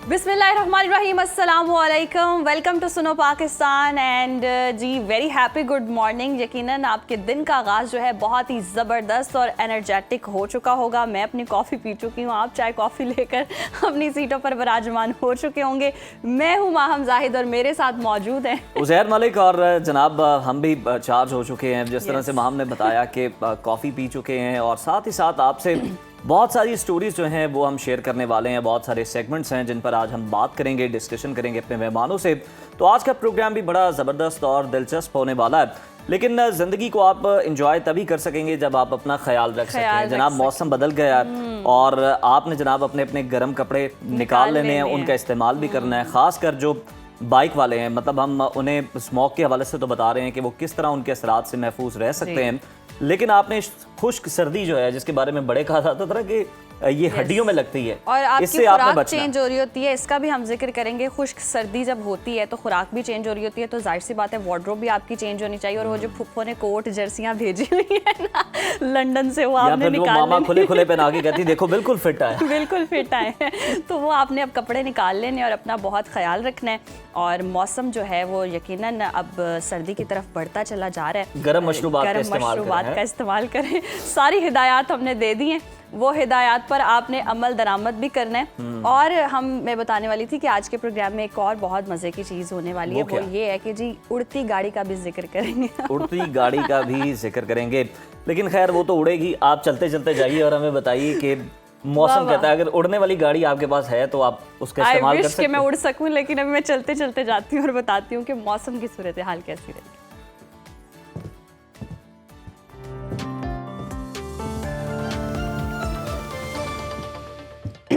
बिस्मिल्लाहिर्रहमानिर्रहीम, अस्सलामु अलैकुम, welcome to Suno Pakistan and जी वेरी हैप्पी गुड मॉर्निंग। यकीनन आपके दिन का आगाज़ जो है बहुत ही ज़बरदस्त और एनर्जेटिक हो चुका होगा। मैं अपनी कॉफ़ी पी चुकी हूँ, आप चाय कॉफ़ी लेकर अपनी सीटों पर विराजमान हो चुके होंगे। मैं हूँ माहम जाहिद और मेरे साथ मौजूद हैं उज़ैर मलिक और जनाब हम भी चार्ज हो चुके हैं। जिस तरह से माहम ने बताया कि कॉफ़ी पी चुके हैं और साथ ही साथ आपसे बहुत सारी स्टोरीज जो हैं वो हम शेयर करने वाले हैं। बहुत सारे सेगमेंट्स हैं जिन पर आज हम बात करेंगे, डिस्कशन करेंगे अपने मेहमानों से। तो आज का प्रोग्राम भी बड़ा ज़बरदस्त और दिलचस्प होने वाला है। लेकिन ज़िंदगी को आप इंजॉय तभी कर सकेंगे जब आप अपना ख्याल रख सकें। जनाब मौसम बदल गया है और आपने जनाब अपने अपने गर्म कपड़े निकाल लेने हैं, उनका इस्तेमाल भी करना है। ख़ासकर जो बाइक वाले हैं, मतलब हम उन्हें स्मोक के हवाले से तो बता रहे हैं कि वो किस तरह उनके असरात से महफूज रह सकते हैं, लेकिन आपने खुश्क सर्दी जो है जिसके बारे में बड़े कहा जाता था कि ये हड्डियों में लगती है और आपकी इससे आपने खुराक बचना चेंज हो रही होती है, इसका भी हम जिक्र करेंगे। खुश्क सर्दी जब होती है तो खुराक भी चेंज हो रही होती है, तो जाहिर सी बात है वार्डरोब भी आपकी चेंज होनी चाहिए। और वो जो फुफ्फो ने कोट जर्सियां भेजी हुई है ना लंदन से, वो आपने निकाल मामा खुले खुले पहना के कहती देखो बिल्कुल फिट है बिल्कुल फिट आए हैं, तो वो आपने अब कपड़े निकाल लेने और अपना बहुत ख्याल रखना है। और मौसम जो है वो यकीनन अब सर्दी की तरफ बढ़ता चला जा रहा है। गर्म मशरूबात का इस्तेमाल करें। सारी हिदायत हमने दे दी हैं, वो हिदायत पर आपने अमल दरामद भी करना है। और मैं बताने वाली थी कि आज के प्रोग्राम में एक और बहुत मजे की चीज होने वाली है, वो ये है कि जी उड़ती गाड़ी का भी जिक्र करेंगे उड़ती गाड़ी का भी जिक्र करेंगे, लेकिन खैर वो तो उड़ेगी। आप चलते चलते जाइए और हमें बताइए कि मौसम कहता है अगर उड़ने वाली गाड़ी आपके पास है तो आप उसका इस्तेमाल कर सकते हैं। मैं उड़ सकूं, लेकिन अभी मैं चलते चलते जाती हूँ और बताती हूँ कि मौसम की सूरत हाल कैसी रहेगी।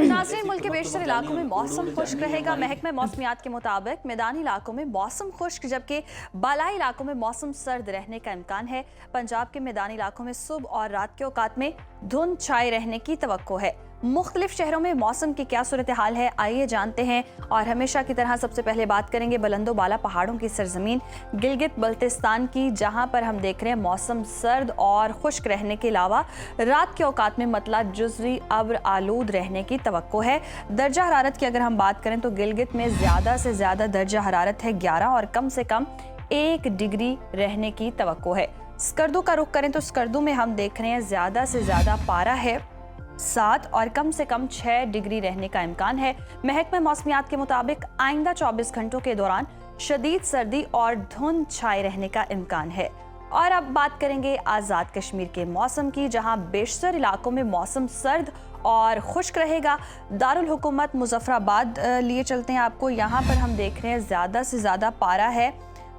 नाज़रीन, मुल्क के बेशतर इलाकों में मौसम खुश्क रहेगा। महकमे मौसमियात के मुताबिक मैदानी इलाकों में मौसम खुश्क, जबकि बालाई इलाकों में मौसम सर्द रहने का इम्कान है। पंजाब के मैदानी इलाकों में सुबह और रात के औकात में धुंध छाए रहने की तवक्को है। मुख्तलिफ शहरों में मौसम की क्या सूरत हाल है, आइए जानते हैं। और हमेशा की तरह सबसे पहले बात करेंगे बुलंदो बाला पहाड़ों की सरजमीन गिलगित बल्तिस्तान की, जहां पर हम देख रहे हैं मौसम सर्द और खुश्क रहने के अलावा रात के औकात में मतला जुज़वी अब्र आलूद रहने की तवक्को है। दर्जा हरारत की अगर हम बात करें तो गिलगित में ज़्यादा से ज़्यादा दर्जा हरारत है 11 और कम से कम 1 डिग्री रहने की तवक्को है। स्कर्दू का रुख करें तो स्कर्दू में हम देख रहे हैं ज़्यादा से ज़्यादा पारा है 7 और कम से कम 6 डिग्री रहने का इम्कान है। महकमे मौसमियात के मुताबिक आइंदा 24 घंटों के दौरान शदीद सर्दी और धुंध छाए रहने का इम्कान है। और अब बात करेंगे आज़ाद कश्मीर के मौसम की, जहां बेशतर इलाकों में मौसम सर्द और खुश्क रहेगा। दारुल हुकूमत मुजफ्फराबाद लिए चलते हैं आपको। यहाँ पर हम देख रहे हैं ज़्यादा से ज़्यादा पारा है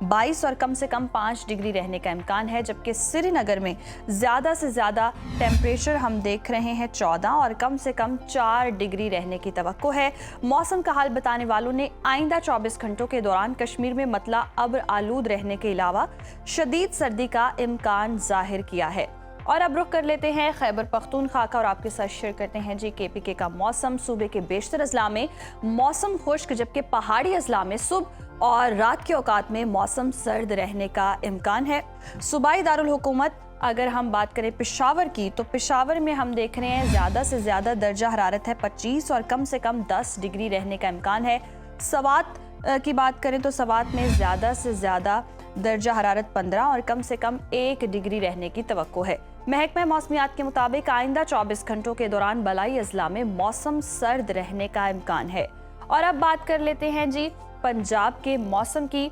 22 और कम से कम 5 डिग्री रहने का इम्कान है, जबकि श्रीनगर में ज़्यादा से ज़्यादा टेम्परेचर हम देख रहे हैं 14 और कम से कम 4 डिग्री रहने की तवक्को है। मौसम का हाल बताने वालों ने आइंदा 24 घंटों के दौरान कश्मीर में मतला अब्र आलूद रहने के अलावा शदीद सर्दी का इम्कान जाहिर किया है। और अब रुख कर लेते हैं खैबर पख्तूनख्वा का और आपके साथ शेयर करते हैं जी KPK का मौसम। सूबे के बेशतर अजला में मौसम खुश्क, जबकि पहाड़ी अजला में सुबह और रात के औकात में मौसम सर्द रहने का इम्कान है। सूबाई दारुल हुकूमत अगर हम बात करें पेशावर की, तो पेशावर में हम देख रहे हैं ज़्यादा से ज़्यादा दर्जा हरारत है 25 और कम से कम 10 डिग्री रहने का इम्कान है। सवात की बात करें तो सवात में ज़्यादा से ज़्यादा दर्जा हरारत 15 और कम से कम 1 डिग्री रहने की तवक्को है। महकमा मौसमियात के मुताबिक आइंदा 24 घंटों के दौरान बलाई अजला में मौसम सर्द रहने का इम्कान है। और अब बात कर लेते हैं जी पंजाब के मौसम की,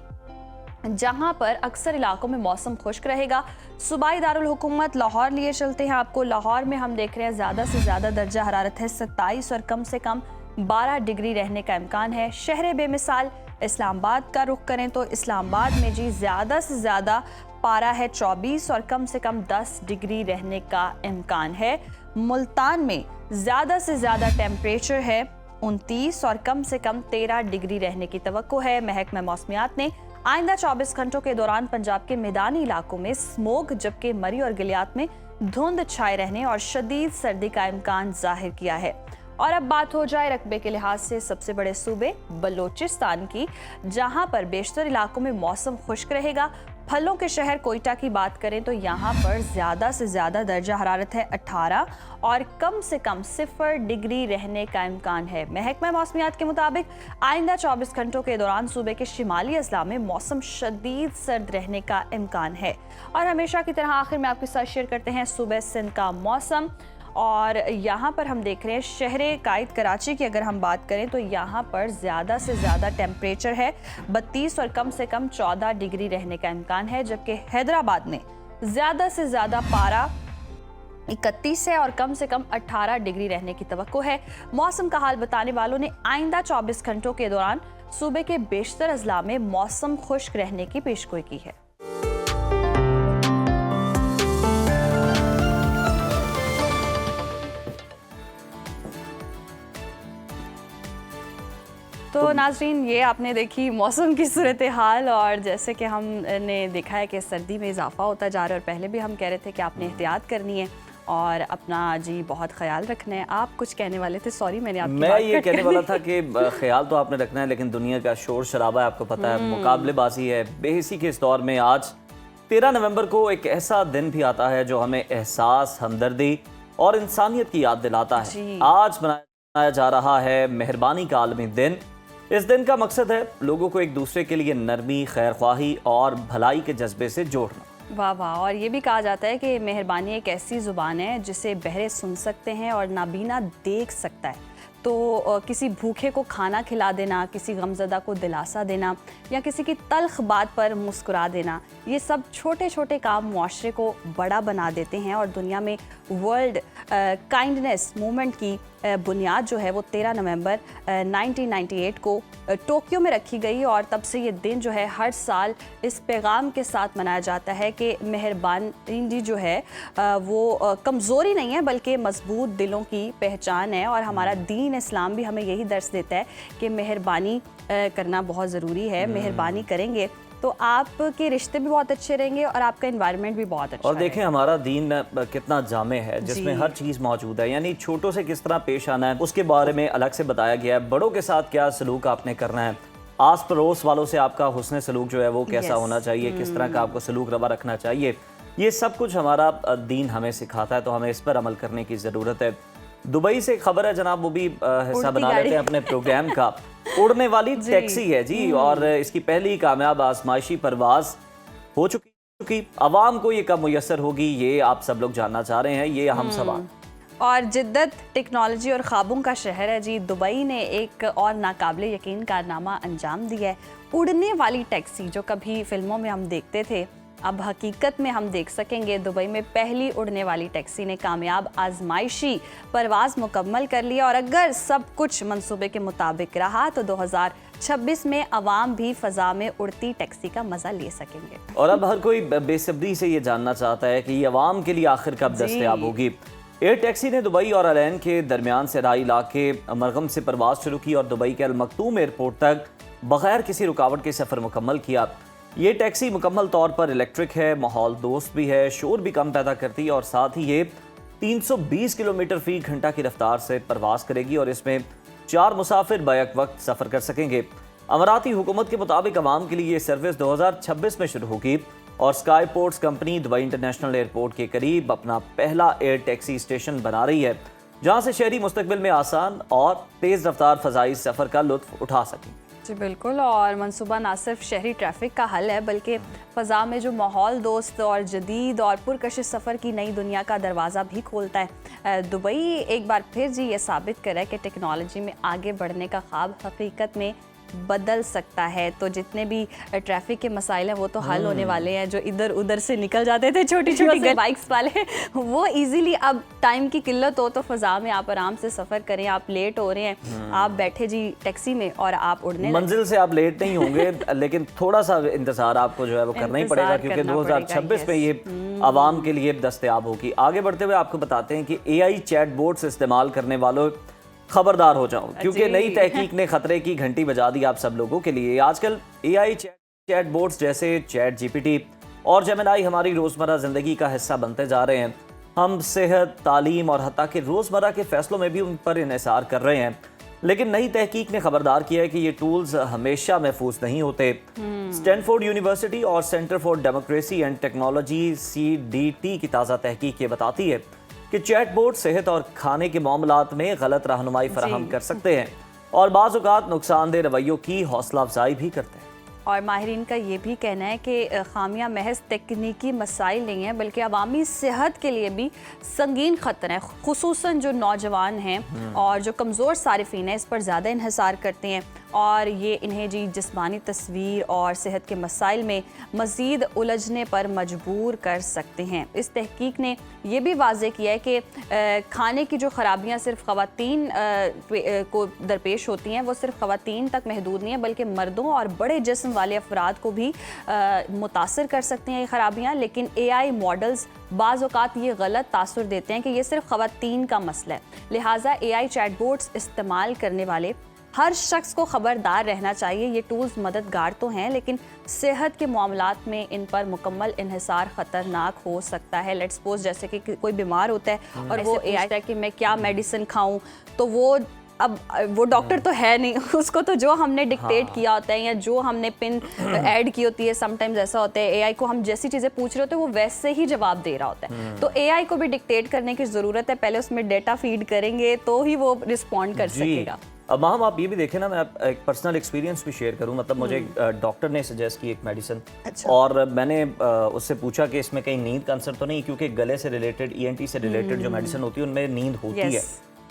जहां पर अक्सर इलाकों में मौसम खुश्क रहेगा। सूबाई दारुल हुकूमत लाहौर लिए चलते हैं आपको। लाहौर में हम देख रहे हैं ज़्यादा से ज़्यादा दर्जा हरारत है 27 और कम से कम 12 डिग्री रहने का इम्कान है। शहर बेमिसाल इस्लामाबाद का रुख करें तो इस्लामाबाद में जी ज़्यादा से ज़्यादा पारा है 24 और कम से कम 10 डिग्री रहने का इम्कान है। मुल्तान में ज़्यादा से ज़्यादा टेम्परेचर है 29 और कम से कम 13 डिग्री रहने की तवक्को है। महकमा मौसमियात ने आइंदा 24 घंटों के दौरान पंजाब के मैदानी इलाकों में स्मोक, जबकि मरी और गिलियात में धुंध छाए रहने और शदीद सर्दी का इम्कान जाहिर किया है। और अब बात हो जाए रकबे के लिहाज से सबसे बड़े सूबे बलोचिस्तान की, जहां पर बेशतर इलाकों में मौसम खुश्क रहेगा। फलों के शहर कोयटा की बात करें तो यहाँ पर ज़्यादा से ज़्यादा दर्जा हरारत है 18 और कम से कम 0 डिग्री रहने का इम्कान है। महकमा मौसमियात के मुताबिक आइंदा 24 घंटों के दौरान सूबे के शिमाली अजला में मौसम शदीद सर्द रहने का इम्कान है। और हमेशा की तरह आखिर में आपके साथ शेयर करते हैं सूबे सिंध का मौसम। और यहाँ पर हम देख रहे हैं शहर कायद कराची की अगर हम बात करें तो यहाँ पर ज़्यादा से ज़्यादा टेम्परेचर है 32 और कम से कम 14 डिग्री रहने का इम्कान है, जबकि हैदराबाद में ज़्यादा से ज़्यादा पारा 31 है और कम से कम 18 डिग्री रहने की तवक्को है। मौसम का हाल बताने वालों ने आइंदा 24 घंटों के दौरान सूबे के बेशतर अजला में मौसम खुश्क रहने की पेशगोई की है। तो नाजरीन, ये आपने देखी मौसम की सूरत हाल। और जैसे कि हमने देखा है कि सर्दी में इजाफा होता जा रहा है और पहले भी हम कह रहे थे कि आपने एहतियात करनी है और अपना जी बहुत ख्याल रखना है। आप कुछ कहने वाले थे, सॉरी मैंने आपकी मैं बात ये कहने वाला था कि ख्याल तो आपने रखना है, लेकिन दुनिया का शोर शराबा है, आपको पता है, मुकाबलेबाजी है बेहिसी के इस दौर में। आज 13 नवंबर को एक ऐसा दिन भी आता है जो हमें एहसास, हमदर्दी और इंसानियत की याद दिलाता है। आज मनाया जा रहा है मेहरबानी का आलमी दिन। इस दिन का मकसद है लोगों को एक दूसरे के लिए नरमी, खैरख्वाही और भलाई के जज्बे से जोड़ना। वाह वाह। और ये भी कहा जाता है कि मेहरबानी एक ऐसी ज़ुबान है जिसे बहरे सुन सकते हैं और नाबीना देख सकता है। तो किसी भूखे को खाना खिला देना, किसी गमज़दा को दिलासा देना या किसी की तल्ख बात पर मुस्कुरा देना, ये सब छोटे छोटे काम मुआशरे को बड़ा बना देते हैं। और दुनिया में वर्ल्ड काइंडनेस मूवमेंट की बुनियाद जो है वो 13 नवंबर 1998 को टोक्यो में रखी गई और तब से ये दिन जो है हर साल इस पैगाम के साथ मनाया जाता है कि मेहरबानी जो है वो कमज़ोरी नहीं है बल्कि मजबूत दिलों की पहचान है। और हमारा दीन इस्लाम भी हमें यही दर्स देता है कि मेहरबानी करना बहुत ज़रूरी है। मेहरबानी करेंगे तो आपके रिश्ते भी बहुत अच्छे रहेंगे और आपका एनवायरनमेंट भी बहुत अच्छा। और देखें हमारा दीन कितना जामे है, जिसमें हर चीज़ मौजूद है, यानी छोटों से किस तरह पेश आना है उसके बारे में अलग से बताया गया है। बड़ों के साथ क्या सलूक आपने करना है, आस पड़ोस वालों से आपका हुस्न सलूक जो है वो कैसा होना चाहिए, किस तरह का आपको सलूक रवा रखना चाहिए, ये सब कुछ हमारा दीन हमें सिखाता है। तो हमें इस पर अमल करने की ज़रूरत है। दुबई से खबर है जनाब, वो भी हिस्सा बना लेते हैं अपने प्रोग्राम का। उड़ने वाली टैक्सी है जी, और इसकी पहली कामयाब आजमाइशी परवाज हो चुकी। आवाम को ये कब मुयस्सर होगी, ये आप सब लोग जानना चाह रहे हैं, ये अहम सवाल। और जिद्दत, टेक्नोलॉजी और ख्वाबों का शहर है जी। दुबई ने एक और नाकाबिले यकीन कारनामा अंजाम दिया है। उड़ने वाली टैक्सी जो कभी फिल्मों में हम देखते थे, अब हकीकत में हम देख सकेंगे। दुबई में पहली उड़ने वाली टैक्सी ने कामयाब आजमाइशी परवाज मुकम्मल कर लिया और अगर सब कुछ मंसूबे के मुताबिक रहा तो 2026 में अवाम भी फ़ज़ा में उड़ती टैक्सी का मज़ा ले सकेंगे। और अब हर कोई बेसब्री से ये जानना चाहता है कि ये अवाम के लिए आखिर कब दस्तयाब होगी। एयर टैक्सी ने दुबई और अलैन के दरमियान से राई इलाके मरगम से परवाज शुरू की और दुबई के अल मकतूम एयरपोर्ट तक बगैर किसी रुकावट के सफ़र मुकम्मल किया। ये टैक्सी मुकम्मल तौर पर इलेक्ट्रिक है, माहौल दोस्त भी है, शोर भी कम पैदा करती है और साथ ही ये 320 किलोमीटर फी घंटा की रफ्तार से परवास करेगी और इसमें 4 मुसाफिर बैक वक्त सफ़र कर सकेंगे। अमाराती हुकूमत के मुताबिक आवाम के लिए ये सर्विस 2026 में शुरू होगी और sky ports company Dubai international airport के करीब अपना पहला एयर टैक्सी स्टेशन बना रही है, जहाँ से शहरी मुस्तकबिल में आसान और तेज़ रफ्तार फ़ज़ाई सफ़र का लुत्फ़ उठा सकें। जी बिल्कुल। और मंसूबा ना सिर्फ शहरी ट्रैफिक का हल है बल्कि फ़ज़ा में जो माहौल दोस्त और जदीद और पुरकशिश सफ़र की नई दुनिया का दरवाज़ा भी खोलता है। दुबई एक बार फिर जी ये साबित कर रहा है कि टेक्नोलॉजी में आगे बढ़ने का ख्वाब हकीकत में बदल सकता है। तो जितने भी ट्रैफिक के मसाइल हैं वो तो हल होने वाले हैं। जो इधर उधर से निकल जाते थे छोटी छोटी बाइक्स वाले, वो इजीली अब टाइम की किल्लत हो तो फ़ज़ा में आप आराम से सफ़र करें। आप लेट हो रहे हैं, आप बैठे जी टैक्सी में और आप उड़ने मंजिल से आप लेट नहीं होंगे लेकिन थोड़ा सा इंतजार आपको जो है वो करना ही पड़ेगा, क्योंकि 2026 में ये आवाम के लिए दस्तयाब होगी। आगे बढ़ते हुए आपको बताते हैं कि AI चैट बोट्स इस्तेमाल करने वालों खबरदार हो जाओ, क्योंकि नई तहकीक ने खतरे की घंटी बजा दी आप सब लोगों के लिए। आजकल AI चैट बोट्स जैसे चैट GPT और जेमिनाई हमारी रोज़मर्रा ज़िंदगी का हिस्सा बनते जा रहे हैं। हम सेहत, तालीम और हत्ता के रोज़मर्रा के फ़ैसलों में भी उन पर इन्हिसार कर रहे हैं। लेकिन नई तहकीक ने खबरदार किया है कि ये टूल्स हमेशा महफूज नहीं होते। स्टैनफोर्ड यूनिवर्सिटी और centre for democracy and technology CDT की ताज़ा तहकीक ये बताती है कि चैटबोट सेहत और खाने के मामलात में गलत रहनुमाई फराहम कर सकते हैं और बाज़ औक़ात नुकसानदेह रवैयों की हौसला अफजाई भी करते हैं। और माहिरीन का ये भी कहना है कि खामियां महज तकनीकी मसाइल नहीं हैं बल्कि अवामी सेहत के लिए भी संगीन ख़तरा है, खुसूसन जो नौजवान हैं और जो कमज़ोर सारिफीन हैं इस पर ज़्यादा इन्हिसार करते हैं और ये इन्हें जी जिस्मानी तस्वीर और सेहत के मसाइल में मज़ीद उलझने पर मजबूर कर सकते हैं। इस तहकीक ने यह भी वाज़े किया है कि खाने की जो ख़राबियाँ सिर्फ ख़वातीन को दरपेश होती हैं वो सिर्फ ख़वातीन तक महदूद नहीं है बल्कि मर्दों और बड़े जिस्म वाले अफराद को भी मुतासर कर सकती हैं ये ख़राबियाँ। लेकिन AI मॉडल्स बाज़ औक़ात ये गलत तासुर देते हैं कि ये सिर्फ ख़वातीन का मसला है, लिहाजा AI चैटबोट्स इस्तेमाल करने वाले हर शख्स को ख़बरदार रहना चाहिए। ये टूल्स मददगार तो हैं लेकिन सेहत के मामलात में इन पर मुकम्मल इन्हिसार ख़तरनाक हो सकता है। लेट्स सपोज जैसे कि कोई बीमार होता है और वो AI है कि मैं क्या मेडिसिन खाऊं, तो वो डॉक्टर तो है नहीं, उसको तो जो हमने डिक्टेट किया होता है या जो हमने पिन ऐड की होती है, समटाइम्स ऐसा होता है AI को हम जैसी चीज़ें पूछ रहे होते हैं वो वैसे ही जवाब दे रहा होता है। तो AI को भी डिक्टेट करने की ज़रूरत है, पहले उसमें डेटा फीड करेंगे तो ही वो रिस्पॉन्ड कर सकेगा। अब माम आप ये भी देखें ना, मैं एक पर्सनल एक्सपीरियंस भी शेयर करूं। मतलब मुझे एक डॉक्टर ने सजेस्ट की एक मेडिसिन, और मैंने उससे पूछा कि इसमें कहीं नींद का असर तो नहीं, क्योंकि गले से रिलेटेड ENT से रिलेटेड जो मेडिसिन होती है उनमें नींद होती है।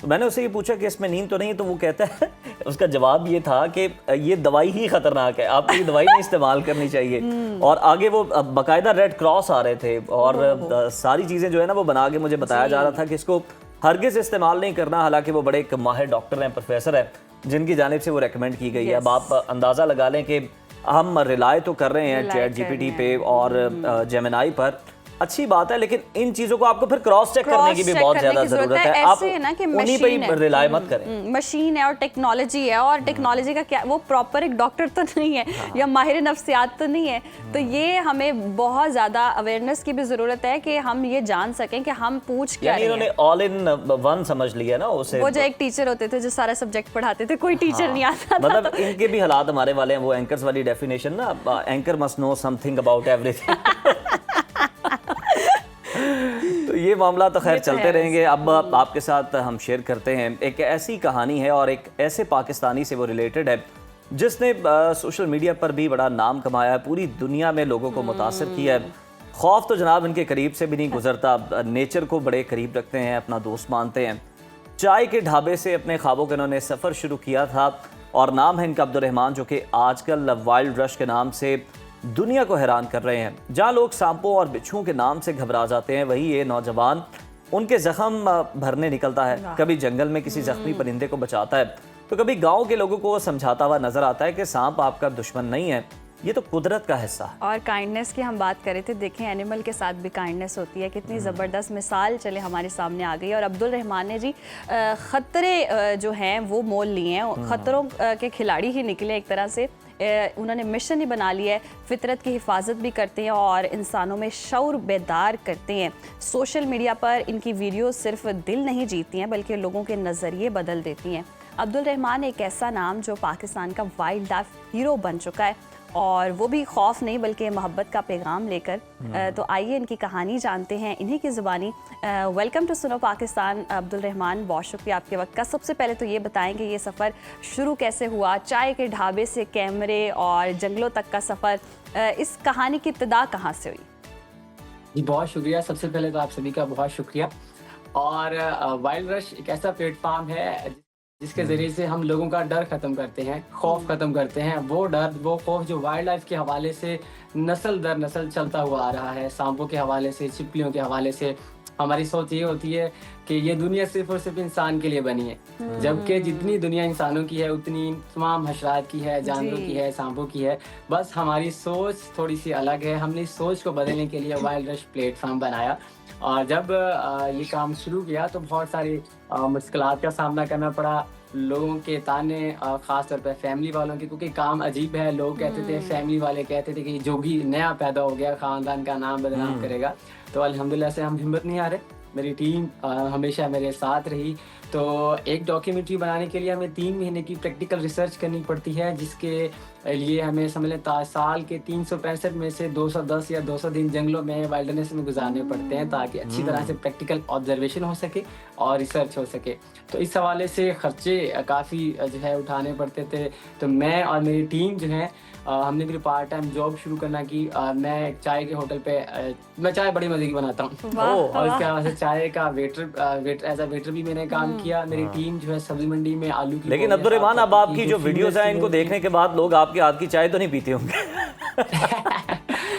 तो मैंने उससे ये पूछा कि इसमें नींद तो नहीं, तो वो कहता है उसका जवाब ये था कि ये दवाई ही खतरनाक है, आपको ये दवाई नहीं इस्तेमाल करनी चाहिए। और आगे वो बाकायदा रेड क्रॉस आ रहे थे और सारी चीज़ें जो है ना वो बना के मुझे बताया जा रहा था कि इसको हरगिज़ इस्तेमाल नहीं करना। हालांकि वो बड़े एक माहिर डॉक्टर हैं, प्रोफेसर हैं, जिनकी जानिब से वो रेकमेंड की गई है। अब आप अंदाज़ा लगा लें कि हम रिलाय तो कर रहे हैं चैट GPT पे और जेमिनाई पर, अच्छी बात है, लेकिन इन चीजों को आपको फिर क्रॉस चेक करने की भी बहुत ज्यादा जरूरत है। आप उन्हीं पे ही रिलाय मत करें। मशीन है और टेक्नोलॉजी है, और टेक्नोलॉजी का क्या, वो प्रॉपर एक डॉक्टर तो नहीं है या माहिर नफ्सियात तो नहीं है। तो ये हमें बहुत ज्यादा अवेयरनेस की भी जरूरत है कि हम ये जान सकें कि हम पूछ क्या रहे हैं। इन्होंने ऑल इन वन समझ लिया ना उसे। वो जो एक टीचर होते थे जो सारा सब्जेक्ट पढ़ाते थे, कोई टीचर नहीं आता था। मतलब इनके भी हालात हमारे वाले हैं, वो एंकर्स वाली डेफिनेशन ना, anchor must know something about everything. तो ये मामला तो खैर चलते रहेंगे। अब आपके साथ हम शेयर करते हैं एक ऐसी कहानी है और एक ऐसे पाकिस्तानी से वो रिलेटेड है जिसने सोशल मीडिया पर भी बड़ा नाम कमाया है, पूरी दुनिया में लोगों को मुतासर किया है। खौफ तो जनाब इनके करीब से भी नहीं गुजरता, नेचर को बड़े करीब रखते हैं, अपना दोस्त मानते हैं। चाय के ढाबे से अपने ख्वाबों का इन्होंने सफ़र शुरू किया था और नाम है इनका अब्दुर्रहमान, जो कि आजकल वाइल्ड रश के नाम से दुनिया को हैरान कर रहे हैं। जहां लोग सांपों और बिच्छुओं के नाम से घबरा जाते हैं, वहीं ये नौजवान उनके जख्म भरने निकलता है। कभी जंगल में किसी जख्मी परिंदे को बचाता है, तो कभी गांव के लोगों को समझाता हुआ नजर आता है कि सांप आपका दुश्मन नहीं है, ये तो कुदरत का हिस्सा है। और काइंडनेस की हम बात कर रहे थे, देखें एनिमल के साथ भी काइंडनेस होती है, कितनी ज़बरदस्त मिसाल चले हमारे सामने आ गई। और अब्दुर्रहमान ने जी ख़तरे जो हैं वो मोल लिए हैं, ख़तरों के खिलाड़ी ही निकले एक तरह से। उन्होंने मिशन ही बना लिया है, फितरत की हिफाजत भी करते हैं और इंसानों में शऊर बेदार करते हैं। सोशल मीडिया पर इनकी वीडियो सिर्फ दिल नहीं जीतती हैं बल्कि लोगों के नज़रिए बदल देती हैं। अब्दुर्रहमान एक ऐसा नाम जो पाकिस्तान का वाइल्ड लाइफ हीरो बन चुका है, और वो भी खौफ नहीं बल्कि मोहब्बत का पैगाम लेकर। तो आइए इनकी कहानी जानते हैं इन्हीं की ज़ुबानी। Welcome to Suno Pakistan Abdurrahman, बहुत शुक्रिया आपके वक्त का। सबसे पहले तो ये बताएं कि ये सफ़र शुरू कैसे हुआ, चाय के ढाबे से कैमरे और जंगलों तक का सफ़र, इस कहानी की इब्तिदा कहाँ से हुई? जी बहुत शुक्रिया, सबसे पहले तो आप सभी का बहुत शुक्रिया। और वाइल्ड रश एक ऐसा प्लेटफॉर्म है जिसके ज़रिए से हम लोगों का डर ख़त्म करते हैं, खौफ ख़त्म करते हैं। वो डर, वो खौफ जो वाइल्ड लाइफ के हवाले से नस्ल दर नस्ल चलता हुआ आ रहा है, सांपों के हवाले से, छिपकलियों के हवाले से। हमारी सोच ये होती है कि ये दुनिया सिर्फ और सिर्फ इंसान के लिए बनी है, जबकि जितनी दुनिया इंसानों की है उतनी तमाम हशरात की है, जानवरों की है, सांपों की है। बस हमारी सोच थोड़ी सी अलग है। हमने इस सोच को बदलने के लिए वाइल्ड रश प्लेटफॉर्म बनाया, और जब ये काम शुरू किया तो बहुत सारी मुश्किलात का सामना करना पड़ा। लोगों के ताने, ख़ास तौर पर फैमिली वालों के, क्योंकि काम अजीब है। लोग कहते थे, फैमिली वाले कहते थे कि जोगी नया पैदा हो गया, ख़ानदान का नाम बदनाम करेगा। तो अल्हम्दुलिल्लाह से हम हिम्मत नहीं हारे। मेरी टीम हमेशा मेरे साथ रही। तो एक डॉक्यूमेंट्री बनाने के लिए हमें 3 महीने की प्रैक्टिकल रिसर्च करनी पड़ती है, जिसके लिए हमें समझ लें साल के 365 में से 210 या 200 दिन जंगलों में, वाइल्डनेस में गुजारने पड़ते हैं, ताकि अच्छी तरह से प्रैक्टिकल ऑब्जर्वेशन हो सके और रिसर्च हो सके। तो इस हवाले से खर्चे काफ़ी जो है उठाने पड़ते थे। तो मैं और मेरी टीम जो है हमने फिर पार्ट टाइम जॉब शुरू करना की। मैं एक चाय के होटल पे मैं चाय बड़ी मज़े की बनाता हूँ और इसके अलावा से चाय का वेटर एज अ वेटर भी मैंने काम किया। मेरी टीम जो है सब्जी मंडी में आलू की। लेकिन अब्दुर्रहमान, अब आपकी जो वीडियोस हैं इनको देखने के बाद लोग आपके हाथ की चाय तो नहीं पीते होंगे?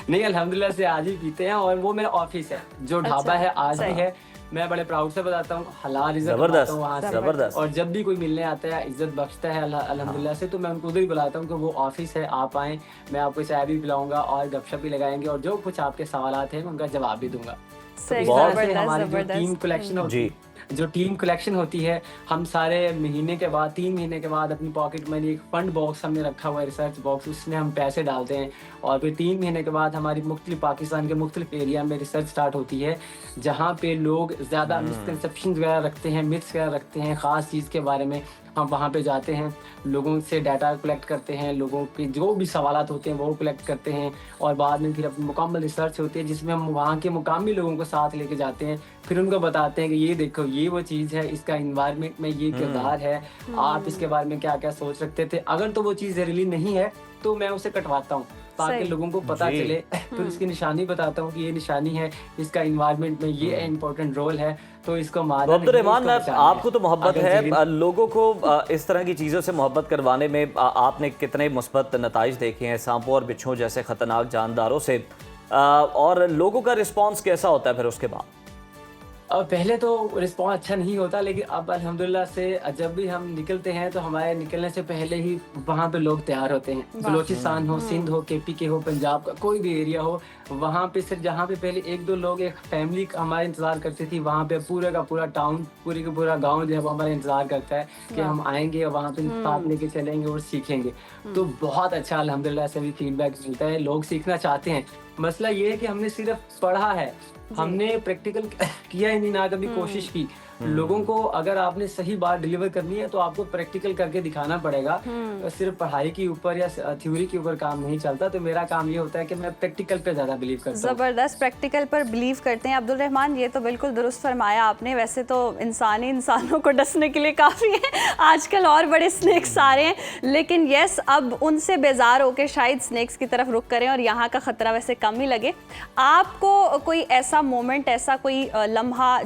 नहीं, अल्हम्दुलिल्लाह से आज ही पीते हैं और वो मेरा ऑफिस है, जो ढाबा है आज भी है। मैं बड़े प्राउड से बताता हूँ, हलाल इज्जत जबरदस्त, वहाँ से। जबरदस्त। और जब भी कोई मिलने आता है, इज्जत बख्शता है अल्हम्दुलिल्लाह से, तो मैं उनको उधर ही बुलाता हूँ कि वो ऑफिस है, आप आएँ, मैं आपको चाय भी पिलाऊंगा और गपशप भी लगाएंगे और जो कुछ आपके सवालात हैं मैं उनका जवाब भी दूंगा। तो इस तरह से हमारी जो टीम कलेक्शन होती है, जो टीम कलेक्शन होती है, हम सारे महीने के बाद 3 महीने के बाद अपनी पॉकेट मनी, एक फंड बॉक्स हमने रखा हुआ है, रिसर्च बॉक्स, उसमें हम पैसे डालते हैं और फिर 3 महीने के बाद हमारी मुख्तलिफ पाकिस्तान के मुख्तलिफ एरिया में रिसर्च स्टार्ट होती है, जहाँ पे लोग ज़्यादा मिसकंसेप्शन वगैरह रखते हैं, मिथ्स वगैरह रखते हैं ख़ास चीज़ के बारे में। हम वहाँ पे जाते हैं, लोगों से डाटा कलेक्ट करते हैं, लोगों के जो भी सवालात होते हैं वो कलेक्ट करते हैं और बाद में फिर अपनी मुकम्मल रिसर्च होती है, जिसमें हम वहाँ के मुकामी लोगों को साथ लेके जाते हैं। फिर उनको बताते हैं कि ये देखो, ये वो चीज़ है, इसका इन्वायरमेंट में ये किरदार है, आप इसके बारे में क्या क्या सोच सकते थे। अगर तो वो चीज़ जहरीली नहीं है तो मैं उसे कटवाता हूँ ताकि लोगों को पता चले। फिर इसकी निशानी बताता हूँ कि ये निशानी है, इसका इन्वायरमेंट में ये इम्पोर्टेंट रोल है, तो इसको मारना। तो अब्दुर्रहमान, आपको तो मोहब्बत है, लोगों को इस तरह की चीज़ों से मोहब्बत करवाने में आपने कितने मुस्बत नताइज देखे हैं सांपों और बिच्छुओं जैसे ख़तरनाक जानदारों से, और लोगों का रिस्पॉन्स कैसा होता है फिर उसके बाद? पहले तो रिस्पॉन्स अच्छा नहीं होता, लेकिन अब अल्हम्दुलिल्लाह से जब भी हम निकलते हैं तो हमारे निकलने से पहले ही वहाँ पे लोग तैयार होते हैं। बलोचिस्तान हो, सिंध हो, KP के हो, पंजाब का कोई भी एरिया हो, वहाँ पे सिर्फ जहाँ पे पहले 1-2 लोग, एक फैमिली हमारे इंतज़ार करती थी, वहाँ पे पूरे का पूरा टाउन, पूरे का पूरा गाँव जो है वो हमारा इंतज़ार करता है कि हम आएंगे और वहाँ पे साथ लेके चलेंगे और सीखेंगे। तो बहुत अच्छा अल्हम्दुलिल्लाह से भी फीडबैक मिलता है, लोग सीखना चाहते हैं। मसला ये है कि हमने सिर्फ पढ़ा है, हमने प्रैक्टिकल किया ही नहीं, ना कभी कोशिश की। लोगों को अगर आपने सही बात डिलीवर करनी है तो आपको प्रैक्टिकल करके दिखाना पड़ेगा। सिर्फ पढ़ाई के ऊपर या थ्योरी के ऊपर काम नहीं चलता। तो मेरा काम ये होता है कि मैं प्रैक्टिकल पे ज़्यादा बिलीव करता हूँ। ज़बरदस्त, प्रैक्टिकल पर बिलीव करते हैं अब्दुर्रहमान, ये तो बिल्कुल दुरुस्त फरमाया आपने। वैसे तो इंसान ही इंसानों को डसने के लिए काफ़ी है, आजकल और बड़े स्नैक्स आ रहे हैं, लेकिन यस, अब उनसे बेजार होकर शायद स्नैक्स की तरफ रुख करें और यहाँ का ख़तरा वैसे कम ही लगे। आपको कोई ऐसा मोमेंट, ऐसा कोई लम्हा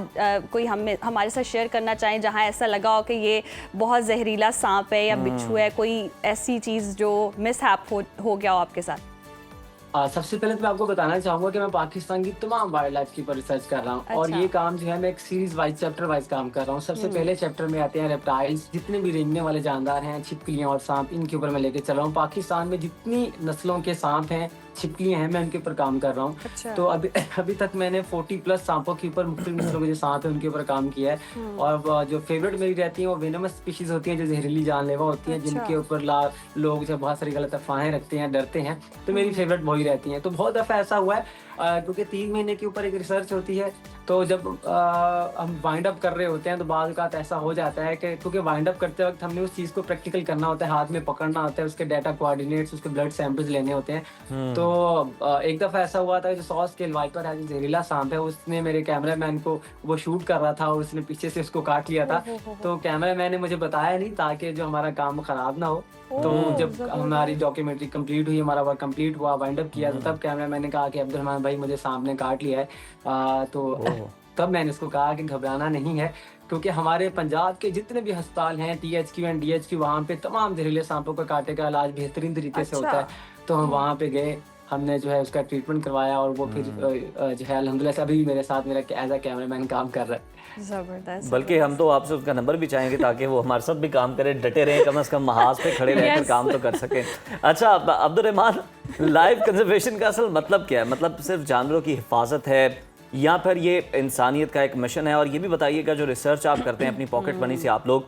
कोई हमारे साथ शेयर करना चाहें जहाँ ऐसा लगा हो कि ये बहुत जहरीला सांप है या बिच्छू है, कोई ऐसी चीज़ जो मिसहैप हो गया हो आपके साथ? सबसे पहले तो मैं आपको बताना चाहूँगा कि मैं पाकिस्तान की तमाम वाइल्ड लाइफ के ऊपर रिसर्च कर रहा हूँ। और ये काम जो है मैं एक सीरीज वाइज, चैप्टर वाइज काम कर रहा हूँ। सबसे पहले चैप्टर में आते हैं रेप्टाइल्स, जितने भी रेंगने वाले जानदार हैं, छिपकलियाँ और सांप, इनके ऊपर मैं लेके चल रहा हूँ। पाकिस्तान में जितनी नस्लों के सांप हैं, छिपकलियाँ हैं, मैं उनके ऊपर काम कर रहा हूँ। तो अभी तक मैंने 40+ सांपों के ऊपर, मुख्तलिफ नस्लों के जो सांप है उनके ऊपर काम किया है। और जो फेवरेट मेरी रहती है वो वेनमस स्पीशीज होती हैं, जो जहरीली जानलेवा होती हैं, जिनके ऊपर लोग जो बहुत सारी गलत अफवाहें रखते हैं, डरते हैं, तो मेरी फेवरेट वही रहती हैं। तो बहुत दफ़ा ऐसा हुआ है क्योंकि 3 महीने के ऊपर एक रिसर्च होती है, तो जब हम वाइंड अप कर रहे होते हैं तो बाद औक़ात ऐसा हो जाता है कि क्योंकि वाइंड अप करते वक्त हमने उस चीज़ को प्रैक्टिकल करना होता है, हाथ में पकड़ना होता है, उसके डाटा कोऑर्डिनेट्स, उसके ब्लड सैंपल्स लेने होते हैं। तो एक दफ़ा ऐसा हुआ था, जो 100 स्केल वाइपर है, जो जहरीला सांप है, उसने मेरे कैमरामैन को, वो शूट कर रहा था और उसने पीछे से उसको काट लिया था। तो कैमरामैन ने मुझे बताया नहीं ताकि जो हमारा काम ख़राब ना हो। तो जब हमारी डॉक्यूमेंट्री कंप्लीट हुई, हमारा वर्क कंप्लीट हुआ, वाइंड अप किया, तो तब कैमरामैन ने कहा कि अब्दुर्रहमान भाई, मुझे सांप ने काट लिया है। तो तब मैंने उसको कहा कि घबराना नहीं है, क्योंकि हमारे पंजाब के जितने भी अस्पताल हैं, THQ एंड DHQ, वहाँ पे तमाम जहरीले सांपों का काटे का इलाज बेहतरीन तरीके से होता है। तो हम वहाँ पे गए, हमने जो है उसका ट्रीटमेंट करवाया और वो फिर जो है अल्हम्दुलिल्लाह से अभी भी मेरे साथ मेरा एज अ कैमरामैन काम कर रहा है। ज़बरदस्त। बल्कि हम तो आपसे उसका नंबर भी चाहेंगे ताकि वो हमारे साथ भी काम करे, डटे रहें, कम से कम महाज पे खड़े रहकर काम तो कर सकें। अच्छा अब्दुर्रहमान, लाइफ कंजर्वेशन का असल मतलब क्या है? मतलब सिर्फ जानवरों की हिफाजत है या फिर ये इंसानियत का एक मिशन है? और ये भी बताइएगा, जो रिसर्च आप करते हैं अपनी पॉकेट मनी से, आप लोग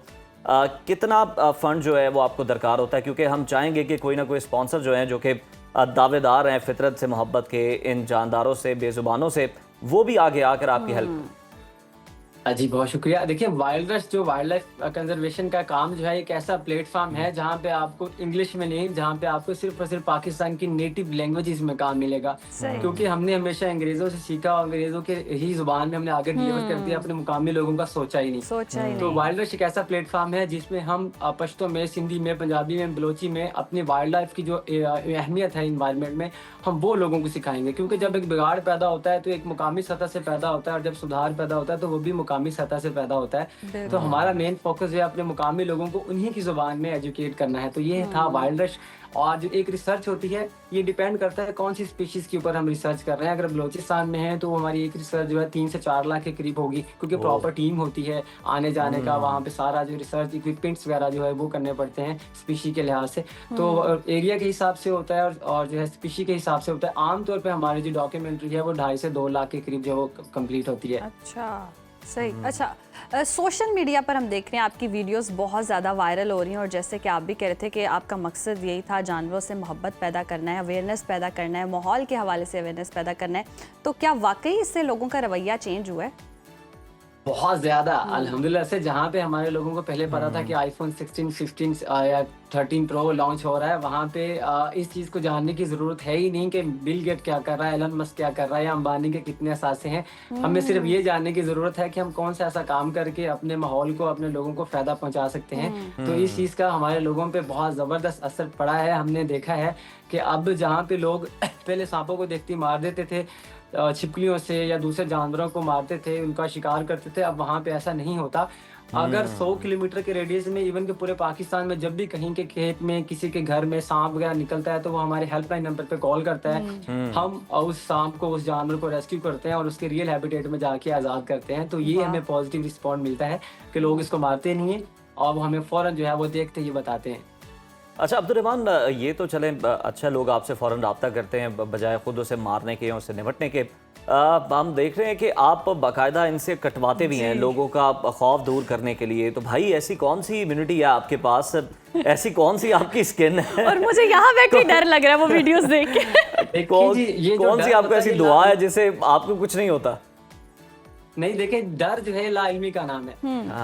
कितना फ़ंड जो है वो आपको दरकार होता है? क्योंकि हम चाहेंगे कि कोई ना कोई स्पॉन्सर जो हैं, जो कि दावेदार हैं फितरत से मोहब्बत के, इन जानदारों से, बेजुबानों से, वो भी आगे आकर आपकी हेल्प। जी बहुत शुक्रिया। देखिए वाइल्ड रश जो वाइल्ड लाइफ कंजर्वेशन का काम जो है एक ऐसा प्लेटफॉर्म है जहाँ पे आपको इंग्लिश में नहीं, जहाँ पे आपको सिर्फ और सिर्फ पाकिस्तान की नेटिव लैंग्वेजेस में काम मिलेगा। सही। क्योंकि हमने हमेशा अंग्रेजों से सीखा और अंग्रेजों के ही जुबान में हमने आगे डिलीवर कर दिया, अपने मुकामी लोगों का सोचा ही नहीं। सोचा ही तो नहीं। वाइल्ड लाइफ एक ऐसा प्लेटफॉर्म है जिसमें हम पश्तो में, सिंधी में, पंजाबी में, बलोची में अपनी वाइल्ड लाइफ की जो अहमियत है इन्वायरमेंट में, हम वो लोगों को सिखाएंगे। क्योंकि जब एक बिगाड़ पैदा होता है तो एक मुकामी सतह से पैदा होता है, और जब सुधार पैदा होता है तो वो भी मुकामी सतह से पैदा होता है। तो हमारा मेन फोकस है अपने मुकामी लोगों को उन्हीं की जुबान में एजुकेट करना है। तो ये था वाइल्ड रश। और जो एक रिसर्च होती है ये डिपेंड करता है कौन सी स्पीशीज के ऊपर हम रिसर्च कर रहे हैं। अगर बलोचिस्तान में है तो हमारी एक रिसर्च जो है 3 से 4 लाख के करीब होगी, क्योंकि प्रॉपर टीम होती है आने जाने का, वहाँ पे सारा जो रिसर्च इक्विपमेंट्स वगैरह जो है वो करने पड़ते हैं स्पीशी के लिहाज से। तो एरिया के हिसाब से होता है और जो है स्पीशी के हिसाब से होता है। आमतौर पर हमारी जो डॉक्यूमेंट्री है वो 2.5 से 2 लाख के करीब जो वो कम्प्लीट होती है। अच्छा सही। अच्छा, सोशल मीडिया पर हम देख रहे हैं आपकी वीडियोस बहुत ज़्यादा वायरल हो रही हैं, और जैसे कि आप भी कह रहे थे कि आपका मकसद यही था जानवरों से मोहब्बत पैदा करना है, अवेयरनेस पैदा करना है, माहौल के हवाले से अवेयरनेस पैदा करना है। तो क्या वाकई इससे लोगों का रवैया चेंज हुआ है? बहुत ज्यादा अल्हम्दुलिल्लाह से। जहाँ पे हमारे लोगों को पहले पता था कि आईफोन 16, 15 या 13 प्रो लॉन्च हो रहा है, वहाँ पे इस चीज़ को जानने की ज़रूरत है ही नहीं कि बिल गेट क्या कर रहा है, एलन मस्क क्या कर रहा है, या अंबानी के कितने असासे हैं। हमें सिर्फ ये जानने की ज़रूरत है कि हम कौन सा ऐसा काम करके अपने माहौल को, अपने लोगों को फ़ायदा पहुँचा सकते हैं। तो इस चीज़ का हमारे लोगों पर बहुत ज़बरदस्त असर पड़ा है। हमने देखा है कि अब जहाँ पे लोग पहले सांपों को देखते ही मार देते थे, छिपकलियों से या दूसरे जानवरों को मारते थे, उनका शिकार करते थे, अब वहाँ पे ऐसा नहीं होता। अगर 100 किलोमीटर के रेडियस में, इवन के पूरे पाकिस्तान में, जब भी कहीं के खेत में किसी के घर में सांप वगैरह निकलता है तो वो हमारे हेल्पलाइन नंबर पे कॉल करता है। हम उस सांप को, उस जानवर को रेस्क्यू करते हैं और उसके रियल हैबिटेट में जाके आज़ाद करते हैं। तो ये हमें पॉजिटिव रिस्पॉन्ड मिलता है कि लोग इसको मारते नहीं हैं और वो हमें फ़ौरन जो है वो देखते ही बताते हैं। अच्छा अब्दुर्रहमान, ये तो चले अच्छा लोग आपसे फ़ौरन रब्ता करते हैं बजाय खुद उसे मारने के या उससे निपटने के। हम देख रहे हैं कि आप बाकायदा इनसे कटवाते भी हैं लोगों का खौफ दूर करने के लिए। तो भाई ऐसी कौन सी इम्यूनिटी है आपके पास, ऐसी कौन सी आपकी स्किन है? और मुझे यहाँ बैठे डर लग रहा है वो वीडियोस देख के। कौन सी आपको ऐसी दुआ है जिससे आपको कुछ नहीं होता? नहीं, देखें, डर जो है लाइल्मी का नाम है।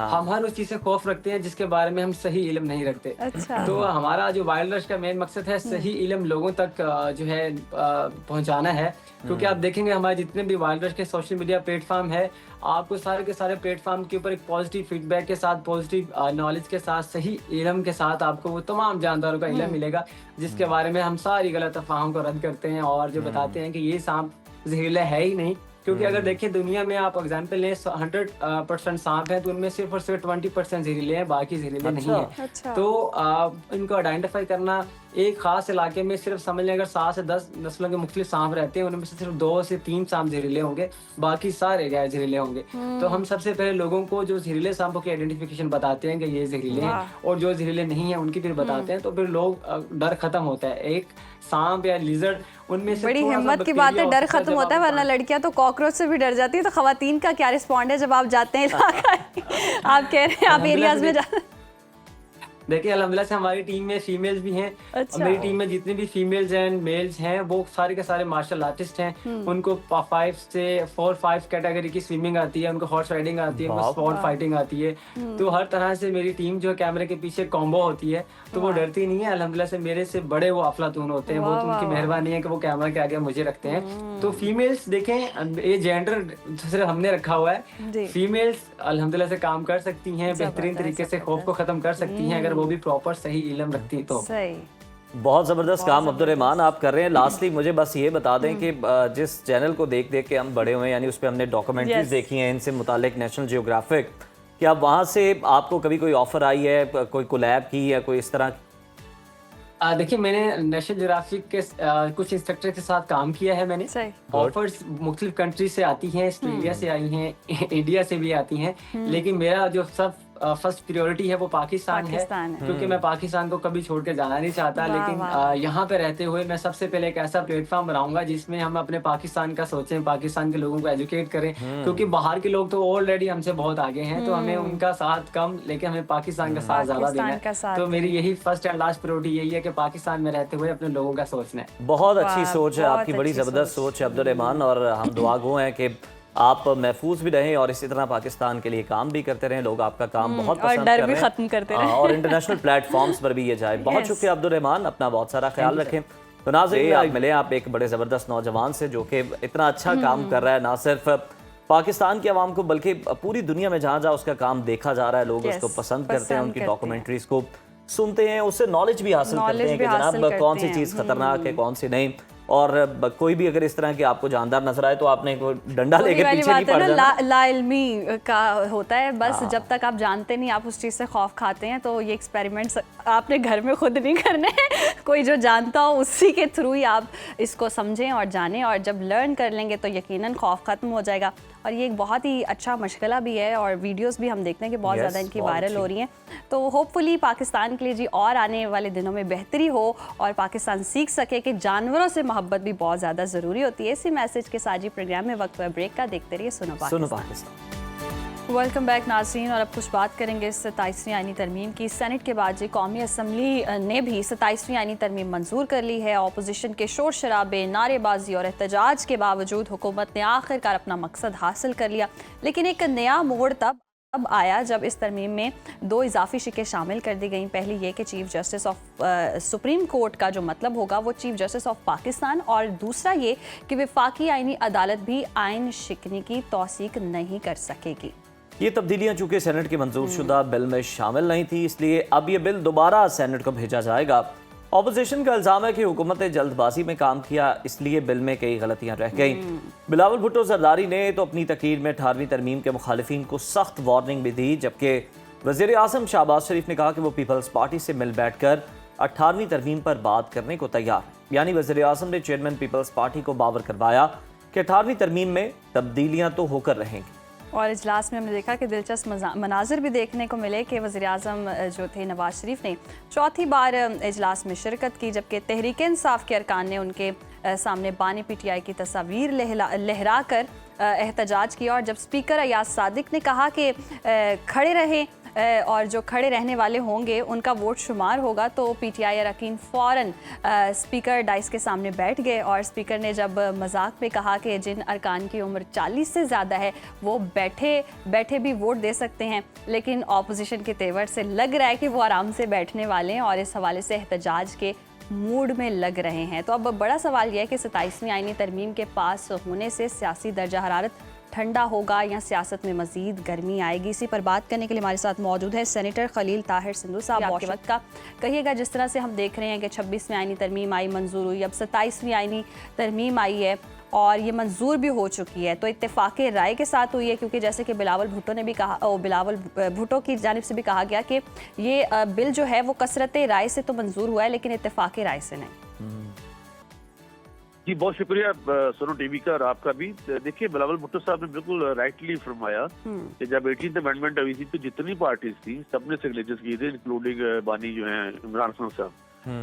हम हर उस चीज से खौफ रखते हैं जिसके बारे में हम सही इल्म नहीं रखते। अच्छा। तो हमारा जो वाइल्ड रश का मेन मकसद है सही इल्म लोगों तक जो है पहुंचाना है। क्योंकि आप देखेंगे हमारे जितने भी वाइल्ड रश के सोशल मीडिया प्लेटफॉर्म है, आपको सारे के सारे प्लेटफॉर्म के ऊपर एक पॉजिटिव फीडबैक के साथ, पॉजिटिव नॉलेज के साथ, सही इल्म के साथ आपको वो तमाम जानदारों का इल्म मिलेगा जिसके बारे में हम सारी गलत अफवाहों को रद्द करते हैं और जो बताते हैं कि ये सांप जहरीला है ही नहीं। क्योंकि अगर देखिए दुनिया में आप एग्जाम्पल लें 100% सांप हैं तो उनमें सिर्फ और सिर्फ 20% जहरीले हैं, बाकी जहरीले नहीं हैं। अच्छा। तो इनको आइडेंटिफाई करना, एक खास इलाके में सिर्फ समझ लें अगर 7 से 10 नस्लों के मुख्तलिफ सांप रहते हैं, उनमें से सिर्फ 2 से 3 सांप जहरीले होंगे, बाकी सारे गैर जहरीले होंगे। तो हम सबसे पहले लोगों को जो जहरीले सांपों की आइडेंटिफिकेशन बताते हैं कि ये जहरीले हैं, और जो जहरीले नहीं है उनकी फिर बताते हैं। तो फिर लोग डर खत्म होता है। एक सांप या लिजर्ड उनमें से बड़ी हिम्मत की बात है, डर खत्म होता है, वरना लड़कियां तो कॉकरोच से भी डर जाती है। तो खवातीन का क्या रिस्पॉन्ड है जब आप जाते हैं इलाका? आप कह रहे हैं आप एरियाज में जाते हैं। देखिए अल्हम्दुलिल्लाह से हमारी टीम में फीमेल्स भी हैं। अच्छा। मेरी टीम में जितने भी फीमेल्स हैं, मेल्स हैं, वो सारे के सारे मार्शल आर्टिस्ट हैं। उनको 5 से 4-5 कैटेगरी की स्विमिंग आती है, उनको हॉर्स राइडिंग आती है, उनको स्पॉट फाइटिंग आती है। तो हर तरह से मेरी टीम जो है कैमरे के पीछे कॉम्बो होती है, तो वो डरती नहीं है। अल्हम्दुलिल्लाह से मेरे से बड़े वो अफलातून होते हैं। वो तो उनकी मेहरबानी है कि वो कैमरा के आगे मुझे रखते हैं। तो फीमेल्स देखें, ये जेंडर सिर्फ हमने रखा हुआ है। फीमेल्स अल्हम्दुलिल्लाह से काम कर सकती हैं, बेहतरीन तरीके से खौफ को खत्म कर सकती हैं अगर वो भी प्रॉपर सही इल्म रखती तो। सही। बहुत ज़बरदस्त काम अब्दुर्रहमान आप कर रहे हैं। लास्टली मुझे बस ये बता दें कि जिस चैनल को देख देख के हम बड़े हुए हैं, यानी उस पर हमने डॉक्यूमेंट्रीज देखी हैं इनसे मुतालिक, नेशनल जियोग्राफिक, क्या वहाँ से आपको कभी कोई ऑफर आई है, कोई कोलैब की या कोई इस तरह? देखिए मैंने नेशनल जियोग्राफिक के कुछ इंस्ट्रक्टर के साथ काम किया है मैंने। ऑफर्स मुख्तलिफ कंट्री से आती हैं, ऑस्ट्रेलिया से आई हैं, इंडिया से भी आती हैं, लेकिन मेरा जो सब फर्स्ट प्रायोरिटी है वो पाकिस्तान है, क्योंकि मैं पाकिस्तान को कभी छोड़ के जाना नहीं चाहता। लेकिन यहाँ पे रहते हुए मैं सबसे पहले एक ऐसा प्लेटफॉर्म बनाऊंगा जिसमें हम अपने पाकिस्तान का सोचें, पाकिस्तान के लोगों को एजुकेट करें, क्योंकि बाहर के लोग तो ऑलरेडी हमसे बहुत आगे हैं, तो हमें उनका साथ कम, लेकिन हमें पाकिस्तान का साथ ज्यादा देना है। तो मेरी यही फर्स्ट एंड लास्ट प्रायोरिटी यही है कि पाकिस्तान में रहते हुए अपने लोगों का सोचना है। बहुत अच्छी सोच है आपकी, बड़ी ज़बरदस्त सोच है अब्दुर्रहमान, और हम दुआ गो हैं कि आप महफूज भी रहें और इसी तरह पाकिस्तान के लिए काम भी करते रहें, लोग आपका काम बहुत और पसंद डर कर भी रहे हैं। खत्म करते हाँ, रहें। और इंटरनेशनल प्लेटफॉर्म्स पर भी ये जाए। बहुत Yes. शुक्रिया अब्दुल रहमान, अपना बहुत सारा ख्याल रखें। तो नाज़रीन, आप मिले आप एक बड़े ज़बरदस्त नौजवान से जो कि इतना अच्छा काम कर रहा है, ना सिर्फ पाकिस्तान की आवाम को बल्कि पूरी दुनिया में जहाँ जहाँ उसका काम देखा जा रहा है, लोग Yes, उसको पसंद करते हैं, पसंद उनकी करते हैं। डॉक्यूमेंट्रीज को सुनते हैं, उससे नॉलेज भी हासिल करते Knowledge हैं भी कि हासिल जनाब कौन करते सी हैं। चीज़ खतरनाक है, कौन सी नहीं। और कोई भी अगर इस तरह की आपको जानदार नजर आए तो आपने कोई डंडा वही लेके वाली पीछे नहीं बात है पड़ ना, जाना। लाइल्मी का होता है बस। जब तक आप जानते नहीं, आप उस चीज़ से खौफ खाते हैं, तो ये एक्सपेरिमेंट्स आपने घर में खुद नहीं करने हैं। कोई जो जानता हो उसी के थ्रू ही आप इसको समझें और जानें, और जब लर्न कर लेंगे तो यकीनन खौफ ख़त्म हो जाएगा। और ये एक बहुत ही अच्छा मशगला भी है, और वीडियोस भी हम देखते हैं कि बहुत Yes, ज़्यादा इनकी बहुत वायरल अच्छी। हो रही हैं। तो होपफुली पाकिस्तान के लिए जी और आने वाले दिनों में बेहतरी हो, और पाकिस्तान सीख सके कि जानवरों से मोहब्बत भी बहुत ज़्यादा ज़रूरी होती है। इसी मैसेज के साथ जी प्रोग्राम में वक्त हुआ ब्रेक का। देखते रहिए सुनो सुनो पाकिस्तान। पाकिस्तान। वेलकम बैक नाज़रीन, और अब कुछ बात करेंगे 27वीं आईनी तरमीम की। सेनेट के बाद जी कौमी असम्बली ने भी 27वीं आईनी तरमीम मंजूर कर ली है। अपोजिशन के शोर शराबे, नारेबाजी और एहतजाज के बावजूद हुकूमत ने आखिरकार अपना मकसद हासिल कर लिया। लेकिन एक नया मोड़ तब आया जब इस तरमीम में 2 इजाफी शिकें शामिल कर दी गई। पहली ये कि chief justice of supreme court का जो मतलब होगा वो चीफ जस्टिस ऑफ पाकिस्तान, और दूसरा ये कि वफाकी आईनी अदालत भी आइन शिकनी की तौसीक नहीं कर सकेगी। ये तब्दीलियां चूंकि सेनेट की मंजूर शुदा बिल में शामिल नहीं थी, इसलिए अब ये बिल दोबारा सेनेट को भेजा जाएगा। ऑपोजिशन का इल्जाम है कि हुकूमत ने जल्दबाजी में काम किया, इसलिए बिल में कई गलतियां रह गई। बिलावल भुट्टो जरदारी ने तो अपनी तकरीर में 18वीं तरमीम के मुखालिफिन को सख्त वार्निंग भी दी, जबकि वज़ीर आज़म शहबाज शरीफ ने कहा कि वो पीपल्स पार्टी से मिल बैठ कर 18वीं तरमीम पर बात करने को तैयार है। यानी वज़ीर आज़म ने चेयरमैन पीपल्स पार्टी को बावर करवाया कि 18वीं तरमीम में तब्दीलियां तो होकर रहेंगी। और इजलास में हमने देखा कि दिलचस्प मनाजिर भी देखने को मिले कि वज़ीर आज़म जो थे नवाज शरीफ ने चौथी बार इजलास में शिरकत की, जबकि तहरीक इंसाफ के अरकान ने उनके सामने बानी PTI की तस्वीर लहरा कर एहतजाज किया। और जब स्पीकर अयाज सादिक ने कहा कि खड़े रहें और जो खड़े रहने वाले होंगे उनका वोट शुमार होगा, तो PTI अरकान फ़ौरन स्पीकर डाइस के सामने बैठ गए। और स्पीकर ने जब मजाक में कहा कि जिन अरकान की उम्र 40 से ज़्यादा है वो बैठे भी वोट दे सकते हैं, लेकिन ऑपोजिशन के तेवर से लग रहा है कि वो आराम से बैठने वाले हैं और इस हवाले से एहतजाज के मूड में लग रहे हैं। तो अब बड़ा सवाल यह है कि 27वीं आईनी तरमीम के पास होने से सियासी दर्जा हरारत ठंडा होगा या सियासत में मजीद गर्मी आएगी। इसी पर बात करने के लिए हमारे साथ मौजूद है सेनेटर खलील ताहिर सिंधु साहब। आपके वक्त का कहिएगा, जिस तरह से हम देख रहे हैं कि 26वीं आईनी तरमीम आई, मंजूर हुई, अब 27वीं आईनी तरमीम आई है और ये मंजूर भी हो चुकी है, तो इत्तेफाक राय के साथ हुई है, क्योंकि जैसे कि बिलावल भुट्टो ने भी कहा, बिलावल भुट्टो की जानिब से भी कहा गया कि ये बिल जो है वो कसरत राय से तो मंजूर हुआ है लेकिन इत्तेफाक राय से नहीं। जी बहुत शुक्रिया सोनो टीवी का और आपका भी। देखिए बिलावल भुट्टो साहब ने बिल्कुल राइटली फरमाया कि जब 18th अमेंडमेंट हुई थी तो जितनी पार्टीज थी सबने सिग्नेचर्स किए थे, इंक्लूडिंग बानी जो हैं इमरान खान साहब,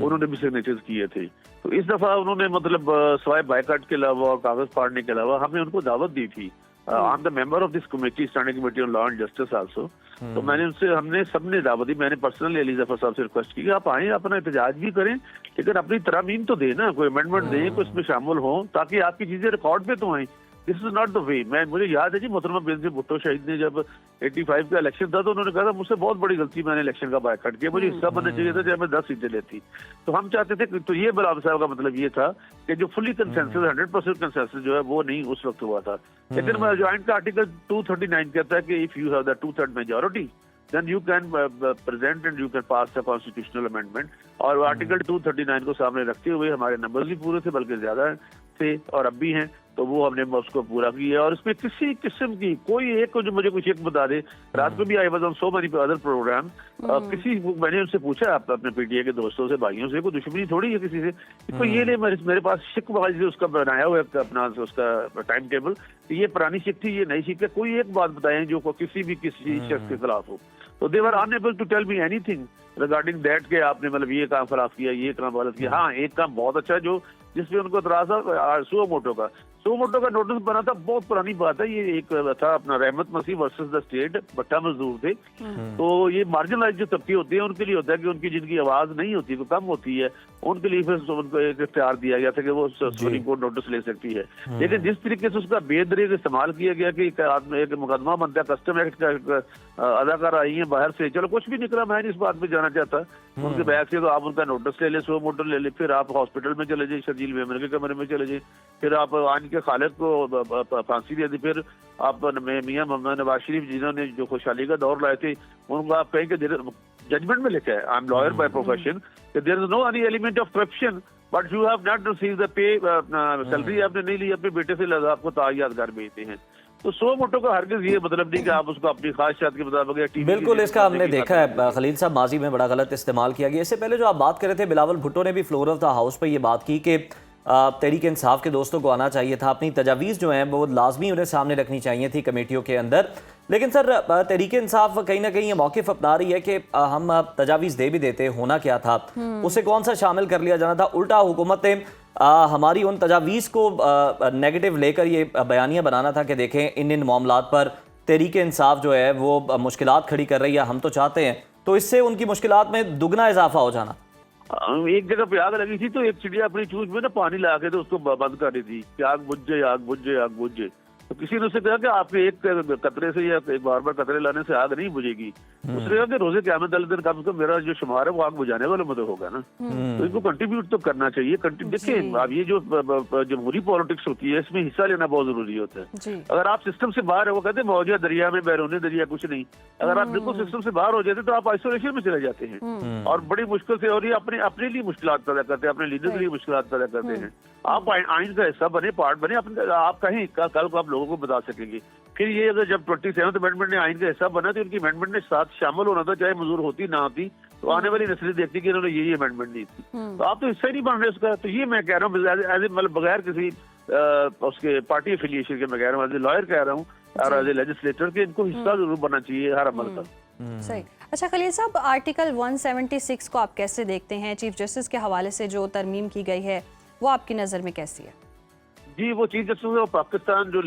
उन्होंने भी सिग्नेचर्स किए थे। तो इस दफा उन्होंने मतलब सवाए बायकाट के अलावा और कागज फाड़ने के अलावा हमने उनको दावत दी थी। I am the member of this committee, standing committee on law and justice also. तो हमने सबने दावत दी। मैंने पर्सनली अली जफर साहब से रिक्वेस्ट की कि आप आए, अपना एहतजाज भी करें, लेकिन अपनी तरमीम तो देना, कोई अमेंडमेंट दें, कोई इसमें शामिल हो, ताकि आपकी चीजें रिकॉर्ड पे तो आए। This is not the way. मुझे याद है जी मोहतरमा बेनज़ीर भुट्टो शहीद ने जब 85 का इलेक्शन था तो उन्होंने कहा था मुझसे बहुत बड़ी गलती, मैंने इलेक्शन का बायकॉट किया, मुझे हिस्सा बनना चाहिए था चाहे मैं 10 सीटें लेती। तो हम चाहते थे, तो ये बिलावल साहब का मतलब ये था कि जो फुली कंसेंसस 100% कंसेंसस जो है वो नहीं उस वक्त हुआ था। लेकिन ज्वाइंट का आर्टिकल 239 कहता है कि if you have the 2/3 majority then you can present and you can pass the constitutional amendment। और आर्टिकल 239 को सामने रखते हुए हमारे नंबर्स भी पूरे थे, बल्कि ज्यादा थे और अब भी हैं, तो वो हमने उसको पूरा किया। और इसमें किसी किस्म की कोई एक को जो मुझे कुछ एक बता दे, रात में भी I was on so many other program, मैंने उनसे पूछा आप अपने PTI के दोस्तों से, भाइयों से, कोई दुश्मनी थोड़ी है किसी से, कोई ये नहीं मेरे पास शिक वाइज उसका बनाया हुआ है अपना उसका टाइम टेबल, ये पुरानी शिक थी, ये नई शिक है, कोई एक बात बताएं जो किसी शख्स के खिलाफ हो। तो they were unable to tell me anything regarding that कि आपने मतलब ये काम खराब किया, ये काम गलत किया। हाँ, एक काम बहुत अच्छा है जो जिसपे उनको एतराज था सुओ मोटो का। सुओ मोटो का नोटिस बना था, बहुत पुरानी बात है, ये एक था अपना रहमत मसीह वर्सेस द स्टेट, भट्टा मजदूर थे। तो ये मार्जिनलाइज जो तबके होते हैं उनके लिए होता है कि उनकी जिनकी आवाज नहीं होती, वो कम होती है, उनके लिए फिर उनको एक इख्तियार दिया गया था कि वो सुप्रीम कोर्ट नोटिस ले सकती है। लेकिन जिस तरीके से उसका बेदरीक इस्तेमाल किया गया कि एक मुकदमा बनता है, कस्टम एक्ट का अदाकार आई है बाहर से, चलो कुछ भी निकला, मैं नहीं इस बात में जाना चाहता, उनके बैग से तो आप उनका नोटिस ले ले, सुओ मोटो ले ले, फिर आप हॉस्पिटल में चले जाइए, शर्जील मेमन के कमरे में चले जाइए, फिर आप आन के खालिद को फांसी दे दी, फिर आप मियां मोहम्मद नवाज शरीफ जिन्होंने जो खुशहाली का दौर लाए थे उनको आप कहें कि जजमेंट में लिखा है, I am lawyer by profession, there is no any element of corruption but you have not receive the pay, salary आपने नहीं ली, अपने बेटे से लगा आपको यादगार भेजते हैं। तो सुओ मोटो का हरगिज ये मतलब नहीं कि आप उसको अपनी ख्वाहिशात के मुताबिक बिल्कुल, इसका हमने देखा है खलील साहब माजी में बड़ा गलत इस्तेमाल किया गया। इससे पहले जो आप बात कर रहे थे, बिलावल भुट्टो ने भी फ्लोर ऑफ द हाउस पे ये बात की कि तहरीक इंसाफ के दोस्तों को आना चाहिए था, अपनी तजावीज़ जो हैं वो लाजमी उन्हें सामने रखनी चाहिए थी कमेटियों के अंदर। लेकिन सर तहरीक इंसाफ कहीं ना कहीं ये मौक़िफ़ अपना रही है कि हम तजावीज़ दे भी देते, होना क्या था, उसे कौन सा शामिल कर लिया जाना था। उल्टा हुकूमत ने हमारी उन तजावीज़ को नेगेटिव लेकर ये बयानिया बनाना था कि देखें इन मामलात पर तहरीक इंसाफ जो है वो मुश्किलात खड़ी कर रही है, हम तो चाहते हैं, तो इससे उनकी मुश्किलात में दुगना इजाफा हो जाना। एक जगह पे आग लगी थी तो एक चिड़िया अपनी चूंच में ना पानी लगा के तो उसको बंद कर दी थी कि आग बुझ जाए, आग बुझ जाए, आग बुझ जाए। तो किसी ने उससे कहा कि आपके एक कतरे से या एक बार कतरे लाने से आग नहीं बुझेगी। उसने कहा कि रोजे क़यामत वाले दिन कम से कम मेरा जो शुमार है वो आग बुझाने वालों में तो होगा ना, तो इनको कंट्रीब्यूट तो करना चाहिए। देखिए अब ये जो जमहूरी पॉलिटिक्स होती है इसमें हिस्सा लेना बहुत जरूरी होता है। अगर आप सिस्टम से बाहर है, वो कहते हैं मौजूदा दरिया में बैरूनी दरिया कुछ नहीं, अगर आप बिल्कुल सिस्टम से बाहर हो जाते तो आप आइसोलेशन में चले जाते हैं और बड़ी मुश्किल से, और ये अपने लिए मुश्किल पैदा करते हैं, अपने लीडर के लिए मुश्किल पैदा करते हैं। आप आइन का हिस्सा बने, पार्ट बने, आप कहीं कल को आप लोगों को बता सकेंगे। फिर ये अगर जब 27th अमेंडमेंट ने आइन का हिस्सा बना तो उनकी अमेंडमेंट ने साथ शामिल होना था, चाहे मंजूर होती ना होती, तो आने वाली नस्लें देखती कि इन्होंने ये अमेंडमेंट दी थी, तो आप तो हिस्सा ही नहीं बन रहे उसका। तो ये मैं कह रहा हूँ मतलब बगैर किसी उसके पार्टी एफिलिएशन के, मैं कह रहा हूँ एज ए लॉयर कह रहा हूँ और एज ए लेजिस्लेटर के, इनको हिस्सा जरूर बनना चाहिए हर अमल का। सही। अच्छा खलील साहब, आर्टिकल 176 को आप कैसे देखते हैं? चीफ जस्टिस के हवाले से जो तरमीम की गई है वो आपकी नज़र में कैसी है? जी, वो चीफ जस्टिस है, पाकिस्तान जो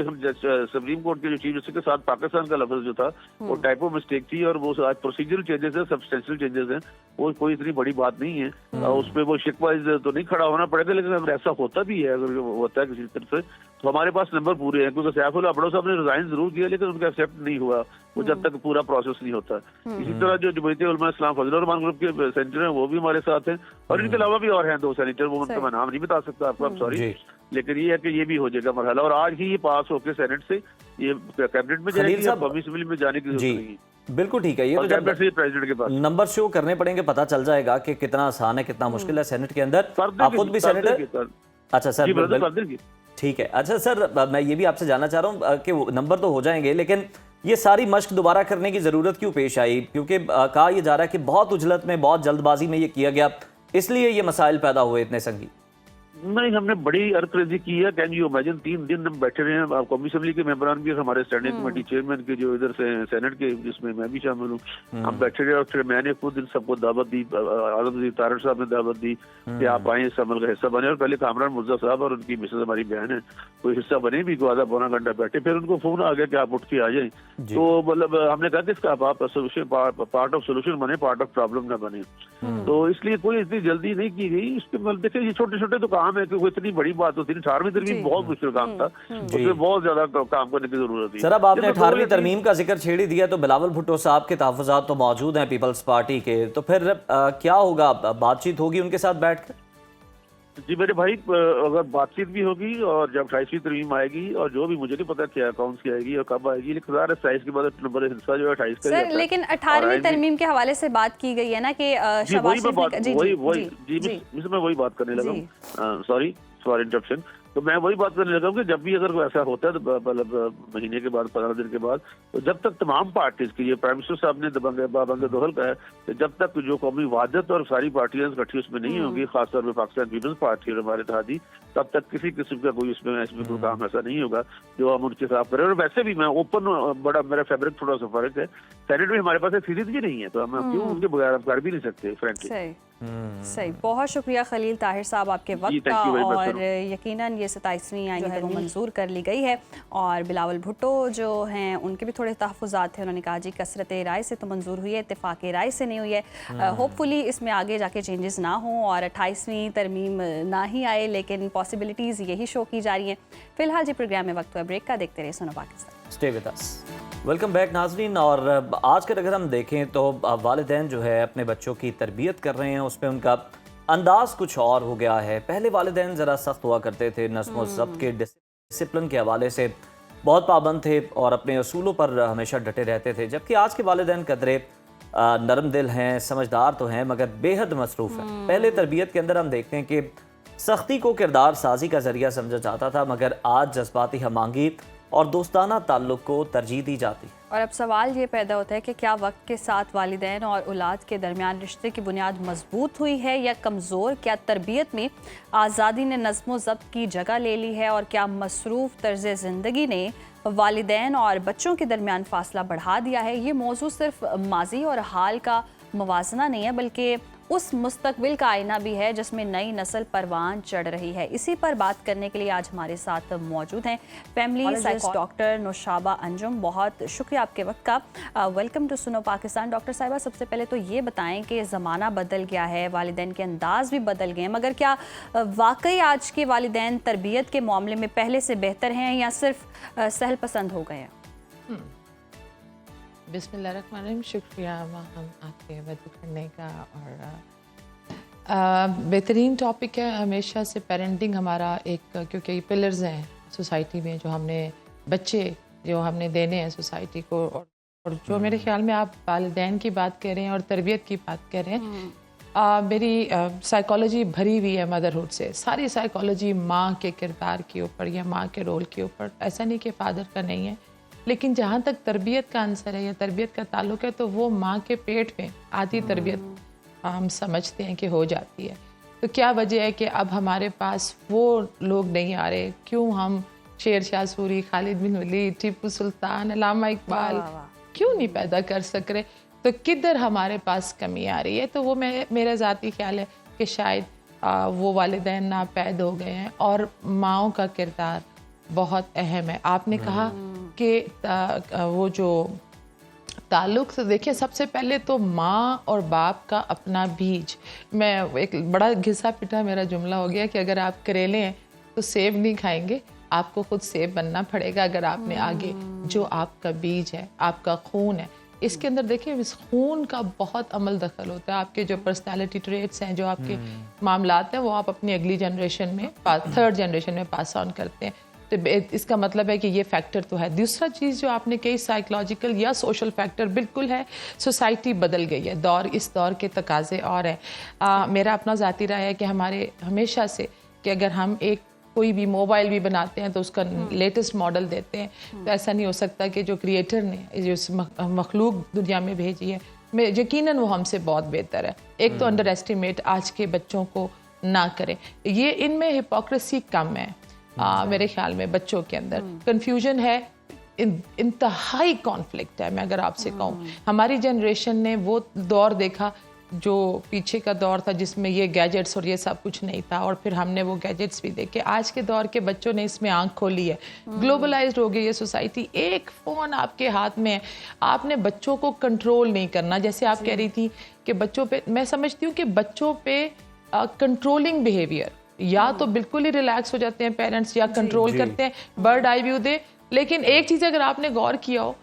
सुप्रीम कोर्ट के जो चीफ जस्टिस के साथ पाकिस्तान का लफ्ज जो था वो टाइपो मिस्टेक थी, और वो आज प्रोसीजरल चेंजेस है, सब्सटेंशियल चेंजेस हैं, वो कोई इतनी बड़ी बात नहीं है। उस पर वो शिकवाइज तो नहीं खड़ा होना पड़ेगा, लेकिन अगर ऐसा होता भी है, अगर होता है किसी तरफ से, तो हमारे पास नंबर पूरे हैं, क्योंकि सैफुल्लाह अबड़ो साहब ने रिजाइन जरूर किया लेकिन उनका एक्सेप्ट नहीं हुआ, वो जब तक पूरा प्रोसेस नहीं होता। इसी तरह जो जमीयत उलमा इस्लाम फजलुर रहमान ग्रुप के सेनेटर हैं वो भी हमारे साथ हैं, और इनके अलावा भी और हैं 2 सेनेटर, वो उनका मैं नाम नहीं बता सकता आपको, आप सॉरी, लेकिन ये है कि ये भी हो जाएगा मरहला, और आज ही ये पास होकर सेनेट से ये कैबिनेट में जाएगी, कौमी असेंबली में जाने की जरूरत नहीं है। बिल्कुल ठीक है, ये तो जब प्रेसिडेंट के पास नंबर शो करने पड़ेंगे पता चल जाएगा कि कितना आसान है, कितना मुश्किल है सेनेट के अंदर। आप खुद भी सेनेटर? अच्छा सर, ठीक है। अच्छा सर, मैं ये भी आपसे जानना चाह रहा हूँ कि नंबर तो हो जाएंगे, लेकिन ये सारी मश्क दोबारा करने की ज़रूरत क्यों पेश आई? क्योंकि कहा यह जा रहा है कि बहुत उजलत में, बहुत जल्दबाजी में ये किया गया, इसलिए ये मसाइल पैदा हुए इतने संगीन। नहीं, हमने बड़ी अर्करेजी की है। कैन यू इमेजिन 3 दिन हम बैठे रहे हैं, कौमी असेंबली के मेंबरान भी, हमारे स्टैंडिंग कमेटी चेयरमैन के जो इधर से सेनेट के, जिसमें मैं भी शामिल हूँ, हम बैठे रहे, और फिर मैंने खुद इन सबको दावत दी, आजम तारड़ साहब ने दावत दी कि आप आए, इस अमल का हिस्सा बने, और पहले कामरान मुर्जा साहब और उनकी मिसेज हमारी बहन है, कोई हिस्सा बने भी, आधा पौना घंटा बैठे, फिर उनको फोन आ गया कि आप उठ के आ जाए। तो मतलब हमने कहा कि इसका आप सोल्यूशन, पार्ट ऑफ सोल्यूशन बने, पार्ट ऑफ प्रॉब्लम ना बने। तो इसलिए कोई इतनी जल्दी नहीं की गई। इसके मतलब देखिए ये छोटे छोटे तो काम है, क्योंकि इतनी बड़ी बात होती है। 18वीं तरमीम बहुत मुश्किल काम था, उसमें बहुत ज्यादा काम करने की जरूरत थी। सर अब आपने 18वीं तरमीम का जिक्र छेड़ ही दिया, तो बिलावल भुट्टो साहब के तहफ़्फ़ुज़ात तो मौजूद हैं पीपल्स पार्टी के, तो फिर क्या होगा? बातचीत होगी उनके साथ बैठकर? जी मेरे भाई, अगर बातचीत भी होगी और जब 28वीं तरमीम आएगी, और जो भी मुझे नहीं पता क्या कौन सी आएगी और कब आएगी, लेकिन 27 के बाद नंबर हिस्सा जो है 28 का सर, लेकिन 18वीं तरमीम के हवाले से बात की गई है ना कि मैं वही बात करने लगा हूँ, सॉरी फॉर इंटरप्शन। तो मैं वही बात करने लगा हूँ कि जब भी अगर ऐसा होता है, तो मतलब महीने के बाद, 15 दिन के बाद, तो जब तक तमाम पार्टीज की, ये प्राइम मिनिस्टर साहब ने बाबंग दोहल का है, तो जब तक जो कौमी वादत और सारी पार्टियां इकट्ठी उसमें नहीं होंगी, खासतौर पर पाकिस्तान पीपल्स पार्टी और हमारे इत्तेहादी, तब तक किसी किस्म का कोई इसमें कोई काम ऐसा नहीं होगा जो हम उनके साथ करें। और वैसे भी मैं ओपन, बड़ा मेरा फैब्रिक थोड़ा सा फर्क है, सेनेट में हमारे पास एक सीरीज भी नहीं है, तो हम क्यों उनके बगैर हम कर भी नहीं सकते फ्रेंकली। सही, बहुत शुक्रिया खलील ताहिर साहब आपके वक्त thank का। you very much, और सरों। यकीनन ये 27वीं आईनी है वो मंजूर कर ली गई है। और बिलावल भुट्टो जो हैं उनके भी थोड़े तहफ़्फ़ुज़ात थे, उन्होंने कहा जी कसरत राय से तो मंजूर हुई है, इत्तेफाक राय से नहीं हुई है। होपफुली इसमें आगे जाके चेंजेस ना हों और 28वीं तरमीम ना ही आए, लेकिन पॉसिबिलिटीज़ यही शो की जा रही हैं। फिलहाल जी प्रोग्राम में वक्त हुआ ब्रेक का, देखते रहे सुनो Pakistan. Stay with us. Welcome back नाजरीन। और आजकल अगर हम देखें तो वालिदैन जो है अपने बच्चों की तरबियत कर रहे हैं, उस पर उनका अंदाज कुछ और हो गया है। पहले वालिदैन ज़रा सख्त हुआ करते थे, नस्म व ज़ब्त के डिसिप्लिन के हवाले से बहुत पाबंद थे और अपने असूलों पर हमेशा डटे रहते थे, जबकि आज के वालिदैन कदरे नरम दिल हैं, समझदार तो हैं मगर बेहद मसरूफ़ हैं। पहले तरबियत के अंदर हम देखते हैं कि सख्ती को किरदार साजी का ज़रिया समझा जाता था, मगर आज जज्बाती हमांगी और दोस्ताना ताल्लुक़ को तरजीह दी जाती है। और अब सवाल ये पैदा होता है कि क्या वक्त के साथ वालिदैन और औलाद के दरमियान रिश्ते की बुनियाद मजबूत हुई है या कमज़ोर? क्या तरबियत में आज़ादी ने नज़्म व ज़ब्त की जगह ले ली है? और क्या मसरूफ़ तर्ज़ ज़िंदगी ने वालिदैन और बच्चों के दरमियान फ़ासला बढ़ा दिया है? ये मौजू सिर्फ माजी और हाल का मवाजना नहीं है, बल्कि उस मुस्तकबिल का आईना भी है जिसमें नई नस्ल परवान चढ़ रही है। इसी पर बात करने के लिए आज हमारे साथ मौजूद हैं family psychologist doctor Naushaba Anjum. बहुत शुक्रिया आपके वक्त का। Welcome to Suno Pakistan. Doctor साहिबा, सबसे पहले तो ये बताएं कि ज़माना बदल गया है, वालिदैन के अंदाज भी बदल गए हैं, मगर क्या वाकई आज के वालिदैन तरबियत के मामले में पहले से बेहतर हैं या सिर्फ सहल पसंद हो गए हैं? बिस्मिल्लाहिर्रहमानिर्रहीम। शुक्रिया हम आपके मदद करने का। और बेहतरीन टॉपिक है। हमेशा से पेरेंटिंग हमारा एक, क्योंकि पिलर्स हैं सोसाइटी में जो हमने बच्चे जो हमने देने हैं सोसाइटी को, और जो मेरे ख्याल में आप वालिदैन की बात कर रहे हैं और तरबियत की बात कर रहे हैं, मेरी साइकोलॉजी भरी हुई है मदरहुड से। सारी साइकोलॉजी माँ के किरदार के ऊपर या माँ के रोल के ऊपर। ऐसा नहीं कि फादर का नहीं है, लेकिन जहाँ तक तरबियत का आंसर है या तरबियत का ताल्लुक है, तो वो माँ के पेट में आधी तरबियत हम समझते हैं कि हो जाती है। तो क्या वजह है कि अब हमारे पास वो लोग नहीं आ रहे? क्यों हम शेर शाह सूरी, खालिद बिन वलीद, टीपू सुल्तान, अल्लामा इकबाल क्यों नहीं पैदा कर सक रहे? तो किधर हमारे पास कमी आ रही है? तो वो मेरा ज़ाती ख्याल है कि शायद वो वालिदैन नापैद हो गए हैं और माँओं का किरदार बहुत अहम है। आपने कहा कि वो जो ताल्लुक़ से देखिए, सबसे पहले तो माँ और बाप का अपना बीज। मैं एक बड़ा घिसा पिटा मेरा जुमला हो गया कि अगर आप करेले हैं तो सेब नहीं खाएंगे, आपको खुद सेब बनना पड़ेगा। अगर आपने आगे जो आपका बीज है, आपका खून है, इसके अंदर देखिए इस खून का बहुत अमल दखल होता है। आपके जो पर्सनालिटी ट्रेट्स हैं, जो आपके मामलात हैं, वो आप अपनी अगली जनरेशन में, थर्ड जनरेशन में पास ऑन करते हैं। तो इसका मतलब है कि ये फैक्टर तो है। दूसरा चीज़ जो आपने कही, साइकोलॉजिकल या सोशल फैक्टर, बिल्कुल है। सोसाइटी बदल गई है, इस दौर के तकाजे और हैं। मेरा अपना ज़ाती राय है कि हमारे हमेशा से कि अगर हम कोई भी मोबाइल भी बनाते हैं तो उसका लेटेस्ट मॉडल देते हैं, तो ऐसा नहीं हो सकता कि जो क्रिएटर ने जो मखलूक दुनिया में भेजी है, यकीनन वो हमसे बहुत बेहतर है। एक तो अंडर एस्टिमेट आज के बच्चों को ना करें। ये इनमें हिपोक्रेसी कम है मेरे ख्याल में। बच्चों के अंदर कंफ्यूजन है, इंतहाई कॉन्फ्लिक्ट है। मैं अगर आपसे कहूँ, हमारी जनरेशन ने वो दौर देखा जो पीछे का दौर था जिसमें ये गैजेट्स और ये सब कुछ नहीं था, और फिर हमने वो गैजेट्स भी देखे। आज के दौर के बच्चों ने इसमें आंख खोली है। ग्लोबलाइज्ड हो गई है सोसाइटी। एक फ़ोन आपके हाथ में है, आपने बच्चों को कंट्रोल नहीं करना। जैसे आप कह रही थी कि बच्चों पे, मैं समझती हूँ कि बच्चों पे कंट्रोलिंग बिहेवियर, या तो बिल्कुल ही रिलैक्स हो जाते हैं पेरेंट्स या कंट्रोल करते हैं, बर्ड आई व्यू दे। लेकिन एक चीज़ अगर आपने गौर किया हो,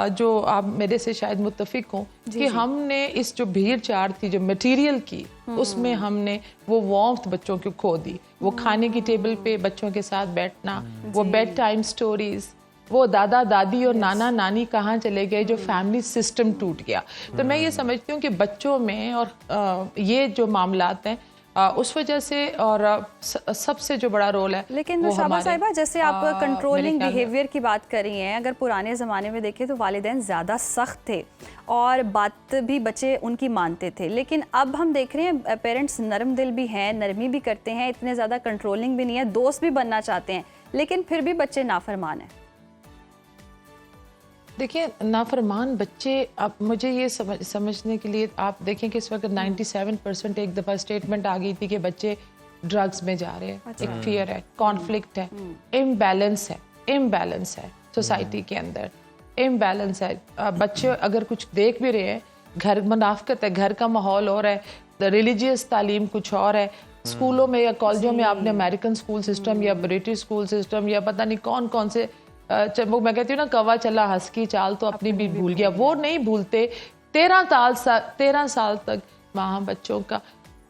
जो आप मेरे से शायद मुत्तफिक हों, कि हमने इस जो भीड़ चाड़ थी जो मटेरियल की, उसमें हमने वो वार्मथ बच्चों को खो दी। वो खाने की टेबल पे बच्चों के साथ बैठना, वो बेड टाइम स्टोरीज, वो दादा दादी और नाना नानी कहाँ चले गए, जो फैमिली सिस्टम टूट गया। तो मैं ये समझती हूँ कि बच्चों में और ये जो मामलात हैं उस वजह से, और सबसे जो बड़ा रोल है। लेकिन नौशाबा साहिबा, जैसे आप कंट्रोलिंग बिहेवियर की बात कर रही हैं, अगर पुराने ज़माने में देखें तो वालिदैन ज़्यादा सख्त थे और बात भी बच्चे उनकी मानते थे। लेकिन अब हम देख रहे हैं पेरेंट्स नरम दिल भी हैं, नरमी भी करते हैं, इतने ज़्यादा कंट्रोलिंग भी नहीं है, दोस्त भी बनना चाहते हैं, लेकिन फिर भी बच्चे नाफरमान हैं। देखिए नाफरमान बच्चे, अब मुझे ये समझने के लिए आप देखें कि इस वक्त 97% एक दफ़ा स्टेटमेंट आ गई थी कि बच्चे ड्रग्स में जा रहे हैं। एक फियर है, कॉन्फ्लिक्ट है, इम्बैलेंस है सोसाइटी के अंदर, इम्बैलेंस है। बच्चे अगर कुछ देख भी रहे हैं, घर मुनाफकत है, घर का माहौल और है, रिलीजियस तालीम कुछ और है, स्कूलों में या कॉलेजों में आपने अमेरिकन स्कूल सिस्टम या ब्रिटिश स्कूल सिस्टम या पता नहीं कौन कौन से वो मैं कहती हूँ ना, कौवा चला हंस की चाल तो अपनी भी भूल गया, वो नहीं भूलते। 13 साल तक वहाँ बच्चों का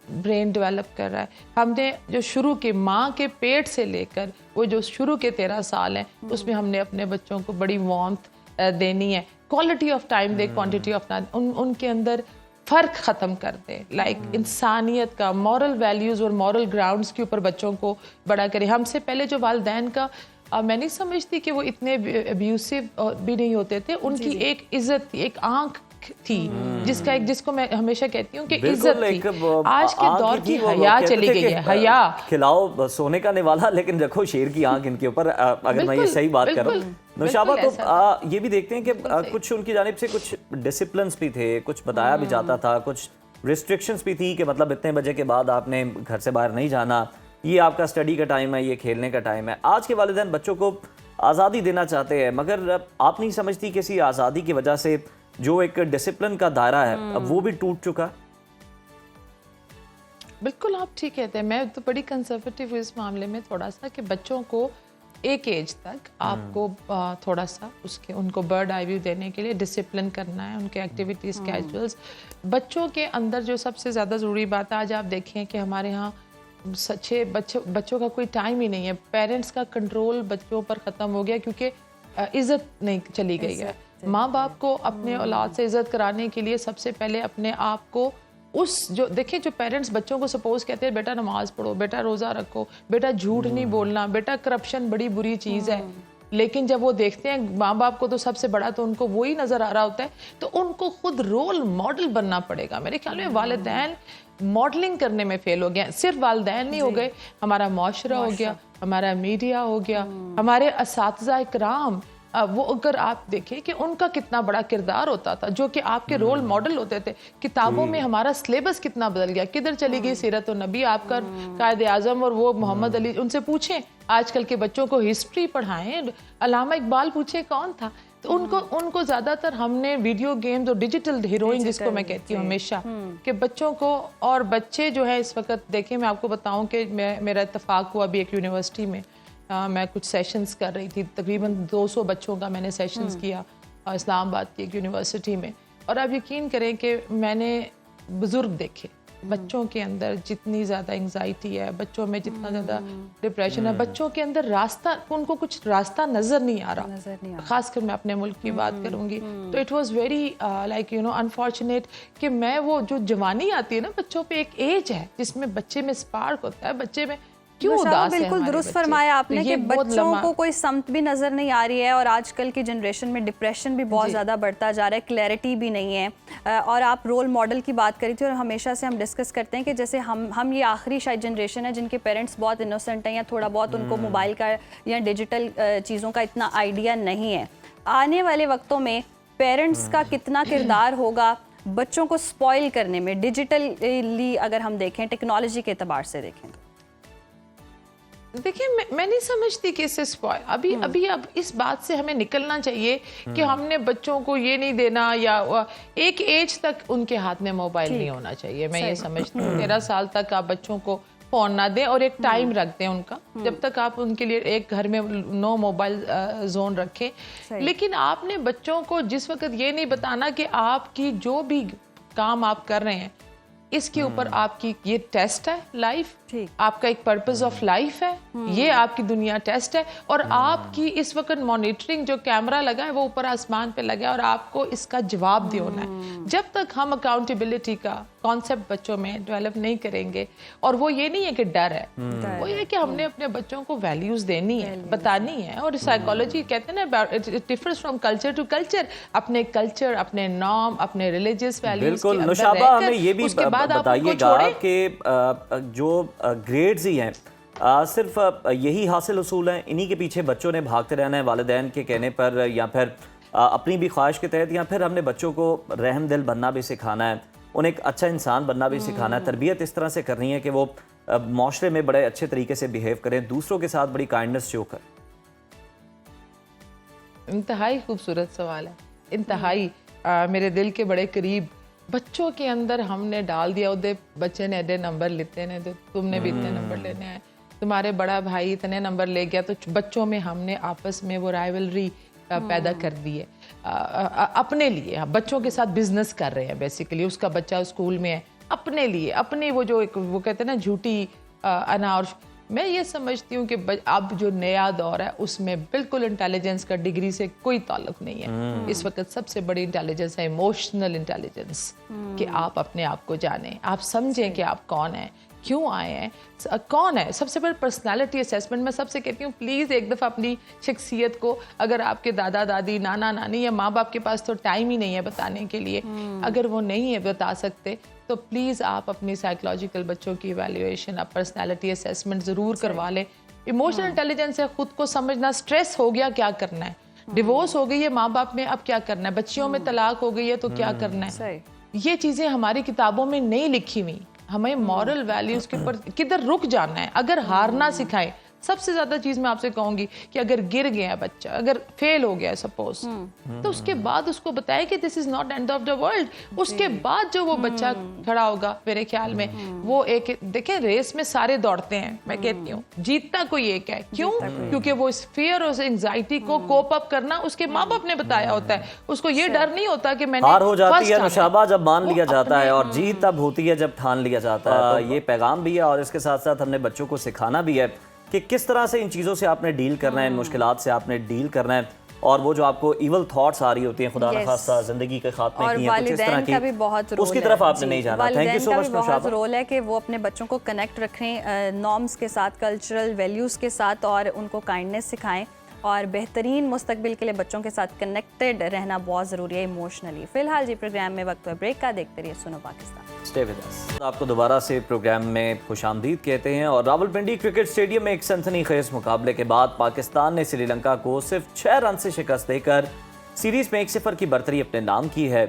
ब्रेन डेवलप कर रहा है। हमने जो शुरू के माँ के पेट से लेकर वो जो शुरू के 13 साल हैं, उसमें हमने अपने बच्चों को बड़ी वार्मथ देनी है, quality of time they, quantity of time, उनके अंदर फ़र्क ख़त्म कर दे, लाइक इंसानियत का, मॉरल वैल्यूज़ और मॉरल ग्राउंड्स के ऊपर बच्चों को बड़ा करें। हमसे पहले जो वालिदैन का मैं नहीं समझती कि वो इतने अब्यूसिव भी नहीं होते थे, उनकी एक इज्जत थी, एक आंख थी, जिसको मैं हमेशा कहती हूँ कि इज्जत थी। आज के दौर की हया चली गई है, हया। खिलाओ सोने का निवाला, लेकिन देखो शेर की आंख इनके ऊपर, अगर मैं ये सही बात करूँ नौशाबा, तो ये भी देखते हैं कि कुछ उनकी जानिब से कुछ डिसिप्लिन भी थे, कुछ बताया भी जाता था, कुछ रिस्ट्रिक्शंस भी थी कि मतलब इतने बजे के बाद आपने घर से बाहर नहीं जाना, ये आपका स्टडी का टाइम है, ये खेलने का टाइम है। आज के वालिदैन बच्चों को आज़ादी देना चाहते हैं, मगर आप नहीं समझती कि इसी आज़ादी की वजह से जो एक डिसिप्लिन का दायरा है अब वो भी टूट चुका? बिल्कुल आप ठीक कहते हैं। मैं तो बड़ी कंजर्वेटिव हूँ इस मामले में थोड़ा सा, कि बच्चों को एक एज तक आपको थोड़ा सा उनको बर्ड आई व्यू देने के लिए डिसिप्लिन करना है, उनके एक्टिविटीज कैजुअल्स। बच्चों के अंदर जो सबसे ज़्यादा ज़रूरी बात है, आज आप देखें कि हमारे यहाँ सच्चे बच्चों का कोई टाइम ही नहीं है। पेरेंट्स का कंट्रोल बच्चों पर ख़त्म हो गया, क्योंकि इज़्ज़त नहीं चली गई है। माँ बाप को अपने औलाद से इज़्ज़त कराने के लिए सबसे पहले अपने आप को जो देखिए, जो पेरेंट्स बच्चों को सपोज कहते हैं बेटा नमाज पढ़ो, बेटा रोज़ा रखो, बेटा झूठ नहीं बोलना, बेटा करप्शन बड़ी बुरी चीज़ है, लेकिन जब वो देखते हैं माँ बाप को तो सबसे बड़ा तो उनको वही नज़र आ रहा होता है, तो उनको खुद रोल मॉडल बनना पड़ेगा। मेरे ख्याल में वालिदैन मॉडलिंग करने में फेल हो गया। सिर्फ वालिदैन नहीं हो गए, हमारा मुआशरा हो गया, हमारा मीडिया हो गया, हमारे असातिज़ा इकराम, वो अगर आप देखें कि उनका कितना बड़ा किरदार होता था, जो कि आपके रोल मॉडल होते थे। किताबों में हमारा सिलेबस कितना बदल गया, किधर चली गई सीरत और नबी, आपका कायद आज़म और वो मोहम्मद अली। उनसे पूछें, आजकल के बच्चों को हिस्ट्री पढ़ाएं, अल्लामा इकबाल पूछे कौन था, तो उनको ज़्यादातर हमने वीडियो गेम्स और डिजिटल हीरोइन, जिसको मैं कहती हूँ हमेशा, कि बच्चों को, और बच्चे जो है इस वक्त देखें, मैं आपको बताऊँ कि मेरा इत्तेफाक हुआ अभी एक यूनिवर्सिटी में, मैं कुछ सेशंस कर रही थी, तकरीबन 200 बच्चों का मैंने सेशंस किया इस्लामाबाद की एक यूनिवर्सिटी में, और आप यकीन करें कि मैंने बुज़ुर्ग देखे, बच्चों के अंदर जितनी ज़्यादा एंग्जाइटी है, बच्चों में जितना ज़्यादा डिप्रेशन है, बच्चों के अंदर रास्ता, उनको कुछ रास्ता नज़र नहीं आ रहा। खासकर मैं अपने मुल्क की बात करूँगी, तो it was very like unfortunate कि मैं वो जो जवानी आती है ना बच्चों पे, एक एज है जिसमें बच्चे में स्पार्क होता है, बच्चे में क्यों उदास है। बिल्कुल दुरुस्त फरमाया आपने कि बच्चों को कोई समत भी नज़र नहीं आ रही है, और आजकल की जनरेशन में डिप्रेशन भी बहुत ज़्यादा बढ़ता जा रहा है, क्लैरिटी भी नहीं है। और आप रोल मॉडल की बात करी थी, और हमेशा से हम डिस्कस करते हैं कि जैसे हम ये आखिरी शायद जनरेशन है जिनके पेरेंट्स बहुत इनोसेंट हैं, या थोड़ा बहुत उनको मोबाइल का या डिजिटल चीज़ों का इतना आइडिया नहीं है। आने वाले वक्तों में पेरेंट्स का कितना किरदार होगा बच्चों को स्पॉइल करने में, डिजिटली अगर हम देखें, टेक्नोलॉजी के एतबार से देखें? देखिए, मैं नहीं समझती कि इससे स्पॉइल, अभी अब इस बात से हमें निकलना चाहिए कि हमने बच्चों को ये नहीं देना, या एक एज तक उनके हाथ में मोबाइल नहीं होना चाहिए। मैं ये समझती हूँ 13 साल तक आप बच्चों को फोन ना दें, और एक टाइम रख दें उनका, जब तक आप उनके लिए एक घर में नो मोबाइल जोन रखें। लेकिन आपने बच्चों को जिस वक्त ये नहीं बताना कि आपकी जो भी काम आप कर रहे हैं, इसके ऊपर आपकी ये टेस्ट है लाइफ, आपका एक पर्पस ऑफ लाइफ है, ये आपकी दुनिया टेस्ट है, और आपकी इस वक्त मॉनिटरिंग जो कैमरा लगा है वो ऊपर आसमान पे लगा है, और आपको इसका जवाब देना है। जब तक हम अकाउंटेबिलिटी का कॉन्सेप्ट बच्चों में डेवलप नहीं करेंगे, और वो ये नहीं है कि डर है, वो ये कि हमने अपने बच्चों को वैल्यूज देनी है, बतानी है। और साइकोलॉजी कहते हैं ना, it differs from culture to culture, अपने कल्चर, अपने नॉर्म, अपने रिलीजियस वैल्यूज के अंदर रहकर उसके बाद आप उनको छोड़ें कि जो ग्रेड्स ही हैं, सिर्फ यही हासिल उसूल हैं, इन्हीं के पीछे बच्चों ने भागते रहना है वालिदैन के कहने पर, या फिर अपनी भी ख्वाहिश के तहत, या फिर हमने बच्चों को रहम दिल बनना भी सिखाना है, उन्हें एक अच्छा इंसान बनना भी सिखाना है, तरबियत इस तरह से करनी है कि वो माशरे में बड़े अच्छे तरीके से बिहेव करें, दूसरों के साथ बड़ी काइंडनेस शो करें? इंतहाई खूबसूरत सवाल है, इंतहाई मेरे दिल के बड़े करीब। बच्चों के अंदर हमने डाल दिया, उधर बच्चे ने एडे नंबर लेते हैं तो तुमने भी इतने नंबर लेने हैं, तुम्हारे बड़ा भाई इतने नंबर ले गया, तो बच्चों में हमने आपस में वो राइवलरी पैदा कर दी है अपने लिए। बच्चों के साथ बिजनेस कर रहे हैं बेसिकली, उसका बच्चा स्कूल में है अपने लिए, अपनी वो जो एक वो कहते हैं ना झूठी अनार। मैं ये समझती हूँ कि अब जो नया दौर है उसमें बिल्कुल इंटेलिजेंस का डिग्री से कोई ताल्लुक नहीं है। इस वक्त सबसे बड़ी इंटेलिजेंस है इमोशनल इंटेलिजेंस, कि आप अपने आप को जानें, आप समझें कि आप कौन हैं, क्यों आए हैं, कौन है। सबसे पहले पर्सनालिटी असेसमेंट। मैं सबसे कहती हूँ प्लीज़ एक दफ़ा अपनी शख्सियत को, अगर आपके दादा दादी नाना नानी या माँ बाप के पास तो टाइम ही नहीं है बताने के लिए, अगर वो नहीं है बता सकते, तो प्लीज़ आप अपनी साइकोलॉजिकल बच्चों की इवैल्यूएशन, आप पर्सनालिटी असेसमेंट ज़रूर करवा लें। इमोशनल इंटेलिजेंस है खुद को समझना, स्ट्रेस हो गया क्या करना है, डिवोर्स हो गई है माँ बाप में अब क्या करना है, बच्चियों में तलाक हो गई है तो क्या करना है। ये चीज़ें हमारी किताबों में नहीं लिखी हुई। हमें मॉरल वैल्यूज़ के ऊपर किधर रुक जाना है। अगर हारना सिखाए, सबसे ज़्यादा चीज़ मैं आपसे कहूँगी कि अगर गिर गया बच्चा, अगर फेल हो गया सपोज, तो उसके बाद उसको बताए कि this is not end of the world. उसके बाद जो वो बच्चा खड़ा होगा, मेरे ख्याल में वो एक, देखें रेस में सारे दौड़ते हैं, मैं कहती हूँ जीतता कोई एक है। क्यों? क्योंकि वो इस फियर और एंग्जाइटी को कोप अप करना उसके माँ बाप ने बताया होता है। उसको ये डर नहीं होता कि मैंने हार हो जाती है नुशाबा जब मान लिया जाता है, और जीत तब होती है जब ठान लिया जाता है। ये पैगाम भी है, और इसके साथ साथ हमने बच्चों को सिखाना भी है कि किस तरह से इन चीज़ों से आपने डील करना है, इन मुश्किलात से आपने डील करना है, और वो जो आपको इवल थॉट्स आ रही होती हैं खुदा न खास्ता जिंदगी के खात्मे की या कुछ इस तरह की, भी बहुत रोल उसकी तरफ आपने नहीं जाना। थैंक यू सो मच बहुत रोल है कि वो अपने बच्चों को कनेक्ट रखें नॉर्म्स के साथ, कल्चरल वैल्यूज़ के साथ, और उनको काइंडनेस सिखाएं, और बेहतरीन मुस्तकबिल के लिए बच्चों के साथ कनेक्टेड रहना बहुत ज़रूरी है इमोशनली। फिलहाल जी प्रोग्राम में वक्त है ब्रेक का, देखते रहिए सुनो पाकिस्तान। Stay with us. आपको दोबारा से प्रोग्राम में खुशामदीद कहते हैं। और रावलपिंडी क्रिकेट स्टेडियम में एक सनसनीखेज मुकाबले के बाद पाकिस्तान ने श्रीलंका को सिर्फ 6 रन से शिकस्त देकर सीरीज में 1-0 की बर्तरी अपने नाम की है।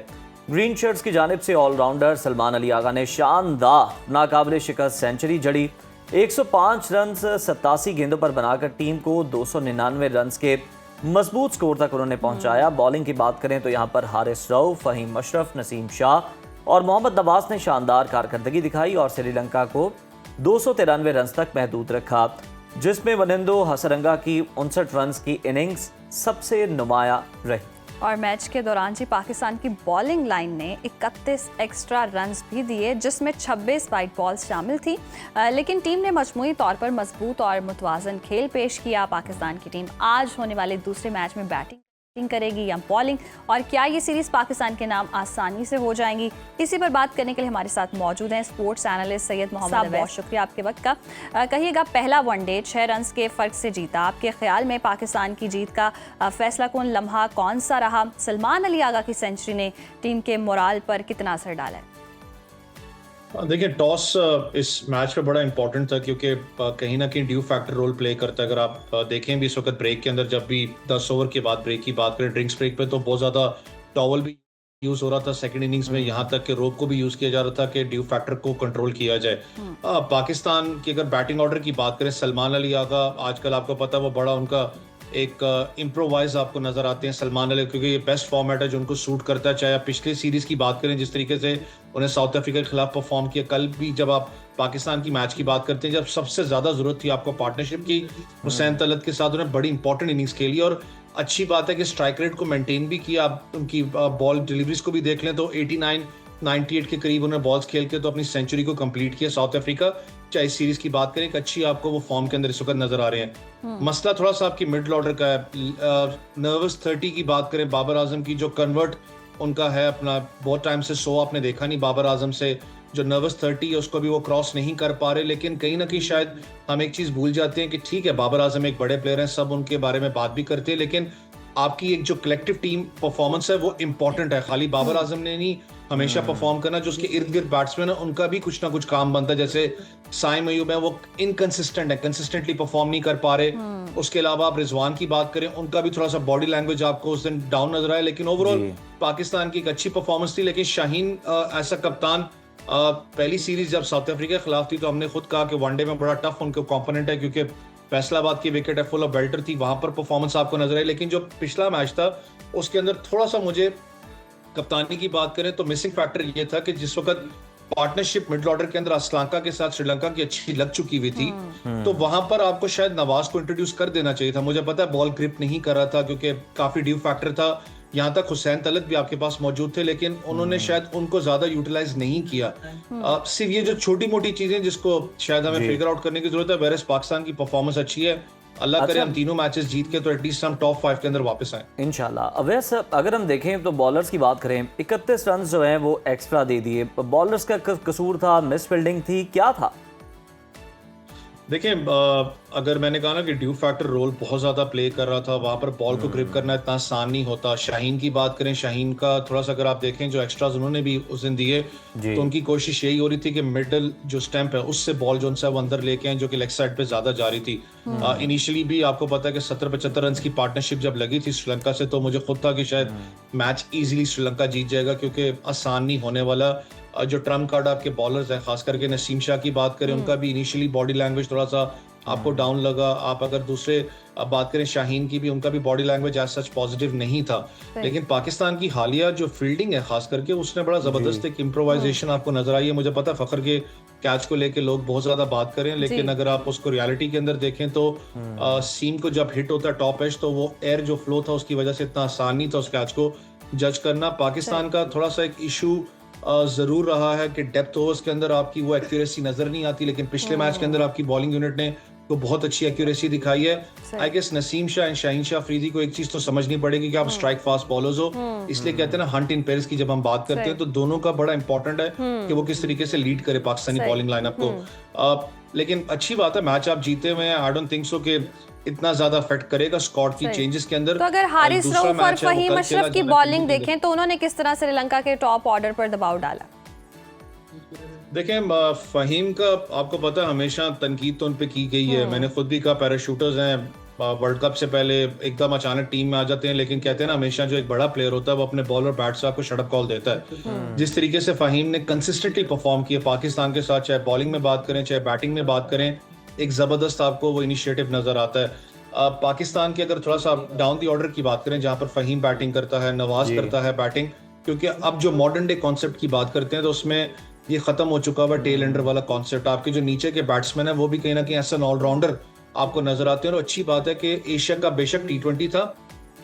ग्रीन शर्ट्स की जानिब से ऑलराउंडर सलमान अली आगा ने शानदार नाकाबिले शिकस्त सेंचुरी जड़ी। 105 रन 87 गेंदों पर बनाकर टीम को 299 रन के मजबूत स्कोर तक उन्होंने पहुंचाया। बॉलिंग की बात करें तो यहां पर हारिस रऊफ, फहीम अशरफ, नसीम शाह और मोहम्मद नवाज ने शानदार कारकर्दगी दिखाई और श्रीलंका को 293 रन तक महदूद रखा, जिसमें वनिंदो हसरंगा की 59 रन की इनिंग्स सबसे नुमाया रही। और मैच के दौरान जी पाकिस्तान की बॉलिंग लाइन ने 31 एक्स्ट्रा रन्स भी दिए, जिसमें 26 वाइड बॉल्स शामिल थी, लेकिन टीम ने मजमूई तौर पर मजबूत और मुतवाजन खेल पेश किया। पाकिस्तान की टीम आज होने वाले दूसरे मैच में बैटिंग करेगी या बॉलिंग, और क्या ये सीरीज पाकिस्तान के नाम आसानी से हो जाएंगी? इसी पर बात करने के लिए हमारे साथ मौजूद हैं स्पोर्ट्स एनालिस्ट सैयद मोहम्मद। बहुत शुक्रिया आपके वक्त का। कहिएगा, पहला वनडे 6 रन के फ़र्क से जीता, आपके ख्याल में पाकिस्तान की जीत का फैसला कौन लम्हा कौन सा रहा? सलमान अली आगा की सेंचुरी ने टीम के मोराल पर कितना असर डाला है? देखिए, टॉस इस मैच में बड़ा इंपॉर्टेंट था, क्योंकि कहीं ना कहीं ड्यू फैक्टर रोल प्ले करता है। अगर आप देखें भी इस वक्त ब्रेक के अंदर, जब भी 10 ओवर के बाद ब्रेक की बात करें, ड्रिंक्स ब्रेक पे तो बहुत ज़्यादा टॉवल भी यूज़ हो रहा था सेकंड इनिंग्स में, यहाँ तक कि रोप को भी यूज़ किया जा रहा था कि ड्यू फैक्टर को कंट्रोल किया जाए। पाकिस्तान की अगर बैटिंग ऑर्डर की बात करें, सलमान अली आगा आजकल आपको पता है वो बड़ा उनका एक इम्प्रोवाइज आपको नजर आते हैं सलमान अली, क्योंकि ये बेस्ट फॉर्मेट है जो उनको सूट करता है। चाहे आप पिछली सीरीज की बात करें, जिस तरीके से उन्हें साउथ अफ्रीका के खिलाफ परफॉर्म किया, कल भी जब आप पाकिस्तान की मैच की बात करते हैं, जब सबसे ज्यादा जरूरत थी आपको पार्टनरशिप की, हुसैन तलत के साथ उन्हें बड़ी इंपॉर्टेंट इनिंग्स खेली। और अच्छी बात है कि स्ट्राइक रेट को मेंटेन भी किया। आप उनकी बॉल डिलीवरीज को भी देख लें तो 89-98 के करीब उन्होंने बॉल्स खेल के तो अपनी सेंचुरी को कंप्लीट किया साउथ अफ्रीका। चाहे इस सीरीज की बात करें, एक अच्छी आपको वो फॉर्म के अंदर इस वक्त नजर आ रहे हैं। मसला थोड़ा सा आपकी मिडल ऑर्डर का है। नर्वस 30 की बात करें, बाबर आजम की जो कन्वर्ट उनका है अपना, बहुत टाइम से 100 आपने देखा नहीं बाबर आजम से, जो नर्वस 30 है उसको भी वो क्रॉस नहीं कर पा रहे। लेकिन कहीं ना कहीं शायद हम एक चीज भूल जाते हैं कि ठीक है, बाबर आजम एक बड़े प्लेयर हैं, सब उनके बारे में बात भी करते हैं, लेकिन आपकी एक जो कलेक्टिव टीम परफॉर्मेंस है वो इंपॉर्टेंट है। खाली बाबर आजम ने नहीं, हमेशा परफॉर्म करना, जो उसके इर्द गिर्द बैट्समैन है उनका भी कुछ ना कुछ काम बनता है। जैसे साइम अयूब है, वो इनकंसिस्टेंट है, कंसिस्टेंटली परफॉर्म नहीं कर पा रहे। उसके अलावा आप रिजवान की बात करें, उनका भी थोड़ा सा बॉडी लैंग्वेज आपको उस दिन डाउन नजर आया, लेकिन ओवरऑल पाकिस्तान की एक अच्छी परफॉर्मेंस थी। लेकिन शाहीन ऐसा कप्तान, पहली सीरीज जब साउथ अफ्रीका के खिलाफ थी तो हमने खुद कहा कि वनडे में बड़ा टफ उनके कॉम्पोनेंट है, क्योंकि फैसलाबाद की विकेट है, फुल ऑफ बेल्टर थी, वहां पर परफॉर्मेंस आपको नजर आई। लेकिन जो पिछला मैच था उसके अंदर थोड़ा सा मुझे कप्तानी की बात करें तो मिसिंग फैक्टर ये था कि जिस वक्त पार्टनरशिप मिडिल ऑर्डर के अंदर श्रीलंका के साथ श्रीलंका की अच्छी लग चुकी हुई थी, तो वहां पर आपको शायद नवाज को इंट्रोड्यूस कर देना चाहिए था। मुझे पता है बॉल ग्रिप नहीं कर रहा था क्योंकि काफी ड्यू फैक्टर था, यहाँ तक हुसैन तलत भी आपके पास मौजूद थे, लेकिन उन्होंने शायद उनको ज्यादा यूटिलाइज नहीं किया। सिर्फ ये जो छोटी मोटी चीजें जिसको शायद हमें फिगर आउट करने की जरूरत है। वेरस पाकिस्तान की परफॉर्मेंस अच्छी है, अल्लाह करे हम तीनों मैचेस जीत के तो एटलीस्ट हम टॉप 5 के अंदर वापस आए इंशाल्लाह। अवैस, अगर हम देखें तो बॉलर्स की बात करें, 31 रन जो हैं वो एक्स्ट्रा दे दिए। बॉलर्स का कसूर था, मिस फील्डिंग थी, क्या था? देखिए, अगर मैंने कहा ना कि ड्यू फैक्टर रोल बहुत ज्यादा प्ले कर रहा था, वहां पर बॉल को ग्रिप करना इतना आसान नहीं होता। शाहीन की बात करें, शाहीन का थोड़ा सा अगर आप देखें जो एक्स्ट्राज उन्होंने भी उस दिन दिए, तो उनकी कोशिश यही हो रही थी कि मिडल जो स्टैंप है उससे बॉल जो है वो अंदर लेके आए, जो कि लेग साइड पे ज्यादा जा रही थी। इनिशियली भी आपको पता है कि 70-75 रन की पार्टनरशिप जब लगी थी श्रीलंका से, तो मुझे खुद था कि शायद मैच इजीली श्रीलंका जीत जाएगा, क्योंकि आसान नहीं होने वाला। जो ट्रम्प कार्ड आपके बॉलर्स हैं, खास करके नसीम शाह की बात करें, उनका भी इनिशियली बॉडी लैंग्वेज थोड़ा सा आपको डाउन लगा। आप अगर दूसरे बात करें शाहीन की भी, उनका भी body language as such positive नहीं था। लेकिन पाकिस्तान की हालिया जो फील्डिंग है खास करके, उसने बड़ा जबरदस्त एक इम्प्रोवाइजेशन आपको नजर आई है। मुझे पता है फखर के कैच को लेके लोग बहुत ज्यादा बात करें, लेकिन अगर आप उसको रियलिटी के अंदर देखें तो सीम को जब हिट होता है टॉप एज, तो वो एयर जो फ्लो था उसकी वजह से इतना आसान नहीं था उस कैच को जज करना। पाकिस्तान का थोड़ा सा एक इशू जरूर रहा है कि डेप्थ ओवर्स के अंदर आपकी वो एक्यूरेसी नजर नहीं आती, लेकिन पिछले मैच के अंदर आपकी बॉलिंग यूनिट ने तो बहुत अच्छी एक्यूरेसी दिखाई है। I guess Naseem Shah and Shaheen Shah Afridi को एक चीज तो समझनी पड़ेगी कि आप स्ट्राइक फास्ट बॉलर्स हो, इसलिए कहते हैं ना हंट इन पेयर्स की जब हम बात करते हैं तो दोनों का बड़ा इंपॉर्टेंट है कि वो किस तरीके से लीड करे पाकिस्तानी बॉलिंग लाइनअप को। लेकिन अच्छी बात है, मैच आप जीते हुए हैं। आई डोंट थिंक सो कि इतना ज्यादा अफेक्ट करेगा स्क्वाड की चेंजेस के अंदर। तो अगर हारिस रऊफ और फहीम अशरफ की बॉलिंग देखें तो उन्होंने किस तरह श्रीलंका के टॉप ऑर्डर पर दबाव डाला? देखें, फहीम का आपको पता है हमेशा तनकीद तो उन पे की गई है। मैंने खुद भी कहा पैराशूटर्स हैं, वर्ल्ड कप से पहले एकदम अचानक टीम में आ जाते हैं, लेकिन कहते हैं ना हमेशा जो एक बड़ा प्लेयर होता है वो अपने बॉलर बैट से आपको शटअप कॉल देता है। जिस तरीके से फहीम ने कंसिस्टेंटली परफॉर्म किया पाकिस्तान के साथ, चाहे बॉलिंग में बात करें चाहे बैटिंग में बात करें, एक जबरदस्त आपको वो इनिशिएटिव नजर आता है। पाकिस्तान की अगर थोड़ा सा डाउन दी ऑर्डर की बात करें, जहां पर फहीम बैटिंग करता है, नवाज करता है बैटिंग, क्योंकि अब जो मॉडर्न डे कॉन्सेप्ट की बात करते हैं तो उसमें ये खत्म हो चुका हुआ टेल एंडर वाला कॉन्सेप्ट। आपके जो नीचे के बैट्समैन है वो भी कहीं ना कहीं ऐसा ऑलराउंडर आपको नजर आते हैं। और अच्छी बात है कि एशिया का बेशक T20 था,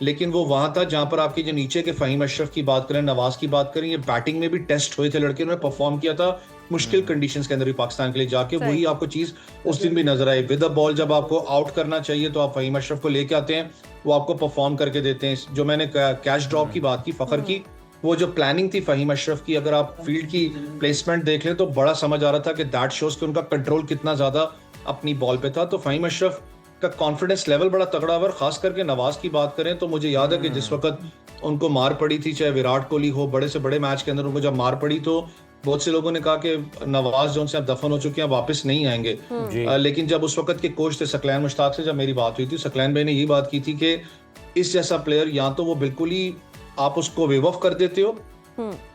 लेकिन वो वहां था जहां पर आपके जो नीचे के फहीम अशरफ की बात करें, नवाज की बात करें, ये बैटिंग में भी टेस्ट हुए थे लड़के, उन्होंने परफॉर्म किया था मुश्किल कंडीशंस के अंदर भी पाकिस्तान के लिए जाके। वही आपको चीज उस दिन भी नजर आई। विद द बॉल जब आपको आउट करना चाहिए तो आप फहीम अशरफ को लेके आते हैं, वो आपको परफॉर्म करके देते हैं। जो मैंने कैच ड्रॉप की बात की फखर की, वो जो प्लानिंग थी फहीम अशरफ की, अगर आप फील्ड की प्लेसमेंट देख लें तो बड़ा समझ आ रहा था कि दैट शोज कि उनका कंट्रोल कितना ज्यादा अपनी बॉल पे था। तो फहीम अशरफ का कॉन्फिडेंस लेवल बड़ा तगड़ा हुआ। खास करके नवाज की बात करें तो मुझे याद है कि जिस वक्त उनको मार पड़ी थी, चाहे विराट कोहली हो, बड़े से बड़े मैच के अंदर उनको जब मार पड़ी तो बहुत से लोगों ने कहा कि नवाज जो उनसे अब दफन हो चुके हैं, वापस नहीं आएंगे। लेकिन जब उस वक्त के कोच थे सकलैन मुश्ताक से जब मेरी बात हुई थी, सकलैन भाई ने ये बात की थी कि इस जैसा प्लेयर या तो वो बिल्कुल ही आप उसको वेव ऑफ कर देते हो,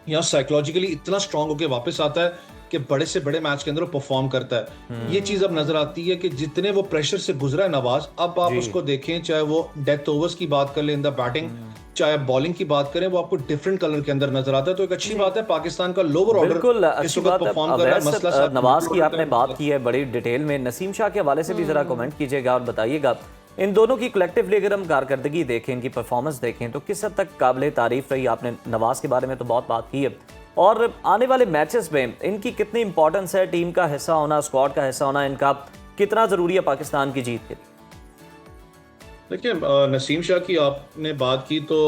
या साइकोलॉजिकली इतना स्ट्रांग होकर वापस आता है कि बड़े से बड़े मैच के अंदर परफॉर्म करता है। ये चीज अब नजर आती है कि जितने वो प्रेशर से गुजरा है नवाज, अब आप उसको देखें, चाहे वो डेथ ओवर्स की बात कर ले इन द बैटिंग, चाहे बॉलिंग की बात करें, वो आपको डिफरेंट कलर के अंदर नजर आता है। तो एक अच्छी बात है पाकिस्तान का लोअर ऑर्डर बिल्कुल अच्छी बात है। नवाज की आपने बात की है बड़ी डिटेल में, नसीम शाह के हवाले से भी जरा कमेंट कीजिएगा और बताइएगा इन दोनों की कलेक्टिवली अगर हम कारकर्दगी देखें, इनकी परफॉर्मेंस देखें तो किस हद तक काबिल तारीफ रही। आपने नवाज के बारे में तो बहुत बात की है, और आने वाले मैचेस में इनकी कितनी इंपॉर्टेंस है, टीम का हिस्सा होना, स्क्वाड का हिस्सा होना इनका कितना जरूरी है पाकिस्तान की जीत के? देखिए, नसीम शाह की आपने बात की तो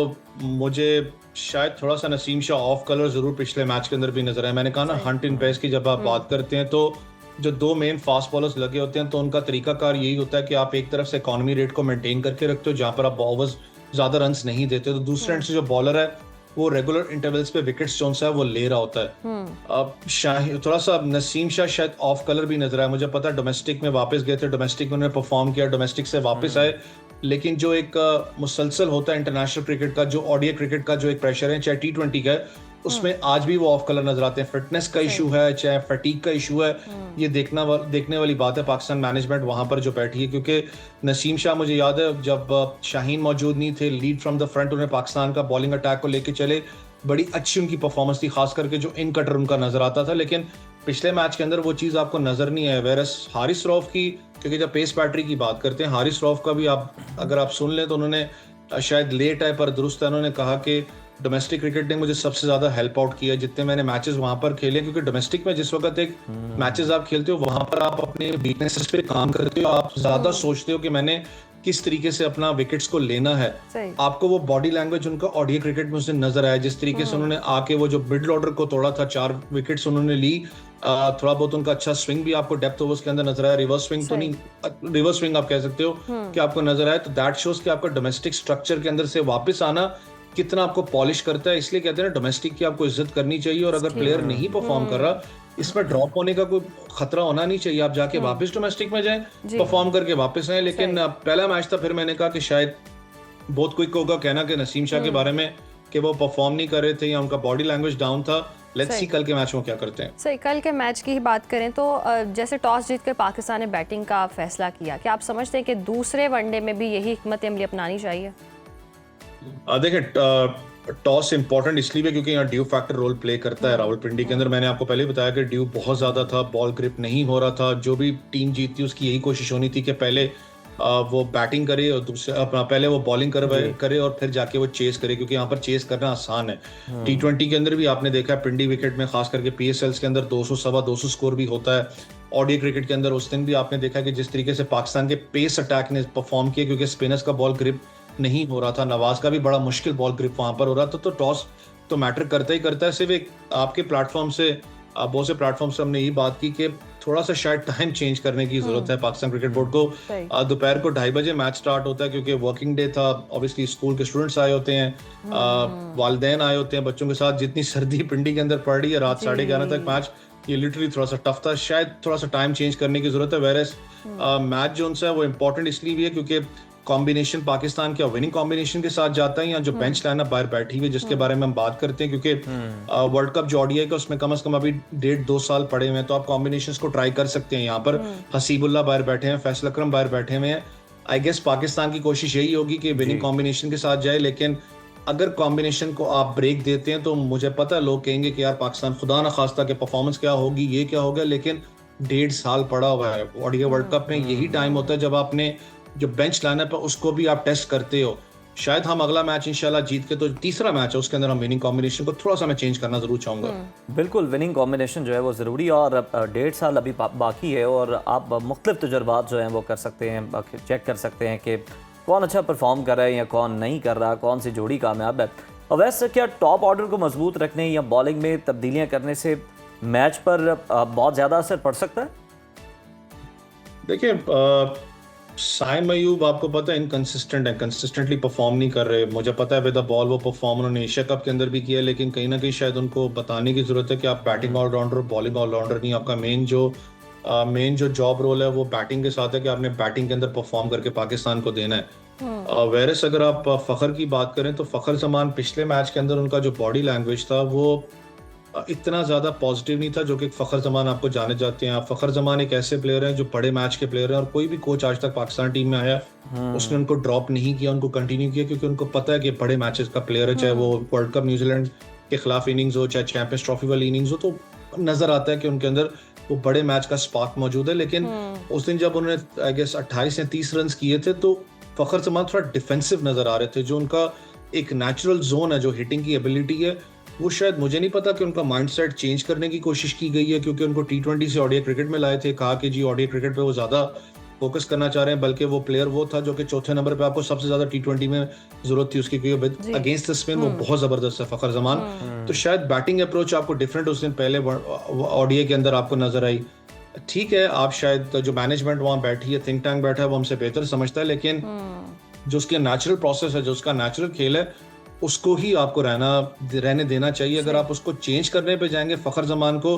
मुझे शायद थोड़ा सा नसीम शाह ऑफ कलर जरूर पिछले मैच के अंदर भी नजर आया। मैंने कहा ना हंट इन पेस की जब आप बात करते हैं तो जो दो मेन फास्ट बॉलर्स लगे होते हैं तो उनका तरीकाकार यही होता है कि आप एक तरफ से इकोनॉमी रेट को मेंटेन करके रखते हो जहां पर आप बॉलर्स ज्यादा रन्स नहीं देते, तो दूसरे एंड से जो बॉलर है वो रेगुलर इंटरवल्स पे विकेट्स जो है वो ले रहा होता है। अब थोड़ा सा नसीम शाह शायद ऑफ कलर भी नजर आया, मुझे पता है डोमेस्टिक में वापस गए थे, डोमेस्टिक में उन्होंने परफॉर्म किया, डोमेस्टिक से वापस आए, लेकिन जो एक मुसलसल होता है इंटरनेशनल क्रिकेट का, जो ओडीआई क्रिकेट का जो एक प्रेशर है, चाहे T20 का है, उसमें आज भी वो ऑफ कलर नजर आते हैं। फिटनेस का इशू है, चाहे फटीक का इशू है, ये देखने वाली बात है पाकिस्तान मैनेजमेंट वहां पर जो बैठी है, क्योंकि नसीम शाह मुझे याद है जब शाहीन मौजूद नहीं थे, लीड फ्रॉम द फ्रंट उन्हें पाकिस्तान का बॉलिंग अटैक को लेके चले, बड़ी अच्छी उनकी परफॉर्मेंस थी, खास करके जो इन कटर उनका नजर आता था, लेकिन पिछले मैच के अंदर वो चीज आपको नजर नहीं आई। वेरस हारिस रऊफ की, क्योंकि जब पेस बैटरी की बात करते हैं, हारिस रऊफ का भी अगर आप सुन लें तो उन्होंने शायद लेट आए पर दुरुस्त है, उन्होंने कहा कि डोमेस्टिक क्रिकेट ने मुझे सबसे ज्यादा हेल्प आउट किया जितने मैंने मैचेस वहां पर खेले, क्योंकि डोमेस्टिक में जिस वक्त एक मैचेस आप खेलते हो वहां पर आप अपने वीकनेसेस पे काम करते हो, आप ज्यादा सोचते हो कि मैंने किस तरीके से अपना विकेट्स को लेना है। आपको वो बॉडी लैंग्वेज उनका ओडीआई क्रिकेट में उससे नजर आया, जिस तरीके से उन्होंने आके वो जो मिडिल ऑर्डर को तोड़ा था, 4 विकेट्स उन्होंने ली, थोड़ा बहुत उनका अच्छा स्विंग भी आपको डेप्थ ओवर्स के अंदर नजर आया, रिवर्स स्विंग तो नहीं, रिवर्स स्विंग आप कह सकते हो कि आपको नजर आया, तो दैट शोज कि आपका डोमेस्टिक स्ट्रक्चर के अंदर से वापस आना कितना आपको पॉलिश करता है। इसलिए कहते हैं डोमेस्टिक की आपको इज्जत करनी चाहिए, और अगर प्लेयर नहीं परफॉर्म कर रहा, इसमें ड्रॉप होने का कोई खतरा होना नहीं चाहिए, आप जाके वापस डोमेस्टिक में जाएं, परफॉर्म करके वापस आए। लेकिन पहला मैच था, फिर मैंने कहा कि शायद बहुत क्विक होगा कहना कि नसीम शाह के बारे में कि वो परफॉर्म नहीं कर रहे थे या उनका बॉडी लैंग्वेज डाउन था। लेट्स सी कल के मैच में क्या करते हैं। सही, कल के मैच की ही बात करें तो जैसे टॉस जीत कर पाकिस्तान ने बैटिंग का फैसला किया, क्या आप समझते हैं कि दूसरे वनडे में भी यही हिकमत अमली अपनानी चाहिए? देखिए, टॉस इंपॉर्टेंट इसलिए भी क्योंकि यहाँ ड्यू फैक्टर रोल प्ले करता है। रावलपिंडी के अंदर मैंने आपको पहले ही बताया कि ड्यू बहुत ज्यादा था, बॉल ग्रिप नहीं हो रहा था, जो भी टीम जीतती उसकी यही कोशिश होनी थी कि पहले वो बैटिंग करे और पहले वो बॉलिंग करे और फिर जाके वो चेस करे, क्योंकि यहाँ पर चेस करना आसान है। T20 के अंदर भी आपने देखा है, पिंडी विकेट में खास करके PSLs के अंदर 200 सवा 200 स्कोर भी होता है। ओडीआई क्रिकेट के अंदर उस दिन भी आपने देखा कि जिस तरीके से पाकिस्तान के पेस अटैक ने परफॉर्म किया, क्योंकि स्पिनर्स का बॉल ग्रिप नहीं हो रहा था, नवाज का भी बड़ा मुश्किल बॉल ग्रिप वहां पर हो रहा था, तो टॉस तो मैटर करता ही करता है। सिर्फ एक आपके प्लेटफॉर्म से, बहुत से प्लेटफॉर्म से हमने ये बात की कि थोड़ा सा शायद टाइम चेंज करने की जरूरत है पाकिस्तान क्रिकेट बोर्ड को। दोपहर को 2:30 बजे मैच स्टार्ट होता है, क्योंकि वर्किंग डे था, ऑब्वियसली स्कूल के स्टूडेंट्स आए होते हैं, वालिदैन आए होते हैं बच्चों के साथ। जितनी सर्दी पिंडी के अंदर पड़ रही है, रात 11:30 तक मैच, ये लिटरली थोड़ा सा टफ था, शायद थोड़ा सा टाइम चेंज करने की जरूरत है। वेरस मैच जो है वो इम्पोर्टेंट इसलिए भी है क्योंकि कॉम्बिनेशन पाकिस्तान क्या विनिंग कॉम्बिनेशन के साथ जाता है, या जो बेंच लाइनअप बाहर बैठी हुई जिसके बारे में हम बात करते हैं, क्योंकि वर्ल्ड कप जो ओडीआई का उसमें कम से कम अभी 1.5-2 साल पड़े हुए हैं, तो आप कॉम्बिनेशंस को ट्राई कर सकते हैं। यहाँ पर हसीबुल्ला बाहर बैठे हैं, फैसल अकरम बाहर बैठे हुए हैं। आई गेस पाकिस्तान की कोशिश यही होगी कि विनिंग कॉम्बिनेशन के साथ जाए, लेकिन अगर कॉम्बिनेशन को आप ब्रेक देते हैं तो मुझे पता है लोग कहेंगे कि यार पाकिस्तान खुदा ना खास्ता कि परफॉर्मेंस क्या होगी, ये क्या होगा, लेकिन 1.5 साल पड़ा हुआ है। ओडीआई वर्ल्ड कप में यही टाइम होता है जब आपने जो बेंच लाइनअप है उसको भी आप टेस्ट करते हो। शायद हम अगला मैच इंशाल्लाह जीत के, तो तीसरा मैच है उसके अंदर हम विनिंग कॉम्बिनेशन को थोड़ा सा मैं चेंज करना जरूर चाहूंगा। बिल्कुल, विनिंग कॉम्बिनेशन जो है वो ज़रूरी, और 1.5 साल अभी बाकी है, और आप मुख्तलिफ तजुर्बात जो हैं वो कर सकते हैं, चेक कर सकते हैं कि कौन अच्छा परफॉर्म कर रहा है या कौन नहीं कर रहा, कौन सी जोड़ी कामयाब है। और वैसे क्या टॉप ऑर्डर को मजबूत रखने या बॉलिंग में तब्दीलियाँ करने से मैच पर बहुत ज़्यादा असर पड़ सकता है? देखिए, साइम अयूब आपको पता है इनकंसिस्टेंट है, कंसिस्टेंटली परफॉर्म नहीं कर रहे। मुझे पता है विद द बॉल वो परफॉर्म उन्होंने एशिया कप के अंदर भी किया, लेकिन कहीं ना कहीं शायद उनको बताने की जरूरत है कि आप बैटिंग ऑलराउंडर, बॉलिंग ऑलराउंडर नहीं, आपका मेन जो जॉब रोल है वो बैटिंग के साथ है कि आपने बैटिंग के अंदर परफॉर्म करके पाकिस्तान को देना है। वेरस अगर आप फखर की बात करें तो फखर जमान पिछले मैच के अंदर उनका जो बॉडी लैंग्वेज था वो इतना ज्यादा पॉजिटिव नहीं था जो कि फखर जमान आपको जाने जाते हैं। आप फखर जमान एक ऐसे प्लेयर हैं जो बड़े मैच के प्लेयर हैं, और कोई भी कोच आज तक पाकिस्तान टीम में आया उसने उनको ड्रॉप नहीं किया, उनको कंटिन्यू किया, क्योंकि उनको पता है कि बड़े मैचेस का प्लेयर है, चाहे वो वर्ल्ड कप न्यूजीलैंड के खिलाफ इनिंग्स हो, चाहे चैंपियंस ट्रॉफी वाली इनिंग्स हो, तो नजर आता है कि उनके अंदर वो बड़े मैच का स्पार्क मौजूद है। लेकिन उस दिन जब उन्होंने आई गेस 28 या 30 रन किए थे तो फखर जमान थोड़ा डिफेंसिव नजर आ रहे थे। जो उनका एक नेचुरल जोन है, जो हिटिंग की एबिलिटी है, वो शायद मुझे नहीं पता कि उनका माइंडसेट चेंज करने की कोशिश की गई है, क्योंकि उनको T20 से ओडीआई क्रिकेट में लाए थे, कहा कि जी ओडीआई क्रिकेट पे वो ज्यादा फोकस करना चाह रहे हैं, बल्कि वो प्लेयर वो था जो कि चौथे नंबर पे आपको सबसे ज्यादा T20 में जरूरत थी उसकी, क्योंकि अगेंस्ट द स्पिन वो बहुत जबरदस्त है फखर जमान। तो शायद बैटिंग अप्रोच आपको डिफरेंट उस दिन पहले ओडीआई के अंदर आपको नजर आई। ठीक है, आप शायद जो मैनेजमेंट वहाँ बैठी है, थिंक टैंक बैठा है, वो हमसे बेहतर समझता है, लेकिन जो उसके नेचुरल प्रोसेस है, जो उसका नेचुरल खेल है, उसको ही आपको रहने देना चाहिए। अगर आप उसको चेंज करने पे जाएंगे फ़खर जमान को,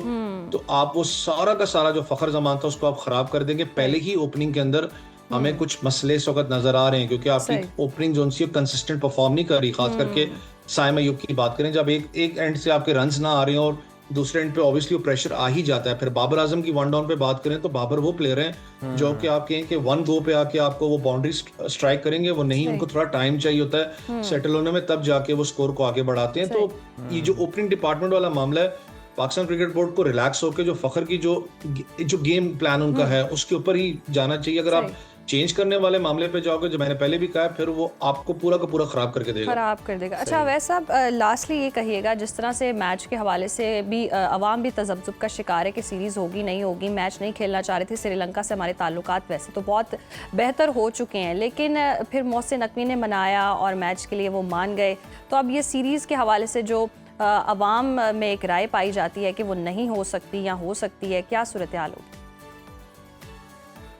तो आप वो सारा का सारा जो फ़खर जमान था उसको आप खराब कर देंगे। पहले ही ओपनिंग के अंदर हमें कुछ मसले इस वक्त नजर आ रहे हैं, क्योंकि आपकी ओपनिंग जो सी कंसिस्टेंट परफॉर्म नहीं कर रही। खास करके साइम अयूब की बात करें, जब एक एंड से आपके रन्स ना आ रहे हैं और दूसरे एंड पे ऑब्वियसली वो प्रेशर आ ही जाता है। फिर बाबर आजम की वन डाउन पे बात करें तो बाबर वो प्लेयर हैं जो कि आप कहें कि वन गो पे आके आपको वो बाउंड्री स्ट्राइक करेंगे, वो नहीं, उनको थोड़ा टाइम चाहिए होता है सेटल होने में, तब जाके वो स्कोर को आगे बढ़ाते हैं। तो ये जो ओपनिंग डिपार्टमेंट वाला मामला है, पाकिस्तान क्रिकेट बोर्ड को रिलैक्स होकर जो फ़खर की जो गेम प्लान उनका है उसके ऊपर ही जाना चाहिए। अगर आप चेंज करने वाले मामले पे जाओगे, जो मैंने पहले भी कहा है, फिर वो आपको पूरा का पूरा खराब करके देगा, खराब कर देगा। अच्छा वैसा लास्टली ये कहिएगा, जिस तरह से मैच के हवाले से भी अवाम भी तजब्जुब का शिकार है कि सीरीज़ होगी नहीं होगी, मैच नहीं खेलना चाह रहे थे। श्रीलंका से हमारे ताल्लुकात वैसे तो बहुत बेहतर हो चुके हैं, लेकिन फिर मोहसिन नकवी ने मनाया और मैच के लिए वो मान गए। तो अब ये सीरीज़ के हवाले से जो अवाम में एक राय पाई जाती है कि वो नहीं हो सकती या हो सकती है, क्या सूरत हाल होगी?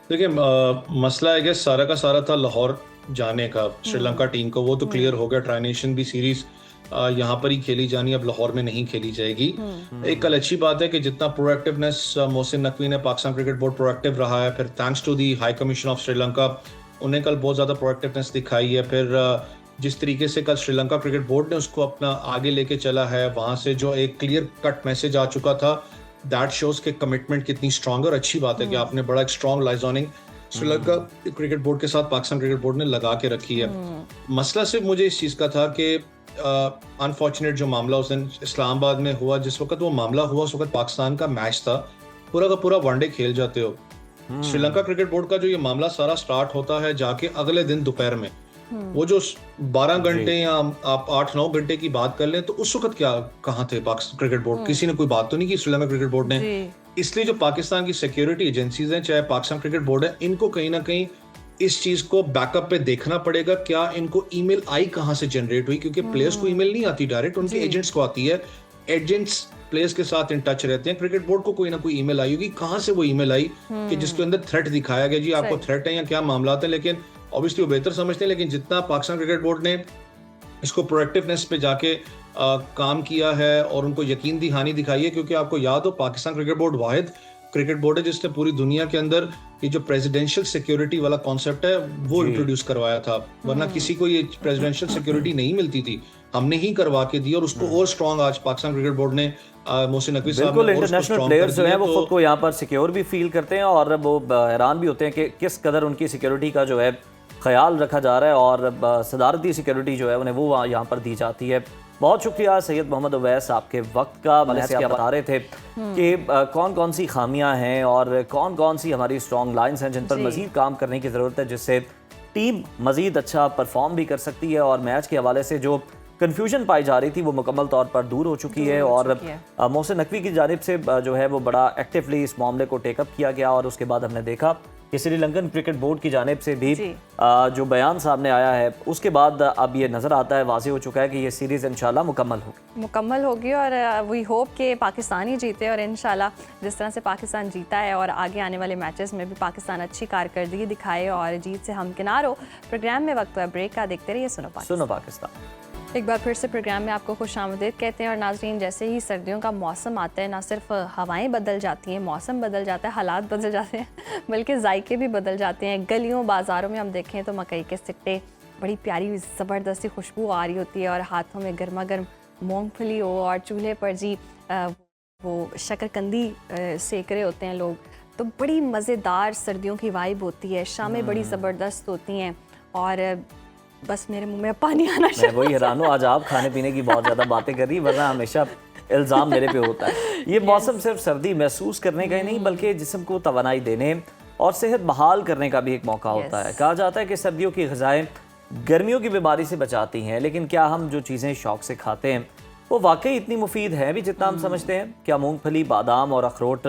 देखिए, मसला है कि सारा का सारा था लाहौर जाने का श्रीलंका टीम को, वो तो क्लियर हो गया। ट्राई नेशन भी सीरीज यहाँ पर ही खेली जानी, अब लाहौर में नहीं खेली जाएगी। एक कल अच्छी बात है कि जितना प्रोएक्टिवनेस मोहसिन नकवी ने, पाकिस्तान क्रिकेट बोर्ड प्रोएक्टिव रहा है, फिर thanks to the high commission of Sri Lanka, उन्हें कल बहुत ज़्यादा प्रोएक्टिवनेस दिखाई है। फिर जिस तरीके से कल श्रीलंका क्रिकेट बोर्ड ने उसको अपना आगे लेके चला है, वहाँ से जो एक क्लियर कट मैसेज आ चुका था, दैट शोज के कमिटमेंट कितनी स्ट्रांग है। और अच्छी बात है कि आपने बड़ा एक strong liaisoning Sri Lanka cricket board के साथ पाकिस्तान क्रिकेट बोर्ड ने लगा के रखी है। मसला सिर्फ मुझे इस चीज़ का था कि अनफॉर्चुनेट जो मामला उस दिन इस्लामाबाद में हुआ, जिस वक्त वो मामला हुआ उस वक्त पाकिस्तान का मैच था, पूरा का पूरा वनडे खेल जाते हो। श्रीलंका क्रिकेट बोर्ड का जो ये मामला सारा स्टार्ट होता है जाके अगले दिन दोपहर में, वो जो 12 घंटे या आप 8-9 घंटे की बात कर लें, तो उस वक्त क्या कहाँ थे पाकिस्तान क्रिकेट बोर्ड? किसी ने कोई बात तो नहीं की श्रीलंका क्रिकेट बोर्ड ने। इसलिए जो पाकिस्तान की सिक्योरिटी एजेंसीज हैं, चाहे पाकिस्तान क्रिकेट बोर्ड है, इनको कहीं ना कहीं इस चीज को बैकअप पे देखना पड़ेगा। क्या इनको ईमेल आई कहाँ से जनरेट हुई? क्योंकि प्लेयर्स को ईमेल नहीं आती डायरेक्ट, उनके एजेंट्स को आती है। एजेंट्स प्लेयर्स के साथ इन टच रहते हैं। क्रिकेट बोर्ड को कोई ना कोई ईमेल आई होगी, कहाँ से वो ईमेल आई कि जिसके अंदर थ्रेट दिखाया गया, जी आपको थ्रेट है या क्या मामला है। लेकिन ऑब्वियसली वो बेहतर समझते हैं, लेकिन जितना पाकिस्तान क्रिकेट बोर्ड ने इसको प्रोएक्टिवनेस पे जाके काम किया है और उनको यकीन दहानी दिखाई है, क्योंकि आपको याद हो पाकिस्तान क्रिकेट बोर्ड वाहिद क्रिकेट बोर्ड है जिसने पूरी दुनिया के अंदर ये जो प्रेसिडेंशियल सिक्योरिटी वाला कॉन्सेप्ट है वो इंट्रोड्यूस करवाया था। वरना किसी को ये प्रेसिडेंशियल सिक्योरिटी नहीं मिलती थी, हमने ही करवा के दी। और उसको और स्ट्रॉन्ग आज पाकिस्तान क्रिकेट बोर्ड ने मोहसिन नकवी साहब बिल्कुल, इंटरनेशनल प्लेयर्स जो हैं वो खुद को यहाँ पर सिक्योर भी फील करते हैं और वो हैरान भी होते हैं कि किस कदर उनकी सिक्योरिटी का जो है ख्याल रखा जा रहा है और सदारती सिक्योरिटी जो है उन्हें वो यहाँ पर दी जाती है। बहुत शुक्रिया सैयद मोहम्मद उवैस, आपके वक्त का मैच आप बता रहे थे कि कौन कौन सी खामियां हैं और कौन कौन सी हमारी स्ट्रॉन्ग लाइंस हैं जिन पर मज़ीद काम करने की ज़रूरत है, जिससे टीम मज़ीद अच्छा परफॉर्म भी कर सकती है। और मैच के हवाले से जो कन्फ्यूजन पाई जा रही थी वो मुकम्मल तौर पर दूर हो चुकी है और मोहसिन नकवी की जानिब से जो है वो बड़ा एक्टिवली इस मामले को टेकअप किया गया। और उसके बाद हमने देखा कि श्रीलंकन क्रिकेट बोर्ड की जानिब से भी जो बयान सामने आया है, उसके बाद अब ये नज़र आता है, वाज़ेह हो चुका है कि ये सीरीज़ इंशाल्लाह मुकम्मल होगी और वी होप कि पाकिस्तान ही जीते। और इंशाल्लाह जिस तरह से पाकिस्तान जीता है और आगे आने वाले मैचेस में भी पाकिस्तान अच्छी कारकर्दगी दिखाए और जीत से हमकिनार हो। प्रोग्राम में वक्त हुआ ब्रेक का, देखते रहिए सुनो पाकिस्तान। एक बार फिर से प्रोग्राम में आपको खुशामदीद कहते हैं। और नाज़रीन, जैसे ही सर्दियों का मौसम आता है, ना सिर्फ हवाएं बदल जाती हैं, मौसम बदल जाता है, हालात बदल जाते हैं, बल्कि जायके भी बदल जाते हैं। गलियों बाज़ारों में हम देखें तो मकई के सिट्टे, बड़ी प्यारी ज़बरदस्ती खुशबू आ रही होती है और हाथों में गर्मा गर्म मूँगफली हो और चूल्हे पर जी वो शकरकंदी सेक रहे होते हैं लोग, तो बड़ी मज़ेदार सर्दियों की वाइब होती है। शामें बड़ी ज़बरदस्त होती हैं और बस मेरे मुंह में पानी आना मैं वही हैरान हूँ, आज आप खाने पीने की बहुत ज़्यादा बातें कर रही, वरना हमेशा इल्ज़ाम मेरे पे होता है। ये मौसम सिर्फ सर्दी महसूस करने का ही नहीं बल्कि जिस्म को तवानाई देने और सेहत बहाल करने का भी एक मौका होता है। कहा जाता है कि सर्दियों की ग़िज़ाएँ गर्मियों की बीमारी से बचाती हैं, लेकिन क्या हम जो चीज़ें शौक़ से खाते हैं वो वाकई इतनी मुफीद है भी जितना हम समझते हैं? क्या मूँगफली, बादाम और अखरोट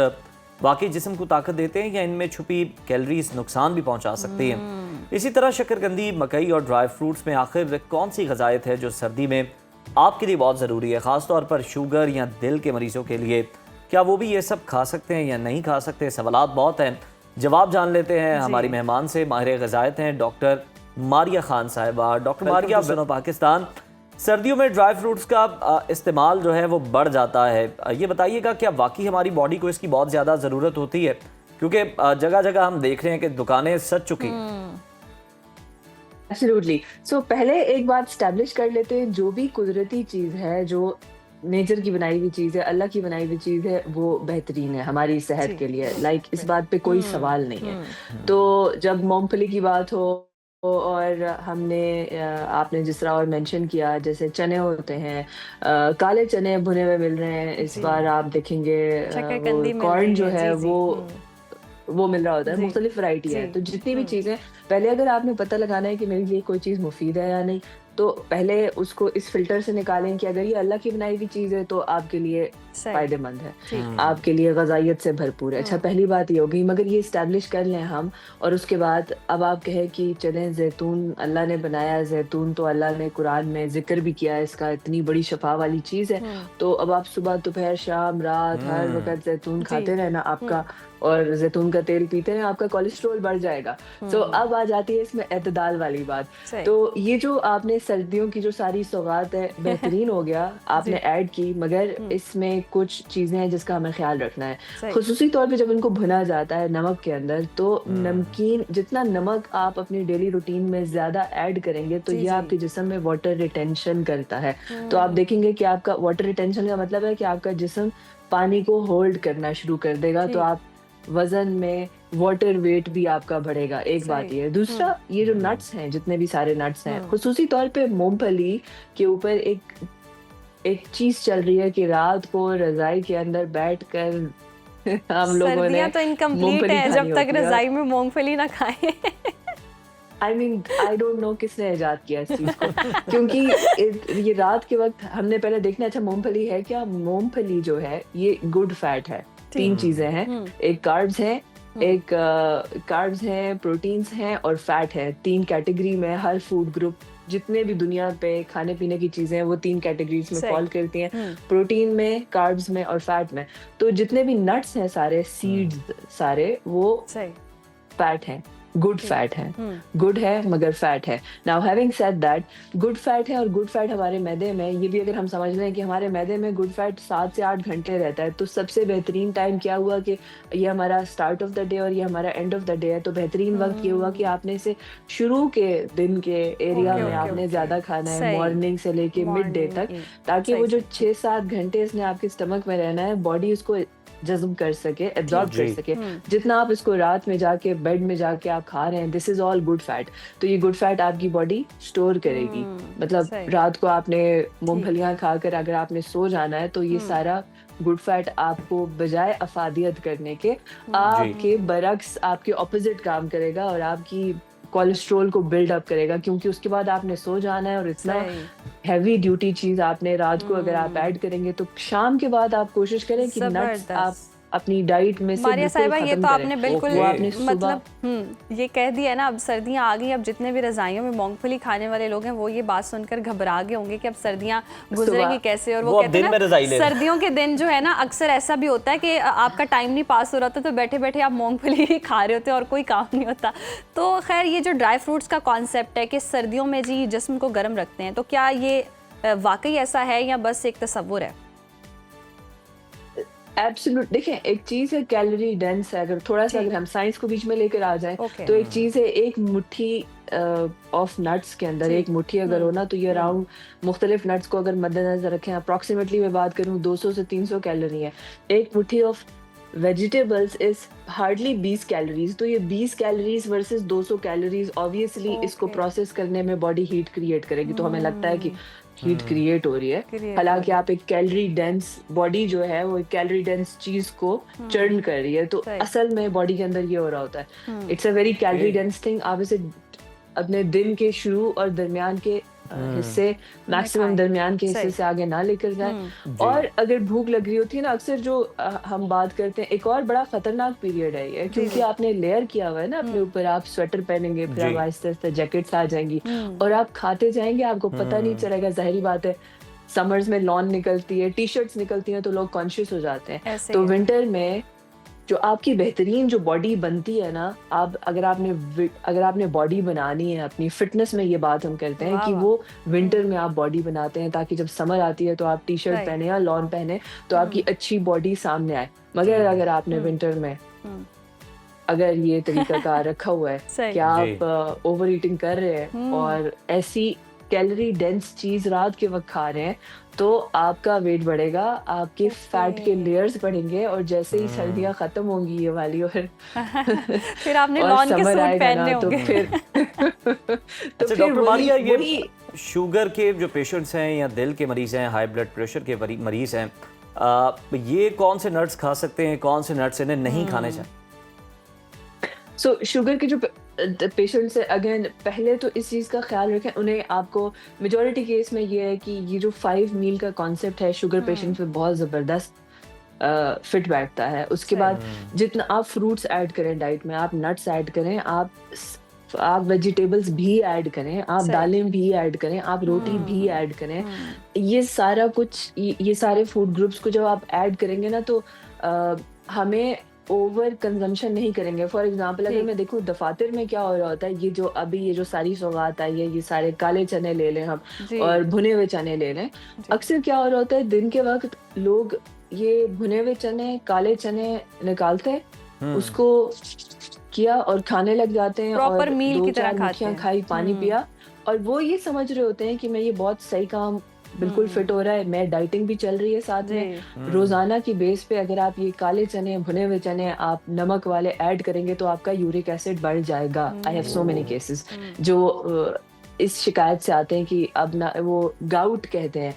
वाकई जिस्म को ताकत देते हैं या इनमें छुपी कैलोरीज नुकसान भी पहुंचा सकती हैं? इसी तरह शकरकंदी, मकई और ड्राई फ्रूट्स में आखिर कौन सी ग़िज़ायत है जो सर्दी में आपके लिए बहुत ज़रूरी है, ख़ास तौर पर शुगर या दिल के मरीज़ों के लिए? क्या वो भी ये सब खा सकते हैं या नहीं खा सकते? सवालात बहुत हैं, जवाब जान लेते हैं हमारी मेहमान से। माहिर ग़िज़ायत हैं डॉक्टर मारिया खान साहिबा। डॉक्टर मारिया, सुनो पाकिस्तान, सर्दियों में ड्राई फ्रूट्स का इस्तेमाल जो है वो बढ़ जाता है। ये बताइएगा क्या वाकई हमारी बॉडी को इसकी बहुत ज़्यादा ज़रूरत होती है? क्योंकि जगह जगह हम देख रहे हैं कि दुकानें सज चुकी हैं। एब्सोल्युटली। सो पहले एक बात स्टैब्लिश कर लेते हैं, जो भी कुदरती चीज़ है, जो नेचर की बनाई हुई चीज़ है, अल्लाह की बनाई हुई चीज़ है, वो बेहतरीन है हमारी सेहत के लिए। लाइक इस बात पे कोई सवाल नहीं है। तो जब मूंगफली की बात हो और हमने आपने जिस तरह और मेंशन किया, जैसे चने होते हैं, काले चने भुने हुए मिल रहे हैं इस बार, आप देखेंगे शकरकंदी मिल कॉर्न रही जो है, है जी, वो मिल रहा होता है, जी, मुख्तलिफ वैरायटी है। जी, तो जितनी भी चीज़ें, पहले अगर आपने पता लगाना है कि मेरे लिए कोई चीज़ मुफीद है या नहीं, तो पहले उसको इस फिल्टर से निकालें कि अगर ये अल्लाह की बनाई हुई चीज़ है तो आपके लिए सही। फ़ायदेमंद है, आपके लिए ग़ज़ाइयत से भरपूर है। अच्छा, पहली बात ये हो गई। मगर ये इस्टेब्लिश कर लें हम, और उसके बाद अब आप कहें कि चलें ज़ैतून अल्लाह ने बनाया, ज़ैतून तो अल्लाह ने कुरान में ज़िक्र भी किया है, इसका इतनी बड़ी शफ़ा वाली चीज़ है। तो अब आप सुबह, दोपहर, शाम, रात हर वक़्त ज़ैतून खाते रहना आपका, और ज़ैतून का तेल पीते हैं, आपका कोलेस्ट्रॉल बढ़ जाएगा। तो अब आ जाती है इसमें एतदाल वाली बात। सही। तो ये जो आपने सर्दियों की जो सारी सौगात है, बेहतरीन हो गया आपने ऐड की, मगर इसमें कुछ चीज़ें हैं जिसका हमें ख्याल रखना है। सही। खुसूसी तौर पे जब इनको भुना जाता है नमक के अंदर, तो नमकीन, जितना नमक आप अपनी डेली रूटीन में ज़्यादा ऐड करेंगे, तो ये आपके जिस्म में वाटर रिटेंशन करता है। तो आप देखेंगे कि आपका वाटर रिटेंशन का मतलब है कि आपका जिस्म पानी को होल्ड करना शुरू कर देगा, तो आप वजन में, वाटर वेट भी आपका बढ़ेगा। एक बात ये है। दूसरा, ये जो नट्स हैं, जितने भी सारे नट्स हैं, खुसूसी तौर पे मूंगफली के ऊपर एक चीज चल रही है कि रात को रजाई के अंदर बैठकर हम लोगों ने सर्दियां तो इनकम्प्लीट मूंगफली है खानी जब तक होती है। रजाई में मूंगफली ना खाएं। आई डोंट नो किसने इजाद किया इस चीज को, क्योंकि ये रात के वक्त हमने पहले देखना, अच्छा मूंगफली है क्या? मूंगफली जो है ये गुड फैट है। 3 चीजें हैं, एक कार्ब्स है, एक कार्ब्स हैं, प्रोटीन्स हैं और फैट है। 3 कैटेगरी में हर फूड ग्रुप, जितने भी दुनिया पे खाने पीने की चीजें हैं, वो 3 कैटेगरीज में सही। फॉल करती हैं, प्रोटीन में, कार्ब्स में और फैट में। तो जितने भी नट्स हैं सारे, सीड्स सारे, वो सही। फैट है, गुड फैट है, गुड है मगर फैट है। Now having said that, good fat है और गुड फैट हमारे मैदे में, ये भी अगर हम समझ लें कि हमारे मैदे में गुड फैट 7 से 8 घंटे रहता है, तो सबसे बेहतरीन टाइम क्या हुआ कि ये हमारा स्टार्ट ऑफ द डे और ये हमारा एंड ऑफ द डे है। तो बेहतरीन वक्त ये हुआ कि आपने इसे शुरू के दिन के एरिया में आपने ज्यादा खाना है, सही। मॉर्निंग से लेके मिड डे तक, Morning, ताकि सही, वो जो 6-7 घंटे इसने आपके स्टमक में रहना है, बॉडी उसको जज्ब कर सके, एब्जॉर्ब कर सके। जितना आप इसको रात में जाके, बेड में जाके आप खा रहे हैं, this is all good fat. तो ये गुड फैट आपकी बॉडी स्टोर करेगी। मतलब सही। रात को आपने मूंगफलियां खाकर अगर आपने सो जाना है, तो ये सारा गुड फैट आपको बजाय अफादियत करने के, आपके बरक्स, आपके ऑपोजिट काम करेगा और आपकी कोलेस्ट्रॉल को बिल्ड अप करेगा, क्योंकि उसके बाद आपने सो जाना है और इतना सही। हैवी ड्यूटी चीज आपने रात को अगर आप ऐड करेंगे, तो शाम के बाद आप कोशिश करें कि नट्स जबरदस्त। आप अपनी डाइट में से मारिया बिल्कुल साहिबा, ये खत्म तो करें। आपने बिल्कुल वो आपने सुबह मतलब ये कह दिया है ना। अब सर्दियां आ गई, अब जितने भी रजाइयों में मूंगफली खाने वाले लोग हैं, वो ये बात सुनकर घबरा गए होंगे कि अब सर्दियां गुजरेंगी सुबह। कैसे। और वो वो अब कहते दिन हैं में रजाई ना, ले रहे हैं। सर्दियों के दिन जो है ना, अक्सर ऐसा भी होता है कि आपका टाइम नहीं पास हो रहा होता, तो बैठे बैठे आप मूंगफली ही खा रहे होते हैं और कोई काम नहीं होता। तो खैर, ये जो ड्राई फ्रूट्स का कॉन्सेप्ट है कि सर्दियों में जी जिस्म को गर्म रखते हैं, तो क्या ये वाकई ऐसा है या बस एक तस्वुर है? एब्सोल्यूट। देखें, एक चीज है कैलोरी डेंस है, अगर थोड़ा सा अगर हम साइंस को बीच में लेकर आ जाएं, Okay. तो एक चीज है, एक मुट्ठी ऑफ नट्स के अंदर एक मुट्ठी अगर हो ना, तो ये अराउंड मुख्तलिफ नट्स को अगर मद्देनजर रखें, अप्रॉक्सीमेटली मैं बात करूं 200 से 300 कैलोरी है। एक मुट्ठी of vegetables is hardly 20 calories. तो ये 20 कैलोरीज वर्सेस 200 कैलोरीज, ऑब्वियसली इसको प्रोसेस करने में बॉडी हीट क्रिएट करेगी, तो हमें लगता है कि हीट क्रिएट हो रही है। हालांकि आप एक कैलोरी डेंस बॉडी जो है, वो एक कैलोरी डेंस चीज को चर्न कर रही है, तो असल में बॉडी के अंदर ये हो रहा होता है। It's a very calorie dense thing. आप इसे अपने दिन के शुरू और दरमियान के हिस्से, मैक्सिमम दरमियान के हिस्से से आगे ना लेकर जाएं। और अगर भूख लग रही होती है ना, अक्सर जो हम बात करते हैं, एक और बड़ा खतरनाक पीरियड है ये, क्योंकि आपने लेयर किया हुआ है ना अपने ऊपर, आप स्वेटर पहनेंगे, फिर आप आहिस्ते आहिस्ते जैकेट्स आ जाएंगी और आप खाते जाएंगे, आपको पता नहीं चलेगा। जाहिर बात है, समर्स में लॉन निकलती है, टी शर्ट्स निकलती हैं, तो लोग कॉन्शियस हो जाते हैं। तो विंटर में जो आपकी बेहतरीन जो बॉडी बनती है ना, आप अगर आपने बॉडी बनानी है अपनी फिटनेस में, ये बात हम करते हैं वाह, कि वाह। वो विंटर में आप बॉडी बनाते हैं ताकि जब समर आती है तो आप टी शर्ट Right. पहने या लॉन पहने तो आपकी अच्छी बॉडी सामने आए। मगर अगर आपने विंटर में अगर ये तरीकाकार रखा हुआ है सही। कि आप ओवर ईटिंग कर रहे हैं और ऐसी कैलोरी डेंस चीज रात के वक्त खा रहे हैं तो आपका वेट बढ़ेगा, आपके फैट के लेयर्स बढ़ेंगे और जैसे ही सर्दियां खत्म होंगी ये वाली और फिर आपने और लॉन के समर सूट आएगा पहनने ना तो होंगे। फिर तो अच्छा फिर डॉक्टर मारिया, ये वही शुगर के जो पेशेंट्स हैं या दिल के मरीज हैं, हाई ब्लड प्रेशर के मरीज हैं, ये कौन से नट्स खा सकते हैं, कौन से नट्स इन्हें नहीं खाने चाहिए? सो शुगर के जो पेशेंट्स है, अगेन पहले तो इस चीज़ का ख्याल रखें, उन्हें आपको मेजॉरिटी केस में ये है कि ये जो 5 मील का कॉन्सेप्ट है शुगर पेशेंट पे बहुत ज़बरदस्त फिट बैठता है। उसके बाद जितना आप फ्रूट्स ऐड करें डाइट में, आप नट्स ऐड करें, आप वेजिटेबल्स भी ऐड करें, आप दालें भी ऐड करें, आप रोटी भी ऐड करें, ये सारा कुछ ये सारे फूड ग्रुप्स को जब आप ऐड करेंगे ना तो हमें ओवर कंजम्पशन नहीं करेंगे। फॉर एग्जांपल अगर मैं देखूं दफातर में क्या हो रहा होता है, ये जो सारी सौगात आई है, ये सारे काले चने ले लें हम और भुने हुए चने ले लें, अक्सर क्या हो रहा होता है दिन के वक्त लोग ये भुने हुए चने, काले चने निकालते हैं, उसको किया और खाने लग जाते हैं Proper और meal की तरह 2-4 खाते मुट्ठियां हैं। खाई, पानी पिया और वो ये समझ रहे होते हैं कि मैं ये बहुत सही काम बिल्कुल फिट हो रहा है, मैं डाइटिंग भी चल रही है साथ में। रोजाना की बेस पे अगर आप ये काले चने, भुने हुए चने आप नमक वाले ऐड करेंगे तो आपका यूरिक एसिड बढ़ जाएगा। I have so many cases जो इस शिकायत से आते हैं कि अब ना वो गाउट कहते हैं,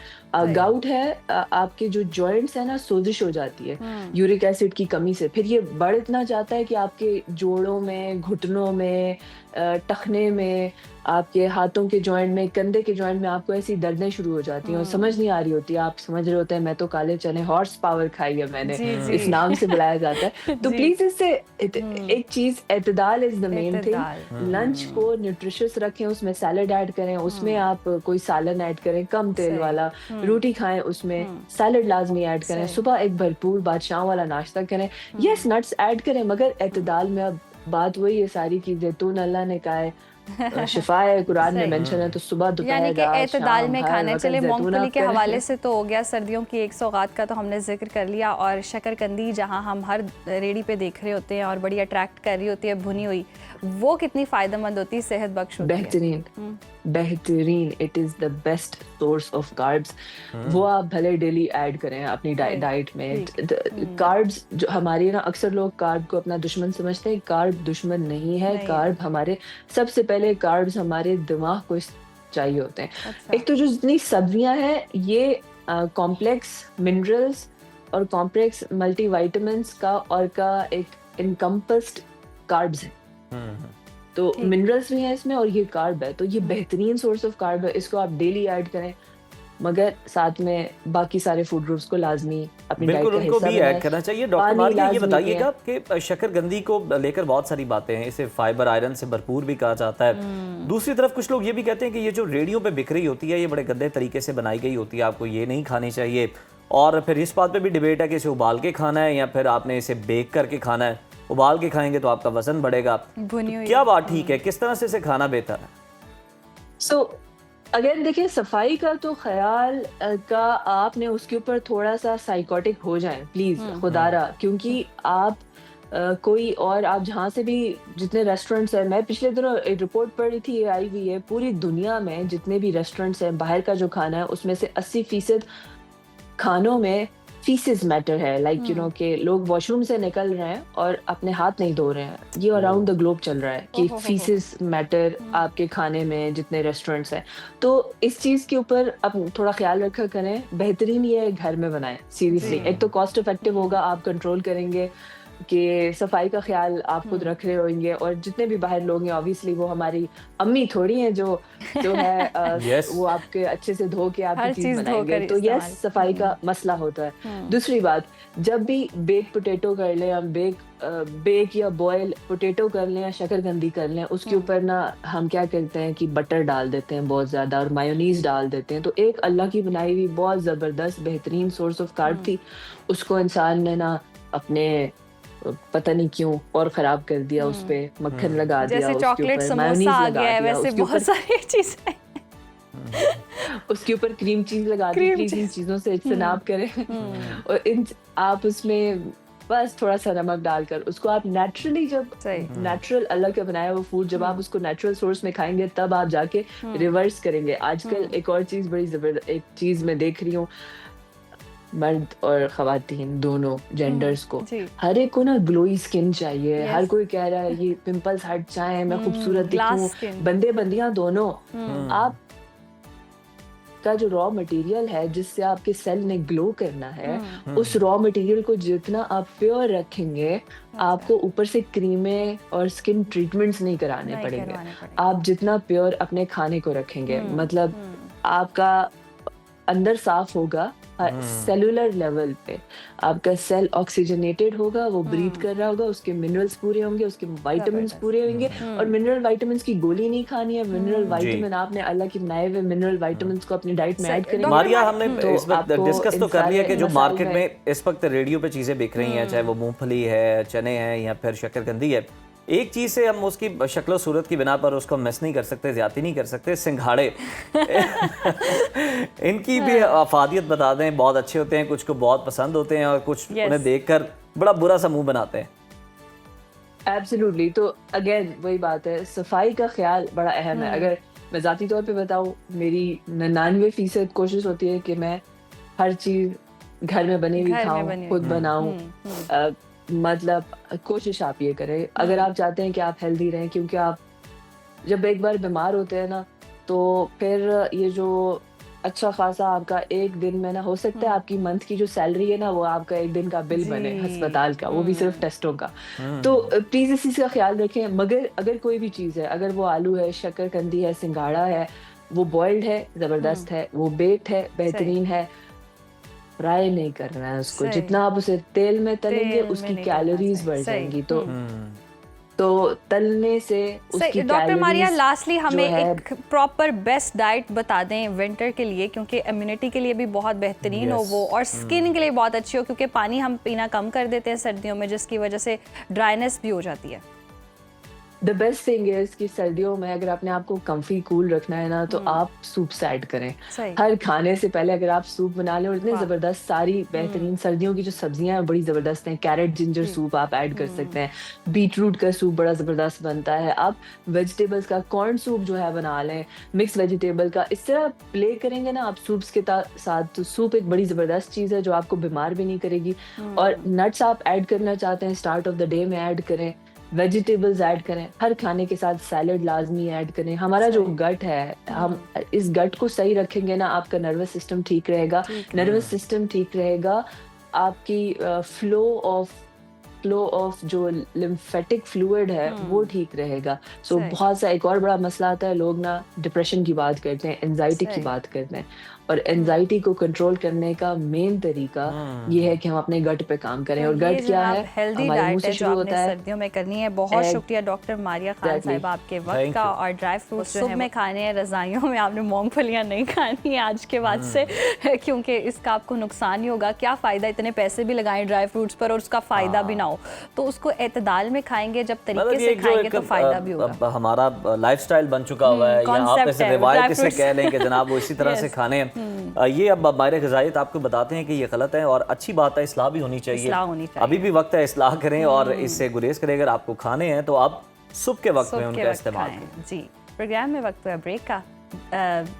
गाउट है आपके जो जॉइंट्स है ना सोजिश हो जाती है यूरिक एसिड की कमी से, फिर ये बढ़ इतना जाता है कि आपके जोड़ों में, घुटनों में, टखने में, आपके हाथों के जॉइंट में, कंधे के जॉइंट में आपको ऐसी दर्दें शुरू हो जाती हैं और समझ नहीं आ रही होती। आप समझ रहे होते हैं मैं तो काले चने हॉर्स पावर खाई है मैंने, इस नाम से बुलाया जाता है। तो प्लीज इससे एक चीज, एतदाल is the main thing. Lunch को न्यूट्रिशियस रखें, उसमें सैलड ऐड करें, उसमें आप कोई सालन ऐड करें कम तेल वाला, रोटी खाएं, उसमें सैलड लाजमी ऐड करें, सुबह एक भरपूर बादशाह वाला नाश्ता करें, यस नट्स ऐड करें मगर एतदाल में। अब बात वही है सारी की, जैतून अल्लाह ने कहा है शिफा है, कुरान में मेंशन है, तो सुबह दोपहर यानी कि रात एतदाल शाम में हर खाना है। वक्त चलिए जैतून मूंगफली आप के करें। हवाले से तो हो गया, सर्दियों की एक सौगात का तो हमने जिक्र कर लिया, और शकरकंदी जहां हम हर रेडी पे देख रहे होते हैं और बड़ी अट्रैक्ट कर रही होती है भुनी हुई, वो कितनी फायदेमंद होती है, सेहत बख्श होती है। बेहतरीन, it is the best source of carbs. वो आप भले डेली ऐड करें अपनी डाइट में। कार्ब्स जो हमारे ना, अक्सर लोग कार्ब को अपना दुश्मन समझते हैं, कार्ब दुश्मन नहीं है। कार्ब हमारे, सबसे पहले कार्ब्स हमारे दिमाग को चाहिए होते हैं। एक तो जो जितनी सब्जियां हैं ये कॉम्प्लेक्स मिनरल्स और कॉम्प्लेक्स मल्टीविटामिन्स का एक इनकम्पस्ड कार्ब्स है, तो मिनरल्स भी हैं इसमें और ये कार्ब है, तो ये बेहतरीन सोर्स ऑफ कार्ब है। इसको आप डेली ऐड करें मगर साथ में बाकी सारे फूड ग्रुप्स को लाजमी अपनी डाइट बिल्कुल का उनको हिस्सा भी ऐड करना चाहिए। डॉक्टर मारिया ये बताइएगा कि शकरकंदी को लेकर बहुत सारी बातें हैं, इसे फाइबर आयरन से भरपूर भी कहा जाता है। दूसरी तरफ कुछ लोग ये भी कहते हैं कि ये जो रेडियो पे बिक रही होती है ये बड़े गंदे तरीके से बनाई गई होती है, आपको ये नहीं खानी चाहिए। और फिर इस बात पे भी डिबेट है कि इसे उबाल के खाना है या फिर आपने इसे बेक करके खाना है। उबाल के खाएंगे तो आपका वजन बढ़ेगा, क्या बात ठीक है, किस तरह से इसे खाना बेहतर है? सो अगर देखिए सफाई का तो ख्याल का आपने उसके ऊपर थोड़ा सा साइकोटिक हो जाए प्लीज खुदारा, क्योंकि आप कोई और आप जहाँ से भी जितने रेस्टोरेंट्स हैं, मैं पिछले दिनों एक रिपोर्ट पढ़ी थी, ये आई हुई है, पूरी दुनिया में जितने भी रेस्टोरेंट्स हैं बाहर का जो खाना है उसमें से 80% खानों में फीसेस मैटर है। लाइक यू नो कि लोग वॉशरूम से निकल रहे हैं और अपने हाथ नहीं धो रहे हैं, ये अराउंड द ग्लोब चल रहा है कि फीसेस मैटर आपके खाने में जितने रेस्टोरेंट्स हैं। तो इस चीज़ के ऊपर अब थोड़ा ख्याल रखा करें, बेहतरीन ये घर में बनाएं सीरियसली। एक तो कॉस्ट इफेक्टिव होगा, आप कंट्रोल करेंगे कि सफाई का ख्याल आप खुद रख रहे होंगे, और जितने भी बाहर लोग हैं ऑब्वियसली वो हमारी अम्मी थोड़ी हैं जो है वो आपके अच्छे से धो के आपकी चीज बनाएंगे, तो यस सफाई का मसला होता है। दूसरी बात, जब भी बेक पोटैटो कर लें, हम बेक या बॉयल पोटैटो कर लें या शकरकंदी कर लें, उसके ऊपर ना हम क्या करते हैं कि बटर डाल देते हैं बहुत ज़्यादा और मायोनीज डाल देते हैं। तो एक अल्लाह की बनाई हुई बहुत ज़बरदस्त बेहतरीन सोर्स ऑफ कार्ब थी, उसको इंसान ने ना अपने पता नहीं क्यों और खराब कर दिया, उस पे मक्खन लगा दिया, जैसे उसके चॉकलेट ऊपर समोसा मायोनीज आ लगा गया है, दिया, वैसे उसके बहुत ऊपर सारी चीजें उसके ऊपर क्रीम चीज लगा दी। क्रीम प्लीज इन चीज। चीजों से इज्तनाब करें। और इन आप उसमें बस थोड़ा सा नमक डालकर उसको आप नेचुरली, जब सही। नेचुरल अल्लाह का बनाया हुआ फूड जब आप उसको नेचुरल सोर्स में खाएंगे तब आप जाके रिवर्स करेंगे। आजकल एक और चीज बड़ी जबरदस्त एक चीज मैं देख रही हूँ, मर्द और खवातीन दोनों जेंडर्स को, जी। हर एक को ना ग्लोई स्किन चाहिए। Yes. हर कोई कह रहा है ये पिंपल्स हट जाए, मैं खूबसूरत glass दिखूं। skin। बंदे बंदियां दोनों, आप का जो रॉ मटेरियल है जिससे आपके सेल ने ग्लो करना है, उस रॉ मटेरियल को जितना आप प्योर रखेंगे, आपको ऊपर से क्रीमें और स्किन ट्रीटमेंट्स नहीं कराने नहीं पड़ेंगे। करवाने पड़ेंगे। आप जितना प्योर अपने खाने को रखेंगे, मतलब आपका अंदर साफ होगा, सेलुलर लेवल पे आपका सेल ऑक्सीजनेटेड होगा, वो ब्रीथ कर रहा होगा, उसके मिनरल्स पूरे होंगे, उसके विटामिन्स पूरे होंगे। और मिनरल विटामिन्स की गोली नहीं खानी है, मिनरल विटामिन आपने अल्लाह की बनाए हुए मिनरल विटामिन्स को अपनी डाइट में ऐड करेंगे। मारिया, हमने तो इस वक्त आपको डिस्कस तो इन कर लिया सारे कि जो मसाइल मार्केट में इस वक्त रेडियो पे चीज़ें बिक रही हैं, चाहे वो मूंगफली है, चने हैं या फिर शक्करकंदी है, एक चीज़ से हम उसकी शक्ल सूरत की बिना पर उसको मिस नहीं कर सकते, ज्यादती नहीं कर सकते, सिंघाड़े। इनकी भी अफादियत बता दें, बहुत अच्छे होते हैं, कुछ को बहुत पसंद होते हैं और कुछ उन्हें देखकर बड़ा बुरा सा मुंह बनाते हैं। एब्सोल्युटली। तो अगेन वही बात है, सफाई का ख्याल बड़ा अहम है। अगर मैं ज़ाती तौर पे बताऊँ, मेरी 99% कोशिश होती है कि मैं हर चीज़ घर में बनी हुई खाऊं, खुद बनाऊं। मतलब कोशिश आप ये करें अगर आप चाहते हैं कि आप हेल्दी रहें, क्योंकि आप जब एक बार बीमार होते हैं ना, तो फिर ये जो अच्छा खासा आपका एक दिन में ना, हो सकता है आपकी मंथ की जो सैलरी है ना, वो आपका एक दिन का बिल बने अस्पताल का, वो भी सिर्फ टेस्टों का। तो प्लीज इस चीज का ख्याल रखें। मगर अगर कोई भी चीज है, अगर वो आलू है, शक्करकंदी है, सिंगाड़ा है, वो बॉइल्ड है, जबरदस्त है, वो बेक्ड है, बेहतरीन है, फ्राई नहीं करना है उसको। जितना आप उसे तेल में तलेंगे उसकी कैलोरीज बढ़ जाएंगी। तो तलने से उसकी डॉक्टर मारिया, कैलोरीज लास्टली हमें जो है, एक प्रॉपर बेस्ट डाइट बता दें विंटर के लिए, क्योंकि इम्यूनिटी के लिए भी बहुत बेहतरीन हो वो, और स्किन के लिए बहुत अच्छी हो, क्योंकि पानी हम पीना कम कर देते हैं सर्दियों में, जिसकी वजह से ड्राइनेस भी हो जाती है। द बेस्ट थिंग इज कि सर्दियों में अगर अपने आप को कंफी कूल रखना है ना, तो आप सूप्स ऐड करें। हर खाने से पहले अगर आप सूप बना लें, और इतने जबरदस्त सारी बेहतरीन सर्दियों की जो सब्जियां हैं बड़ी जबरदस्त हैं। कैरेट जिंजर सूप आप ऐड कर सकते हैं, बीटरूट का सूप बड़ा जबरदस्त बनता है। आप वेजिटेबल्स का कॉर्न सूप जो है बना लें, मिक्स वेजिटेबल का। इस तरह प्ले करेंगे ना आप सूप्स के साथ, तो सूप एक बड़ी जबरदस्त चीज़ है जो आपको बीमार भी नहीं करेगी। और नट्स आप ऐड करना चाहते हैं, स्टार्ट ऑफ द डे में ऐड करें, वेजिटेबल्स ऐड करें, हर खाने के साथ सैलड लाजमी ऐड करें। हमारा जो गट है, हम इस गट को सही रखेंगे ना, आपका नर्वस सिस्टम ठीक रहेगा। नर्वस सिस्टम ठीक रहेगा, आपकी फ्लो ऑफ जो लिम्फेटिक फ्लूइड है वो ठीक रहेगा। सो बहुत सा एक और बड़ा मसला आता है, लोग ना डिप्रेशन की बात करते हैं, एंजाइटी की बात करते हैं, और एंजाइटी को कंट्रोल करने का मेन तरीका ये है कि हम अपने गट पे काम करें। और गट क्या है? हेल्दी डाइट है जो आपने सर्दियों में करनी है। बहुत शुक्रिया डॉक्टर मारिया खान साहिबा आपके वक्त का। और ड्राई फ्रूट्स सुबह में खाने हैं, रजाइयों में आपने मूंगफलियां नहीं खानी है आज के बाद से, क्योंकि इसका आपको नुकसान ही होगा। क्या फ़ायदा इतने पैसे भी लगाएं ड्राई फ्रूट्स पर और उसका फ़ायदा भी ना हो। तो उसको एतदाल में खाएंगे, जब तरीके से खाएंगे तो फ़ायदा भी होगा। हमारा लाइफस्टाइल बन चुका हुआ है, या आप ऐसे रिवायत किसे कह लें कि जनाब वो इसी तरह से खाने हैं। ये अब माहिर ग़िज़ायत आपको बताते हैं कि ये गलत है, और अच्छी बात है, इस्लाह भी होनी चाहिए। अभी भी वक्त है, इस्लाह करें और इससे गुरेज करें। अगर आपको खाने हैं तो आप सुबह के वक्त में उनका इस्तेमाल करें। जी, प्रोग्राम में वक्त है ब्रेक का।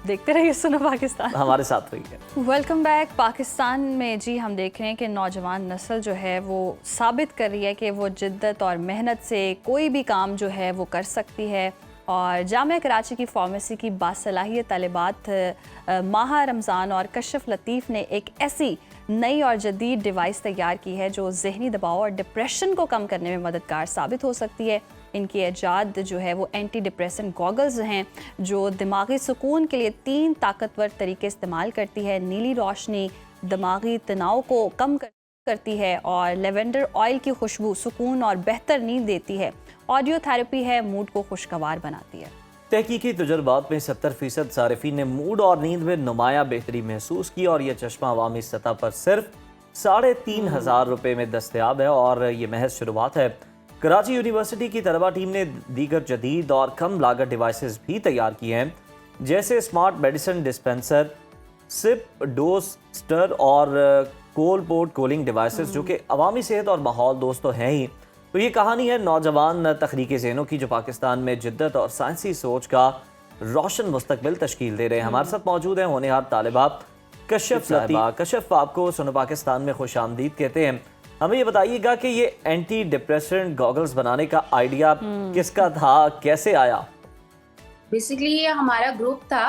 देखते रहिए सुनो पाकिस्तान, हमारे साथ रहिए। Welcome back. पाकिस्तान में जी हम देख रहे हैं कि नौजवान नस्ल जो है वो साबित कर रही है कि वो जिद्दत और मेहनत से कोई भी काम जो है वो कर सकती है। और जामिया कराची की फार्मेसी की बासलाहियत तालिबात माह रमज़ान और कशफ लतीफ़ ने एक ऐसी नई और जदीद डिवाइस तैयार की है जो जहनी दबाव और डिप्रेशन को कम करने में मददगार साबित हो सकती है। इनकी ईजाद जो है वो एंटी डिप्रेसेंट गॉगल्स हैं, जो दिमागी सुकून के लिए 3 ताकतवर तरीके इस्तेमाल करती है। नीली रोशनी दिमागी तनाव को कम करती है, और लेवेंडर ऑयल की खुशबू सुकून और बेहतर नींद देती है। ऑडियो थेरेपी है, मूड को खुशगवार बनाती है। तहकीकी तजुर्बात में 70% सारिफीन ने मूड और नींद में नुमाया बेहतरी महसूस की, और यह चश्मा अवामी सतह पर सिर्फ 3,500 रुपये में दस्तयाब है और ये महज शुरुआत है। कराची यूनिवर्सिटी की तलबा टीम ने दीगर जदीद और कम लागत डिवाइसेस भी तैयार किए हैं, जैसे स्मार्ट मेडिसिन डिस्पेंसर, सिप डोस्टर और कोल पोर्ट कूलिंग डिवाइसेस, जो कि अवामी सेहत और माहौल दोस्त तो हैं ही। तो ये कहानी है नौजवान तख्लीकी ज़हनों की, जो पाकिस्तान में जिद्दत और साइंसी सोच का रोशन मुस्तकबिल तश्कील दे रहे हैं। हमारे साथ मौजूद हैं होनहार तालिबा कश्यफ साहिबा। कश्यफ, आपको सुनो पाकिस्तान में खुश आमदीद कहते हैं। हमें ये बताइएगा कि ये एंटी डिप्रेसेंट गॉगल्स बनाने का आइडिया किसका था, कैसे आया? बेसिकली ये हमारा ग्रुप था,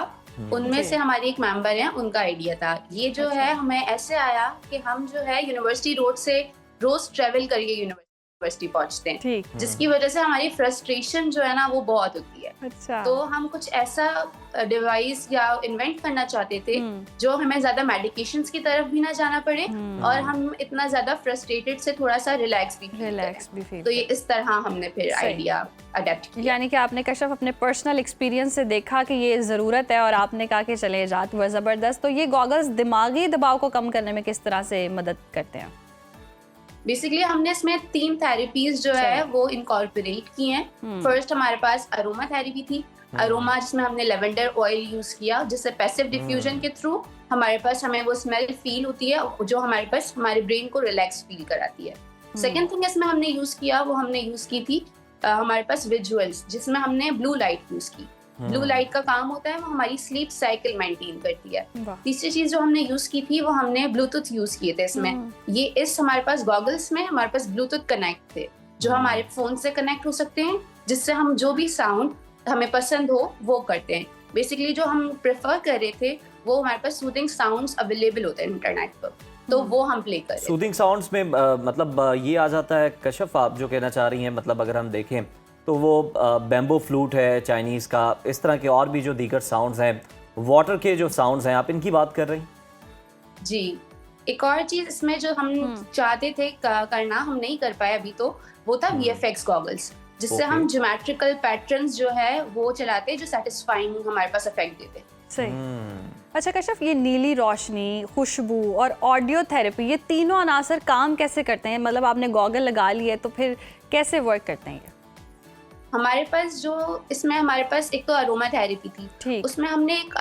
उनमें से हमारी एक मेंबर है, उनका आइडिया था। ये जो है हमें ऐसे आया कि हम जो है यूनिवर्सिटी रोड से रोज ट्रेवल करके यूनिवर्सिटी पहुंचते हैं, जिसकी वजह से हमारी फ्रस्ट्रेशन जो है ना वो बहुत होती है। अच्छा। तो हम कुछ ऐसा डिवाइस या इन्वेंट करना चाहते थे जो हमें ज्यादा मेडिकेशंस की तरफ भी ना जाना पड़े और हम इतना ज्यादा फ्रस्ट्रेटेड से थोड़ा सा रिलैक्स भी फील। तो ये इस तरह हमने फिर आइडिया अडेप्ट किया। यानी कि आपने कश्यफ अपने पर्सनल एक्सपीरियंस से देखा कि ये ज़रूरत है और आपने कहा कि चले इजाद हुआ ज़बरदस्त। तो ये गॉगल्स दिमागी दबाव को कम करने में किस तरह से मदद करते हैं? बेसिकली हमने इसमें 3 थेरेपीज जो है वो इनकॉर्पोरेट की हैं। फर्स्ट हमारे पास अरोमा थेरेपी थी। अरोमा जिसमें हमने लेवेंडर ऑयल यूज किया, जिससे पैसिव डिफ्यूजन के थ्रू हमारे पास हमें वो स्मेल फील होती है जो हमारे पास हमारे ब्रेन को रिलैक्स फील कराती है। सेकेंड थिंग इसमें हमने यूज किया, वो हमने यूज की थी हमारे पास विजुअल्स, जिसमें हमने ब्लू लाइट यूज की। ब्लू लाइट का काम होता है वो हमारी स्लीप साइकिल मेंटेन करती है। तीसरी चीज जो हमने यूज की थी वो हमने ब्लूटूथ यूज किए थे इसमें। ये इस हमारे पास गॉगल्स में हमारे पास ब्लूटूथ कनेक्ट थे, जो हमारे फोन से कनेक्ट हो सकते हैं, जिससे हम जो भी साउंड हमें पसंद हो वो करते हैं। बेसिकली जो हम प्रेफर कर रहे थे वो हमारे पास सूदिंग साउंड्स अवेलेबल होते हैं इंटरनेट पर, तो वो हम प्ले कर रहे हैं। सूदिंग साउंड्स में मतलब ये आ जाता है कश्यफ, आप जो कहना चाह रही हैं, मतलब अगर हम देखें तो वो बैम्बो फ्लूट है चाइनीज़ का, इस तरह के और भी जो दीगर साउंड्स हैं, वाटर के जो साउंड्स हैं, आप इनकी बात कर रही हैं? जी, एक और चीज इसमें जो हम चाहते थे करना, हम नहीं कर पाए अभी, तो वो था VFX गॉगल्स, जिससे हम ज्योमेट्रिकल पैटर्न्स जो है वो चलाते हैं, जो सेटिस्फाइंग हमारे पास इफेक्ट देते हैं। सही। अच्छा कश्यफ, ये नीली रोशनी, खुशबू और ऑडियो थेरेपी, ये तीनों अनासर काम कैसे करते हैं? मतलब आपने गॉगल लगा लिए तो फिर कैसे वर्क करते हैं ये? हमारे पास जो इसमें हमारे पास एक तो अरोमा थेरेपी थी, उसमें हमने एक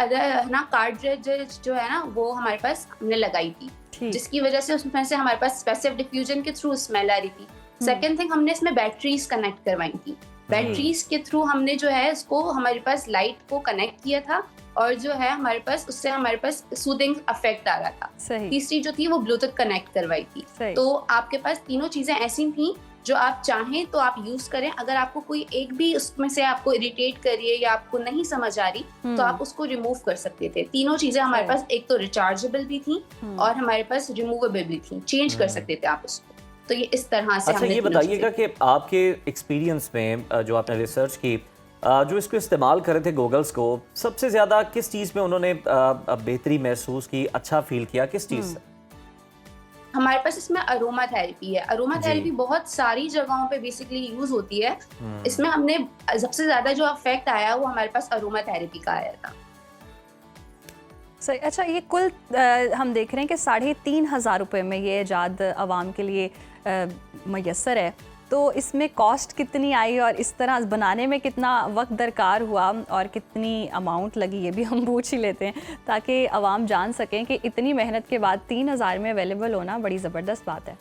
ना कार्ट्रिज जो है ना वो हमारे पास हमने लगाई थी, जिसकी वजह से उसमें से हमारे पास पैसिव डिफ्यूजन के थ्रू स्मेल आ रही थी। सेकंड थिंग, हमने इसमें बैटरीज कनेक्ट करवाई थी। बैटरीज के थ्रू हमने जो है इसको हमारे पास लाइट को कनेक्ट किया था और जो है हमारे पास उससे हमारे पास सूदिंग इफेक्ट आ रहा था। तीसरी जो थी वो ब्लूटूथ कनेक्ट करवाई थी। तो आपके पास तीनों चीजें ऐसी थी जो आप चाहें तो आप यूज करें। अगर आपको कोई एक भी उसमें से आपको इरिटेट कर रही है या आपको नहीं समझ आ रही तो आप उसको रिमूव कर सकते थे। तीनों चीजें हमारे पास एक तो रिचार्जेबल भी थी और हमारे पास रिमूवेबल भी थी, चेंज कर सकते थे आप उसको। तो ये इस तरह से। अच्छा, ये बताइएगा कि आपके एक्सपीरियंस में जो आपने रिसर्च की, जो इसको इस्तेमाल कर रहे थे गॉगल्स को, सबसे ज्यादा किस चीज में उन्होंने बेहतरी महसूस की, अच्छा फील किया, किस चीज से? हमारे पास इसमें अरोमा थेरेपी है। अरोमा थेरेपी बहुत सारी जगहों पे बेसिकली यूज होती है। इसमें हमने सबसे ज्यादा जो इफेक्ट आया वो हमारे पास अरोमा थेरेपी का आया था। सही। अच्छा, ये कुल हम देख रहे हैं कि 3,500 रुपये में ये इजाद आवाम के लिए मैसर है, तो इसमें कॉस्ट कितनी आई और इस तरह बनाने में कितना वक्त दरकार हुआ और कितनी अमाउंट लगी, ये भी हम पूछ ही लेते हैं ताकि आवाम जान सकें कि इतनी मेहनत के बाद 3,000 में अवेलेबल होना बड़ी ज़बरदस्त बात है।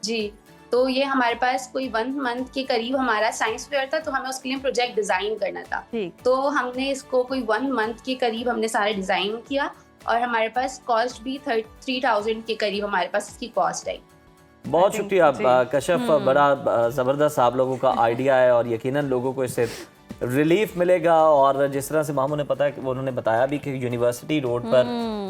जी, तो ये हमारे पास कोई 1 मंथ के करीब हमारा साइंस फेयर था, तो हमें उसके लिए प्रोजेक्ट डिज़ाइन करना था। तो हमने इसको कोई 1 मंथ के करीब हमने सारे डिज़ाइन किया और हमारे पास कॉस्ट भी 3,000 के करीब हमारे पास इसकी कॉस्ट आई। बहुत शुक्रिया कश्यफ, बड़ा ज़बरदस्त आप लोगों का आइडिया है और यकीनन लोगों को इससे रिलीफ मिलेगा। और जिस तरह से मामू ने पता है कि उन्होंने बताया भी कि यूनिवर्सिटी रोड पर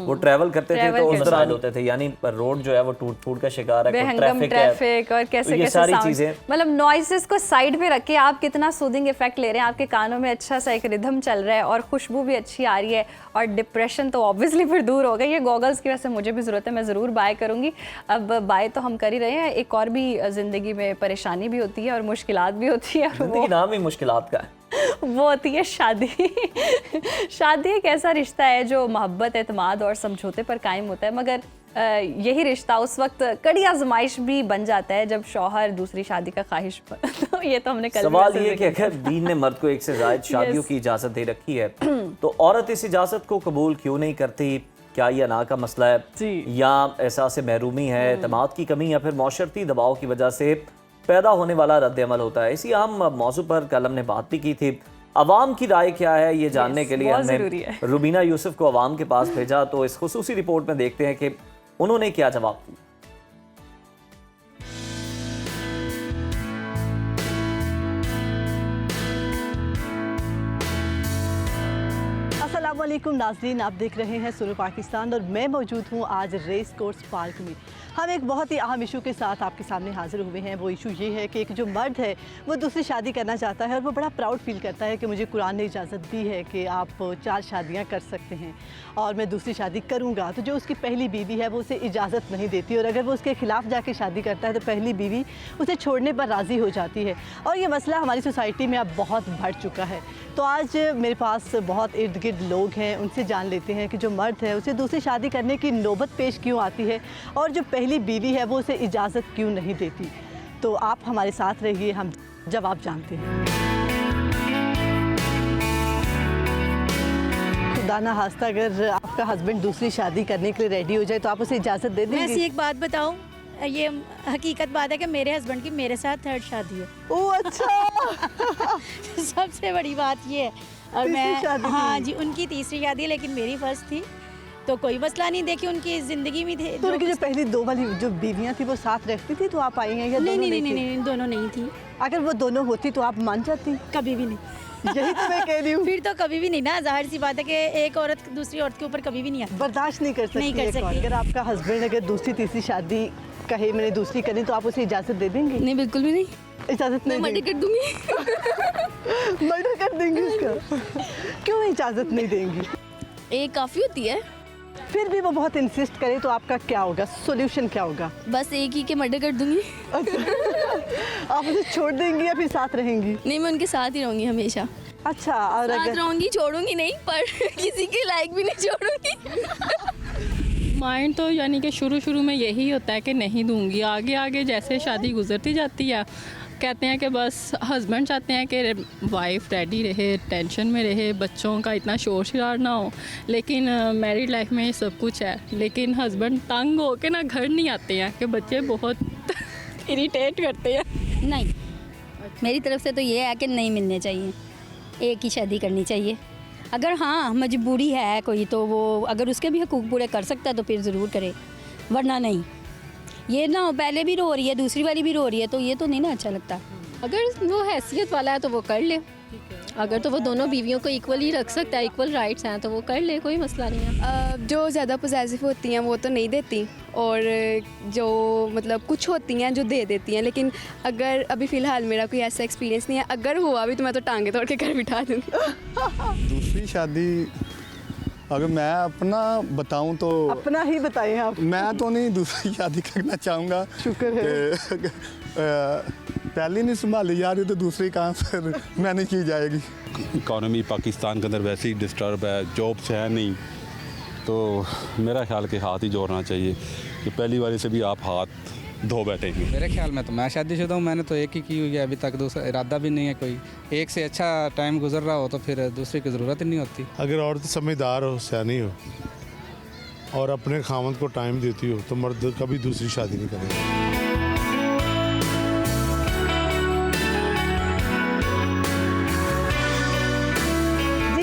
वो ट्रैवल करते थे तो उस तरह होते थे, यानी रोड जो है वो टूट फूट का शिकार है, ट्रैफिक और कैसे ये सारी चीजें, मतलब नॉइसेस को साइड पे रख के आप कितना सूदिंग इफेक्ट ले रहे हैं, आपके कानों में अच्छा सा एक रिदम चल रहा है और खुशबू भी अच्छी आ रही है और डिप्रेशन तो ऑब्वियसली फिर दूर हो गई। ये गॉगल्स की वैसे मुझे भी ज़रूरत है, मैं ज़रूर बाय करूँगी। अब बाय तो हम कर ही रहे हैं, एक और भी ज़िंदगी में परेशानी भी होती है और मुश्किलात भी होती है। ज़िंदगी नाम ही मुश्किलात का है, वो होती है शादी। शादी एक ऐसा रिश्ता है जो मोहब्बत, एतमाद और समझौते पर कायम होता है, मगर यही रिश्ता उस वक्त कड़ी आजमाइश भी बन जाता है जब शौहर दूसरी शादी का ख्वाहिश तो ये तो हमने कल सवाल ये कि अगर दीन ने मर्द को एक से ज्यादा शादियों की इजाजत दे रखी है तो औरत इस इजाजत को कबूल क्यों नहीं करती? क्या ये अना का मसला है या एहसास महरूमी है, एतमाद की कमी या फिर मौशरती दबाव की वजह से पैदा होने वाला रद्द अमल होता है? इसी अहम मौजू पर कल हमने बात भी की थी। अवाम की राय क्या है ये जानने के लिए हमने रुबीना यूसुफ को अवाम के पास भेजा। तो इस खुसूसी रिपोर्ट में देखते हैं कि उन्होंने क्या जवाब दिया। अस्सलामुअलैकुम नाज़रीन, आप देख रहे हैं सुनो पाकिस्तान और मैं मौजूद हूँ आज रेस कोर्स पार्क में। हम एक बहुत ही अहम इशू के साथ आपके सामने हाजिर हुए हैं। वो इशू ये है कि एक जो मर्द है वो दूसरी शादी करना चाहता है और वो बड़ा प्राउड फील करता है कि मुझे कुरान ने इजाज़त दी है कि आप 4 शादियाँ कर सकते हैं और मैं दूसरी शादी करूँगा। तो जो उसकी पहली बीवी है वो उसे इजाज़त नहीं देती और अगर वो उसके ख़िलाफ़ जाके शादी करता है तो पहली बीवी उसे छोड़ने पर राज़ी हो जाती है और ये मसला हमारी सोसाइटी में अब बहुत बढ़ चुका है। तो आज मेरे पास बहुत इर्द गिर्द लोग हैं, उनसे जान लेते हैं कि जो मर्द है उसे दूसरी शादी करने की नौबत पेश क्यों आती है और जो पहली बीवी है वो उसे इजाज़त क्यों नहीं देती। तो आप हमारे साथ रहिए, हम जवाब जानते हैं। खुदा ना खास्ता अगर आपका हस्बैंड दूसरी शादी करने के लिए रेडी हो जाए तो आप उसे इजाज़त दे देंगे? ऐसी एक बात बताऊं, ये हकीकत बात है कि मेरे हस्बैंड की मेरे साथ 3rd शादी है। ओह अच्छा सबसे बड़ी बात ये है। और मैं हाँ जी, उनकी तीसरी शादी है लेकिन मेरी फर्स्ट थी, तो कोई मसला नहीं। देखिए उनकी ज़िंदगी में थे तो उनकी जो पहली 2 वाली जो बीवियाँ थी वो साथ रहती थी तो आप आई हैं या नहीं, दोनों नहीं थी। अगर वो दोनों होती तो आप मान जाती? कभी भी नहीं। यही तो मैं कह रही हूँ। फिर तो कभी भी नहीं ना, जाहिर सी बात है कि एक औरत दूसरी औरत के ऊपर कभी भी नहीं आती, बर्दाश्त नहीं कर सकती। नहीं कर सकती। अगर आपका हस्बैंड अगर दूसरी तीसरी शादी कहे मैंने दूसरी करी तो आप उसे इजाज़त दे देंगे? नहीं, बिल्कुल भी नहीं। इजाज़त नहीं? मर्डर कर दूंगी। मर्डर कर देंगे उसका? क्यों इजाज़त नहीं देंगी? एक काफ़ी होती है। फिर भी वो बहुत इंसिस्ट करे तो आपका क्या होगा, सोल्यूशन क्या होगा? बस एक ही के मर्डर कर दूंगी। आप उसे छोड़ देंगी या फिर साथ रहेंगी? नहीं, मैं उनके साथ ही रहूंगी हमेशा। अच्छा, और साथ अगर रहूंगी, छोड़ूंगी नहीं, पर किसी के लायक भी नहीं छोड़ूंगी। माइंड तो यानी कि शुरू में यही होता है कि नहीं दूंगी, आगे आगे जैसे शादी गुजरती जाती है कहते हैं कि बस हस्बैंड चाहते हैं कि वाइफ रेडी रहे, टेंशन में रहे, बच्चों का इतना शोर शरार ना हो। लेकिन मैरिड लाइफ में ये सब कुछ है, लेकिन हस्बैंड तंग हो के ना घर नहीं आते हैं कि बच्चे बहुत इरिटेट करते हैं। नहीं, मेरी तरफ से तो ये है कि नहीं मिलने चाहिए, एक ही शादी करनी चाहिए। अगर हाँ मजबूरी है कोई तो वो अगर उसके भी हकूक़ पूरे कर सकता है तो फिर ज़रूर करे, वरना नहीं। ये ना हो पहले भी रो रही है दूसरी वाली भी रो रही है तो ये तो नहीं ना अच्छा लगता। अगर वो हैसियत वाला है तो वो कर ले, अगर तो वो दोनों बीवियों को इक्वली रख सकता है, इक्वल राइट्स हैं तो वो कर ले, कोई मसला नहीं है। जो ज़्यादा पोजेसिव होती हैं वो तो नहीं देती और जो मतलब कुछ होती हैं जो दे देती हैं, लेकिन अगर अभी फ़िलहाल मेरा कोई ऐसा एक्सपीरियंस नहीं है, अगर हुआ भी तो मैं तो टांगे तोड़ के घर बिठा दूँगी। दूसरी शादी अगर मैं अपना बताऊं तो अपना ही बताएं आप। मैं तो नहीं दूसरी शादी करना चाहूँगा। शुक्र है। पहली नहीं संभाली जा रही तो दूसरी कहाँ फिर मैनेज की जाएगी। इकॉनमी पाकिस्तान के अंदर वैसे ही डिस्टर्ब है, जॉब्स है नहीं, तो मेरा ख्याल के हाथ ही जोड़ना चाहिए कि पहली वाली से भी आप हाथ धो बैठेंगे। मेरे ख्याल में तो मैं शादीशुदा हूँ, मैंने तो एक ही की हुई है, अभी तक दूसरा इरादा भी नहीं है कोई। एक से अच्छा टाइम गुजर रहा हो तो फिर दूसरी की ज़रूरत ही नहीं होती। अगर औरत समझदार हो, सयानी हो और अपने खामद को टाइम देती हो तो मर्द कभी दूसरी शादी नहीं करेगा।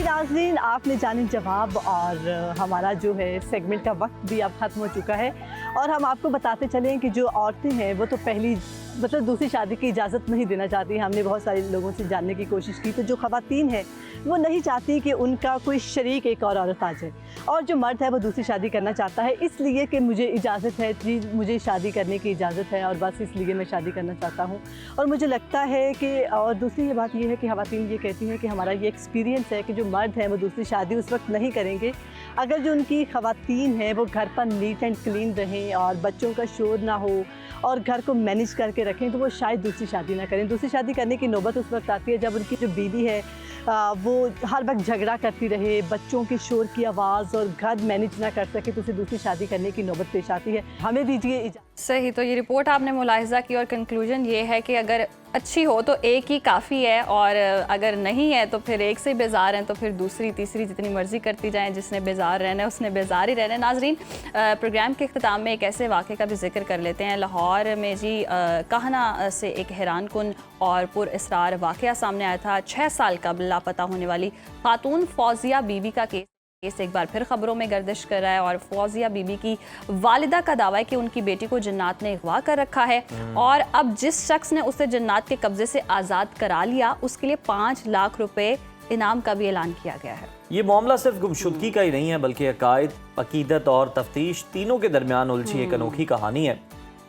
नाज़रीन, आपने जाने जवाब और हमारा जो है सेगमेंट का वक्त भी अब ख़त्म हो चुका है और हम आपको बताते चलें कि जो औरतें हैं वो तो पहली मतलब दूसरी शादी की इजाज़त नहीं देना चाहती। हमने बहुत सारे लोगों से जानने की कोशिश की तो जो ख़वातीन हैं वो नहीं चाहती कि उनका कोई शरीक एक और औरत आ जाए और जो मर्द है वो दूसरी शादी करना चाहता है इसलिए कि मुझे इजाज़त है जी, मुझे शादी करने की इजाज़त है और बस इसलिए मैं शादी करना चाहता हूँ। और मुझे लगता है कि और दूसरी ये बात ये है कि ख़वातीन ये कहती हैं कि हमारा ये एक्सपीरियंस है कि जो मर्द हैं वो दूसरी शादी उस वक्त नहीं करेंगे अगर जो उनकी ख़वातीन हैं वो घर पर नीट एंड क्लीन रहें और बच्चों का शोर ना हो और घर को मैनेज करके रखें तो वो शायद दूसरी शादी ना करें। दूसरी शादी करने की नौबत उस वक्त आती है जब उनकी जो बीवी है वो हर वक्त झगड़ा करती रहे, बच्चों की शोर की आवाज़ और घर मैनेज ना कर सके तो उसे दूसरी शादी करने की नौबत पेश आती है। हमें दीजिए इजाज़त। सही, तो ये रिपोर्ट आपने मुलाहिजा की और कंक्लूजन ये है कि अगर अच्छी हो तो एक ही काफ़ी है, और अगर नहीं है तो फिर एक से बेजार हैं तो फिर दूसरी तीसरी जितनी मर्ज़ी करती जाएं। जिसने बेजार रहना है उसने बेजार ही रहना है। नाजरीन, प्रोग्राम के अख्ताम में एक ऐसे वाक़े का भी जिक्र कर लेते हैं। लाहौर में जी कहना से एक हैरान कुन और पुरअसरार वाक़या सामने आया था। 6 साल कबल लापता होने वाली खातून फौजिया बीबी का केस एक बार फिर खबरों में गर्दिश कर रहा है। और फौजिया बीबी की वालिदा का दावा है कि उनकी बेटी को जिन्नात ने अगवा कर रखा है, और अब जिस शख्स ने उसे जिन्नात के कब्जे से आज़ाद करा लिया उसके लिए 5 लाख रुपए इनाम का भी ऐलान किया गया है। ये मामला सिर्फ गुमशुदगी का ही नहीं है, बल्कि अकायद, अकीदत और तफ्तीश तीनों के दरमियान उलझी एक अनोखी कहानी है।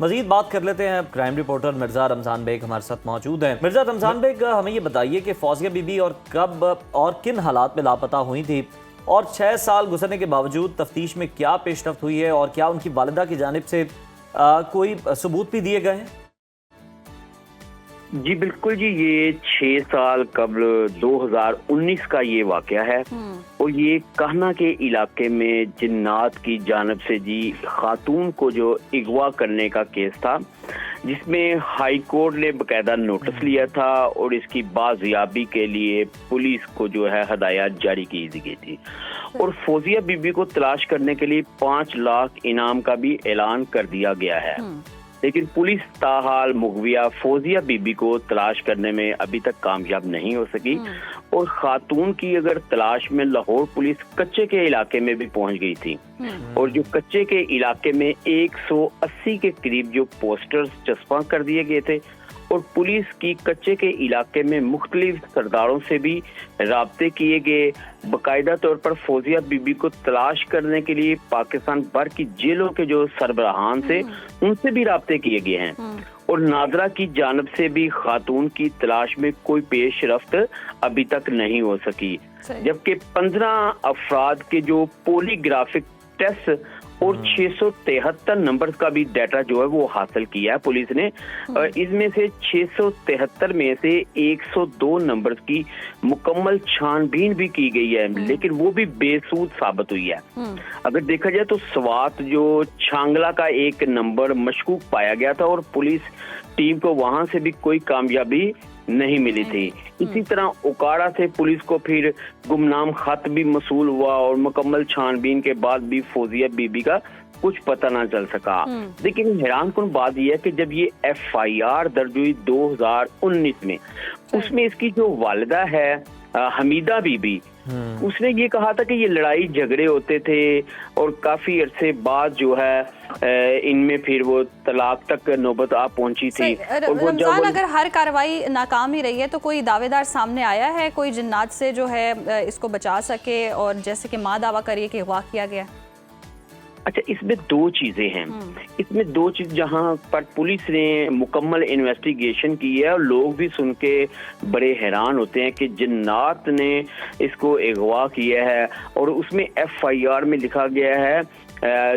मजीद बात कर लेते हैं। क्राइम रिपोर्टर मिर्ज़ा रमज़ान बेग हमारे साथ मौजूद हैं। मिर्ज़ा रमज़ान बेग, हमें ये बताइए कि फौजिया बीबी और कब और किन हालात में लापता हुई थी, और 6 साल गुजरने के बावजूद तफ्तीश में क्या पेशरफ्त हुई है, और क्या उनकी वालिदा की जानिब से कोई सबूत भी दिए गए हैं? जी बिल्कुल जी, ये 6 साल कबल 2019 का ये वाकया है, और ये कहना के इलाके में जिन्नात की जानिब से जी खातून को जो अगवा करने का केस था, जिसमें हाई कोर्ट ने बकायदा नोटिस लिया था और इसकी बाजियाबी के लिए पुलिस को जो है हदायत जारी की गई थी, और फौजिया बीबी को तलाश करने के लिए 5 लाख इनाम का भी ऐलान कर दिया गया है। लेकिन पुलिस ताहाल मुगविया फौजिया बीबी को तलाश करने में अभी तक कामयाब नहीं हो सकी, और खातून की अगर तलाश में लाहौर पुलिस कच्चे के इलाके में भी पहुंच गई थी, और जो कच्चे के इलाके में 180 के करीब जो पोस्टर्स चस्पा कर दिए गए थे, और पुलिस की कच्चे के इलाके में मुख्तलिफ सरदारों से भी राब्ते किए गए। बाकायदा तौर पर फौजिया बीबी को तलाश करने के लिए पाकिस्तान भर की जेलों के जो सरबराहान थे उनसे भी राब्ते किए गए हैं, और नादरा की जानब से भी खातून की तलाश में कोई पेशरफ्त अभी तक नहीं हो सकी, जबकि 15 अफराद के जो पॉलीग्राफिक टेस्ट और 673 नंबर का भी डाटा जो है वो हासिल किया है पुलिस ने। इसमें से 673 में से 102 नंबर की मुकम्मल छानबीन भी की गई है, लेकिन वो भी बेसूद साबित हुई है। अगर देखा जाए तो स्वात जो छांगला का एक नंबर मशकूक पाया गया था, और पुलिस टीम को वहां से भी कोई कामयाबी नहीं मिली थी। इसी तरह उकाड़ा से पुलिस को फिर गुमनाम खत भी मसूल हुआ, और मुकम्मल छानबीन के बाद भी फौजिया बीबी का कुछ पता ना चल सका। लेकिन हैरान कुन बात यह है कि जब ये FIR दर्ज हुई 2019 में, उसमें इसकी जो वालिदा है हमीदा बीबी, उसने ये कहा था कि ये लड़ाई झगड़े होते थे, और काफी अरसे बाद जो है इनमें फिर वो तलाक तक नौबत आ पहुंची थी। और वो रमजान, अगर हर कार्रवाई नाकाम ही रही है तो कोई दावेदार सामने आया है कोई जिन्नात से जो है इसको बचा सके, और जैसे कि माँ दावा करिए कि अगवा किया गया? अच्छा, इसमें 2 चीजें हैं। इसमें 2 चीज जहां पर पुलिस ने मुकम्मल इन्वेस्टिगेशन की है, और लोग भी सुन के बड़े हैरान होते हैं कि जिन्नात ने इसको अगवा किया है, और उसमें FIR में लिखा गया है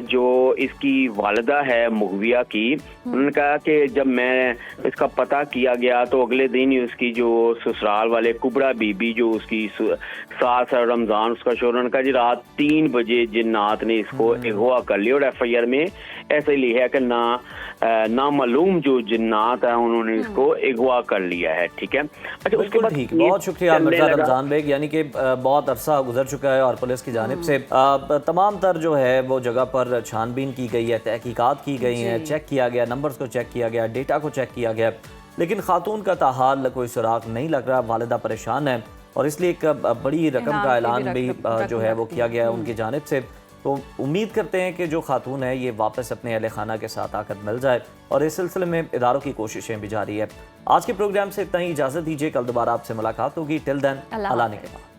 जो इसकी वालिदा है मुगविया की, उन्होंने कहा कि जब मैं इसका पता किया गया तो अगले दिन ही उसकी जो ससुराल वाले कुबरा बीबी जो उसकी सास है रमजान उसका शोहर, उन्होंने कहा जी रात 3 बजे जिन्नात ने इसको अगवा कर लिया, और FIR में ऐसा ही लिखा है कि नामालूम जो जिन्नात है उन्होंने इसको अगवा कर लिया है। ठीक है, अच्छा उसके बाद ठीक, बहुत शुक्रिया मिर्ज़ा रमज़ान बेग। यानी कि बहुत अरसा गुजर चुका है और पुलिस की जानिब से तमाम तर जो है वो जगह पर छानबीन की गई है, तहकीकात की गई हैं, चेक किया गया, नंबर्स को चेक किया गया, डेटा को चेक किया गया, लेकिन खातून का ताहाल कोई सुराग नहीं लग रहा। वालिदा परेशान है, और इसलिए एक बड़ी रकम का ऐलान भी जो है वो किया गया है उनकी जानिब से। तो उम्मीद करते हैं कि जो खातून है ये वापस अपने अहले खाना के साथ आकर मिल जाए, और इस सिलसिले में इदारों की कोशिशें भी जारी है। आज के प्रोग्राम से इतना ही, इजाज़त दीजिए, कल दोबारा आपसे मुलाकात होगी। टिल देन, अल्लाह ने के बाद।